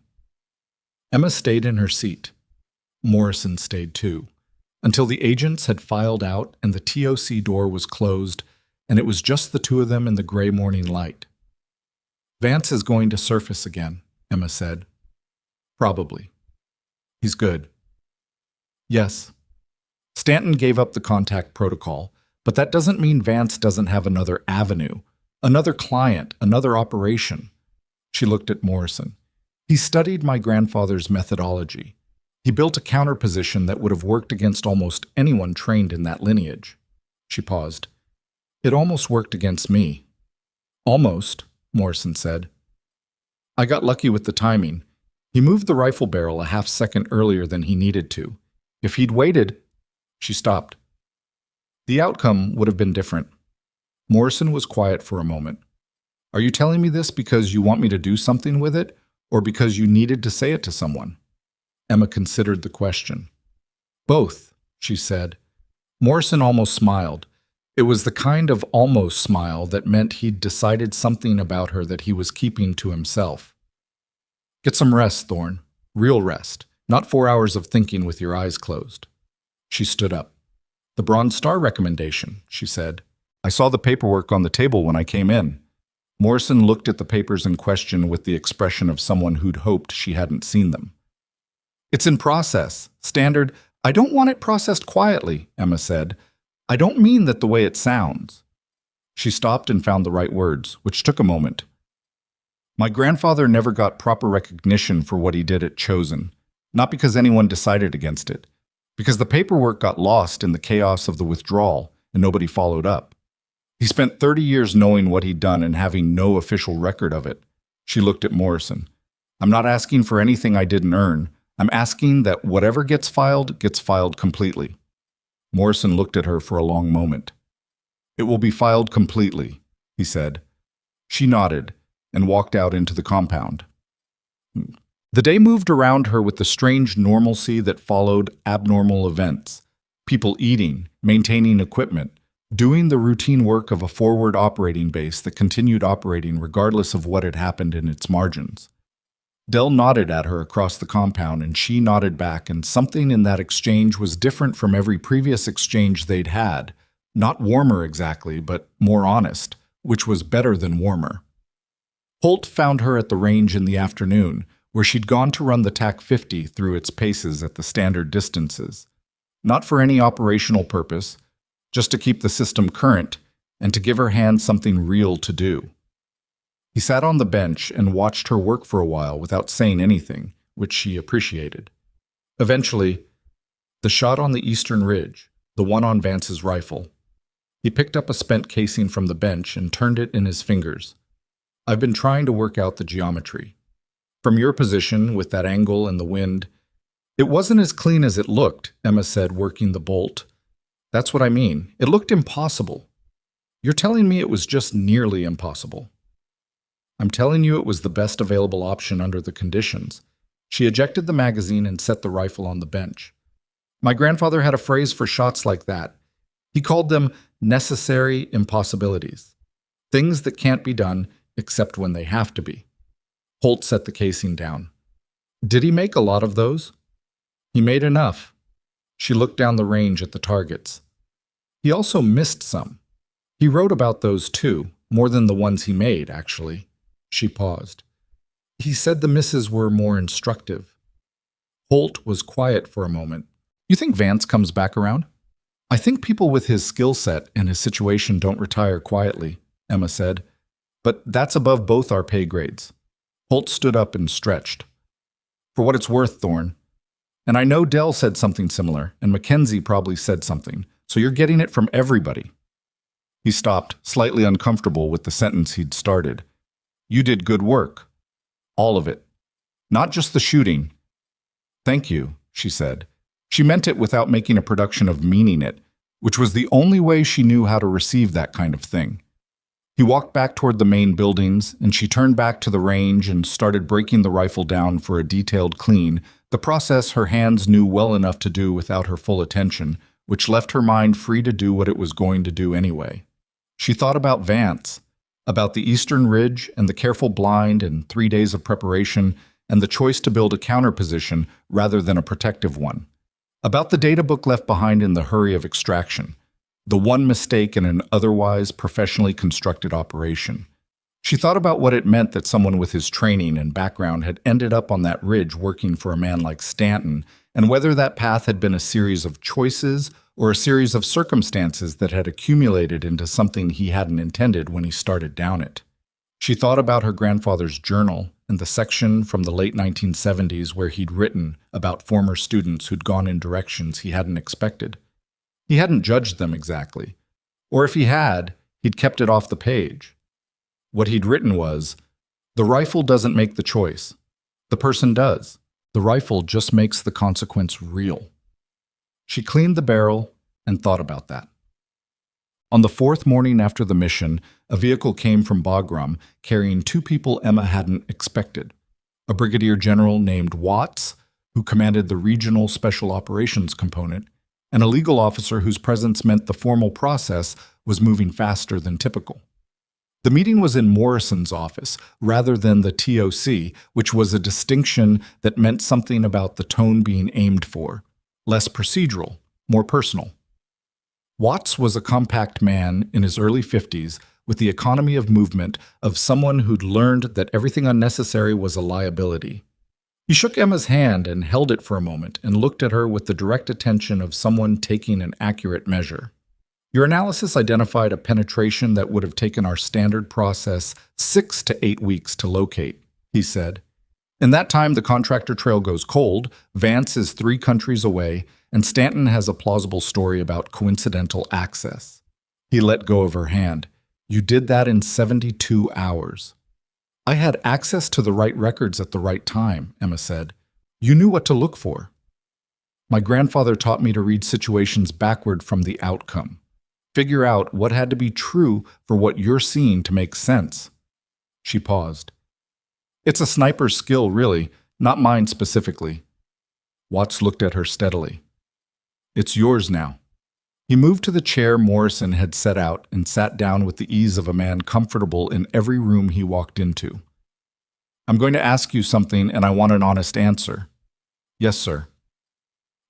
Emma stayed in her seat. Morrison stayed too, until the agents had filed out and the TOC door was closed, and it was just the two of them in the gray morning light. Vance is going to surface again, Emma said. Probably. He's good. Yes. Stanton gave up the contact protocol, but that doesn't mean Vance doesn't have another avenue, another client, another operation. She looked at Morrison. He studied my grandfather's methodology. He built a counterposition that would have worked against almost anyone trained in that lineage. She paused. It almost worked against me. Almost, Morrison said. I got lucky with the timing. He moved the rifle barrel a half second earlier than he needed to. If he'd waited, she stopped. The outcome would have been different. Morrison was quiet for a moment. Are you telling me this because you want me to do something with it, or because you needed to say it to someone? Emma considered the question. Both, she said. Morrison almost smiled. It was the kind of almost smile that meant he'd decided something about her that he was keeping to himself. Get some rest, Thorne. Real rest. Not 4 hours of thinking with your eyes closed. She stood up. The Bronze Star recommendation, she said. I saw the paperwork on the table when I came in. Morrison looked at the papers in question with the expression of someone who'd hoped she hadn't seen them. It's in process. Standard. I don't want it processed quietly, Emma said. I don't mean that the way it sounds. She stopped and found the right words, which took a moment. My grandfather never got proper recognition for what he did at Chosen, not because anyone decided against it, because the paperwork got lost in the chaos of the withdrawal and nobody followed up. He spent 30 years knowing what he'd done and having no official record of it. She looked at Morrison. I'm not asking for anything I didn't earn. I'm asking that whatever gets filed completely. Morrison looked at her for a long moment. It will be filed completely, he said. She nodded and walked out into the compound. The day moved around her with the strange normalcy that followed abnormal events. People eating, maintaining equipment, doing the routine work of a forward operating base that continued operating regardless of what had happened in its margins. Dell nodded at her across the compound, and she nodded back, and something in that exchange was different from every previous exchange they'd had. Not warmer exactly, but more honest, which was better than warmer. Holt found her at the range in the afternoon, where she'd gone to run the TAC 50 through its paces at the standard distances. Not for any operational purpose, just to keep the system current and to give her hand something real to do. He sat on the bench and watched her work for a while without saying anything, which she appreciated. Eventually, the shot on the eastern ridge, the one on Vance's rifle. He picked up a spent casing from the bench and turned it in his fingers. I've been trying to work out the geometry. From your position, with that angle and the wind, it wasn't as clean as it looked, Emma said, working the bolt. That's what I mean. It looked impossible. You're telling me it was just nearly impossible. I'm telling you it was the best available option under the conditions. She ejected the magazine and set the rifle on the bench. My grandfather had a phrase for shots like that. He called them necessary impossibilities. Things that can't be done except when they have to be. Holt set the casing down. Did he make a lot of those? He made enough. She looked down the range at the targets. He also missed some. He wrote about those too, more than the ones he made, actually. She paused. He said the misses were more instructive. Holt was quiet for a moment. You think Vance comes back around? I think people with his skill set and his situation don't retire quietly, Emma said. But that's above both our pay grades. Holt stood up and stretched. For what it's worth, Thorne. And I know Dell said something similar, and Mackenzie probably said something, so you're getting it from everybody. He stopped, slightly uncomfortable with the sentence he'd started. You did good work. All of it. Not just the shooting. Thank you, she said. She meant it without making a production of meaning it, which was the only way she knew how to receive that kind of thing. He walked back toward the main buildings, and she turned back to the range and started breaking the rifle down for a detailed clean, the process her hands knew well enough to do without her full attention, which left her mind free to do what it was going to do anyway. She thought about Vance, about the eastern ridge and the careful blind and 3 days of preparation and the choice to build a counter position rather than a protective one. About the data book left behind in the hurry of extraction, the one mistake in an otherwise professionally constructed operation. She thought about what it meant that someone with his training and background had ended up on that ridge working for a man like Stanton, and whether that path had been a series of choices or a series of circumstances that had accumulated into something he hadn't intended when he started down it. She thought about her grandfather's journal and the section from the late 1970s where he'd written about former students who'd gone in directions he hadn't expected. He hadn't judged them exactly, or if he had, he'd kept it off the page. What he'd written was, the rifle doesn't make the choice. The person does. The rifle just makes the consequence real. She cleaned the barrel and thought about that. On the fourth morning after the mission, a vehicle came from Bagram carrying 2 people Emma hadn't expected. A brigadier general named Watts, who commanded the regional special operations component, and a legal officer whose presence meant the formal process was moving faster than typical. The meeting was in Morrison's office rather than the TOC, which was a distinction that meant something about the tone being aimed for. Less procedural, more personal. Watts was a compact man in his early 50s with the economy of movement of someone who'd learned that everything unnecessary was a liability. He shook Emma's hand and held it for a moment and looked at her with the direct attention of someone taking an accurate measure. Your analysis identified a penetration that would have taken our standard process 6 to 8 weeks to locate, he said. In that time, the contractor trail goes cold, Vance is 3 countries away, and Stanton has a plausible story about coincidental access. He let go of her hand. You did that in 72 hours. I had access to the right records at the right time, Emma said. You knew what to look for. My grandfather taught me to read situations backward from the outcome. Figure out what had to be true for what you're seeing to make sense. She paused. It's a sniper's skill, really, not mine specifically. Watts looked at her steadily. It's yours now. He moved to the chair Morrison had set out and sat down with the ease of a man comfortable in every room he walked into. I'm going to ask you something, and I want an honest answer. Yes, sir.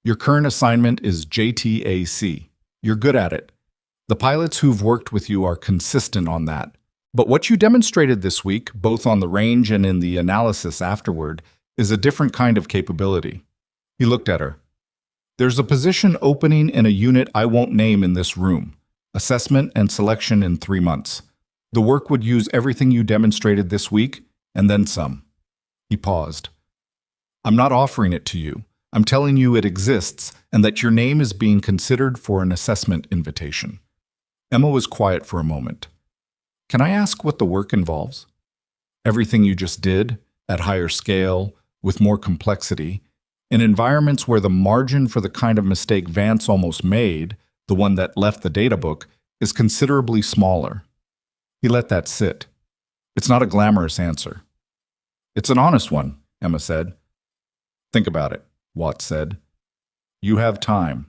Your current assignment is JTAC. You're good at it. The pilots who've worked with you are consistent on that. But what you demonstrated this week, both on the range and in the analysis afterward, is a different kind of capability. He looked at her. There's a position opening in a unit I won't name in this room. Assessment and selection in 3 months. The work would use everything you demonstrated this week, and then some. He paused. I'm not offering it to you. I'm telling you it exists, and that your name is being considered for an assessment invitation. Emma was quiet for a moment. Can I ask what the work involves? Everything you just did, at higher scale, with more complexity, in environments where the margin for the kind of mistake Vance almost made, the one that left the data book, is considerably smaller. He let that sit. It's not a glamorous answer. It's an honest one, Emma said. Think about it, Watts said. You have time.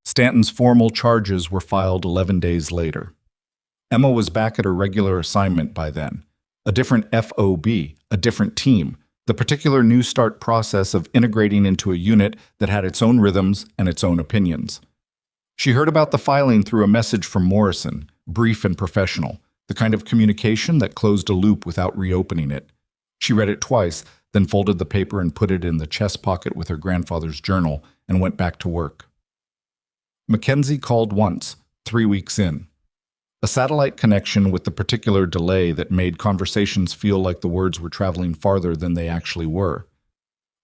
Stanton's formal charges were filed 11 days later. Emma was back at her regular assignment by then. A different FOB, a different team, the particular New Start process of integrating into a unit that had its own rhythms and its own opinions. She heard about the filing through a message from Morrison, brief and professional, the kind of communication that closed a loop without reopening it. She read it twice, then folded the paper and put it in the chest pocket with her grandfather's journal and went back to work. Mackenzie called once, 3 weeks in. A satellite connection with the particular delay that made conversations feel like the words were traveling farther than they actually were.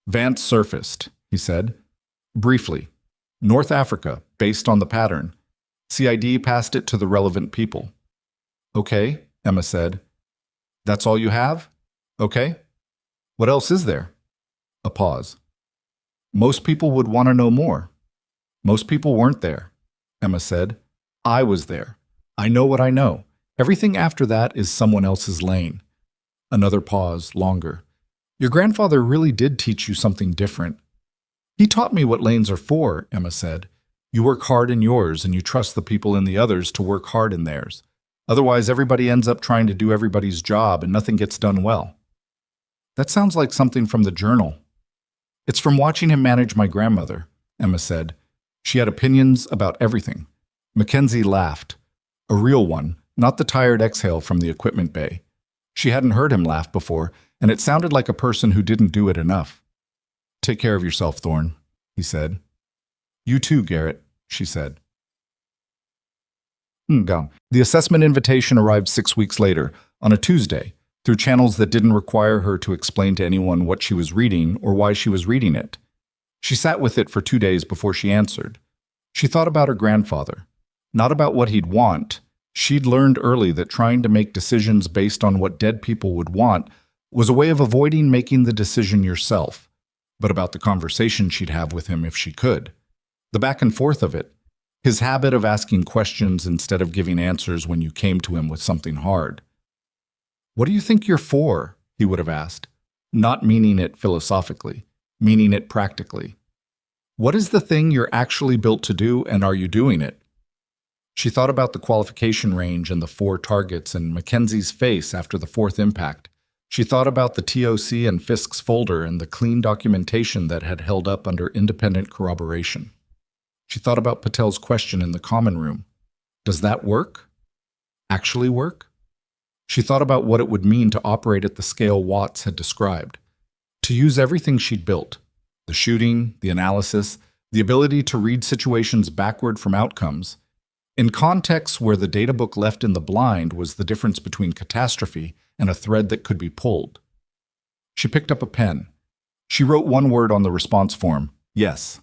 Vance surfaced, he said. Briefly. North Africa, based on the pattern. CID passed it to the relevant people. Okay, Emma said. That's all you have? Okay. What else is there? A pause. Most people would want to know more. Most people weren't there, Emma said. I was there. I know what I know. Everything after that is someone else's lane. Another pause, longer. Your grandfather really did teach you something different. He taught me what lanes are for, Emma said. You work hard in yours and you trust the people in the others to work hard in theirs. Otherwise, everybody ends up trying to do everybody's job and nothing gets done well. That sounds like something from the journal. It's from watching him manage my grandmother, Emma said. She had opinions about everything. Mackenzie laughed. A real one, not the tired exhale from the equipment bay. She hadn't heard him laugh before, and it sounded like a person who didn't do it enough. Take care of yourself, Thorne, he said. You too, Garrett, she said. Gone. The assessment invitation arrived 6 weeks later, on a Tuesday, through channels that didn't require her to explain to anyone what she was reading or why she was reading it. She sat with it for 2 days before she answered. She thought about her grandfather. Not about what he'd want. She'd learned early that trying to make decisions based on what dead people would want was a way of avoiding making the decision yourself, but about the conversation she'd have with him if she could. The back and forth of it. His habit of asking questions instead of giving answers when you came to him with something hard. What do you think you're for? He would have asked, not meaning it philosophically, meaning it practically. What is the thing you're actually built to do, and are you doing it? She thought about the qualification range and the 4 targets and Mackenzie's face after the 4th impact. She thought about the TOC and Fisk's folder and the clean documentation that had held up under independent corroboration. She thought about Patel's question in the common room. Does that work? Actually work? She thought about what it would mean to operate at the scale Watts had described. To use everything she'd built. The shooting, the analysis, the ability to read situations backward from outcomes. In contexts where the data book left in the blind was the difference between catastrophe and a thread that could be pulled. She picked up a pen. She wrote one word on the response form, yes.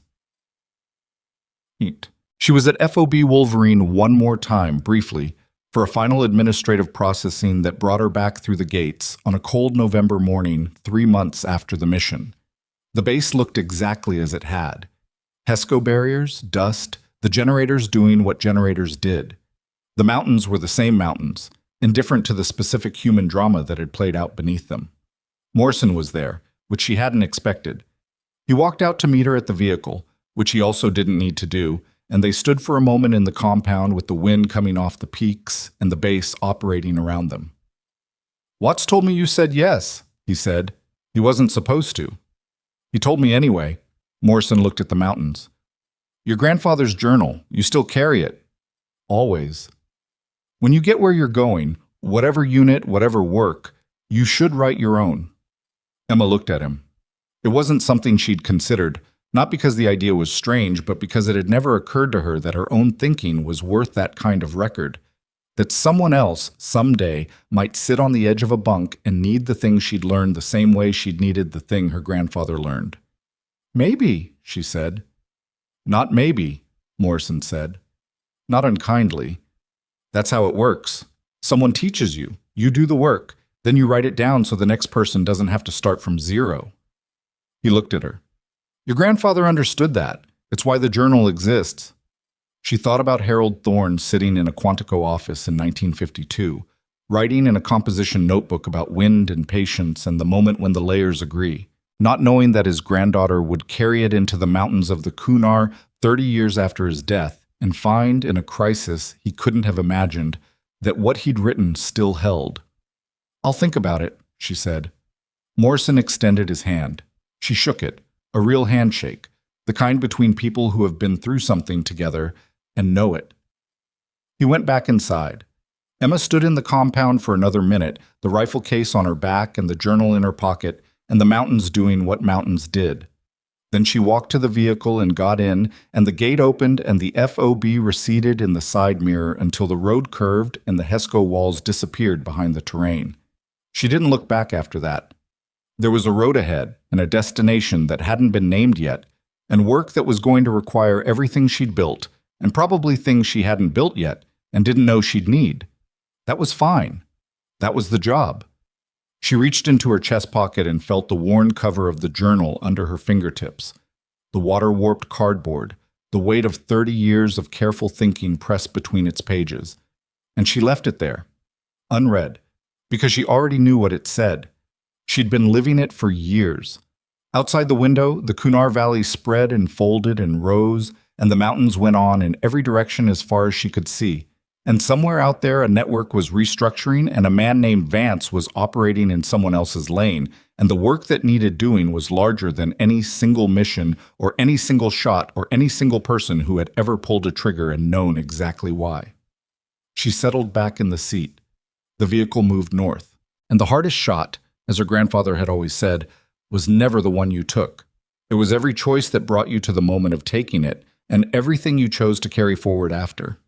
She was at FOB Wolverine one more time, briefly, for a final administrative processing that brought her back through the gates on a cold November morning 3 months after the mission. The base looked exactly as it had. HESCO barriers, dust, the generators doing what generators did. The mountains were the same mountains, indifferent to the specific human drama that had played out beneath them. Morrison was there, which she hadn't expected. He walked out to meet her at the vehicle, which he also didn't need to do, and they stood for a moment in the compound with the wind coming off the peaks and the base operating around them. Watts told me you said yes, he said. He wasn't supposed to. He told me anyway. Morrison looked at the mountains. Your grandfather's journal, you still carry it. Always. When you get where you're going, whatever unit, whatever work, you should write your own. Emma looked at him. It wasn't something she'd considered, not because the idea was strange, but because it had never occurred to her that her own thinking was worth that kind of record. That someone else, someday, might sit on the edge of a bunk and need the thing she'd learned the same way she'd needed the thing her grandfather learned. Maybe, she said. Not maybe, Morrison said. Not unkindly. That's how it works. Someone teaches you. You do the work. Then you write it down so the next person doesn't have to start from zero. He looked at her. Your grandfather understood that. It's why the journal exists. She thought about Harold Thorne sitting in a Quantico office in 1952, writing in a composition notebook about wind and patience and the moment when the layers agree, not knowing that his granddaughter would carry it into the mountains of the Kunar 30 years after his death and find, in a crisis he couldn't have imagined, that what he'd written still held. I'll think about it, she said. Morrison extended his hand. She shook it, a real handshake, the kind between people who have been through something together and know it. He went back inside. Emma stood in the compound for another minute, the rifle case on her back and the journal in her pocket, and the mountains doing what mountains did. Then she walked to the vehicle and got in, and the gate opened and the FOB receded in the side mirror until the road curved and the HESCO walls disappeared behind the terrain. She didn't look back after that. There was a road ahead and a destination that hadn't been named yet, and work that was going to require everything she'd built, and probably things she hadn't built yet and didn't know she'd need. That was fine. That was the job. She reached into her chest pocket and felt the worn cover of the journal under her fingertips, the water-warped cardboard, the weight of 30 years of careful thinking pressed between its pages. And she left it there, unread, because she already knew what it said. She'd been living it for years. Outside the window, the Kunar Valley spread and folded and rose, and the mountains went on in every direction as far as she could see. And somewhere out there, a network was restructuring, and a man named Vance was operating in someone else's lane, and the work that needed doing was larger than any single mission or any single shot or any single person who had ever pulled a trigger and known exactly why. She settled back in the seat. The vehicle moved north, and the hardest shot, as her grandfather had always said, was never the one you took. It was every choice that brought you to the moment of taking it, and everything you chose to carry forward after.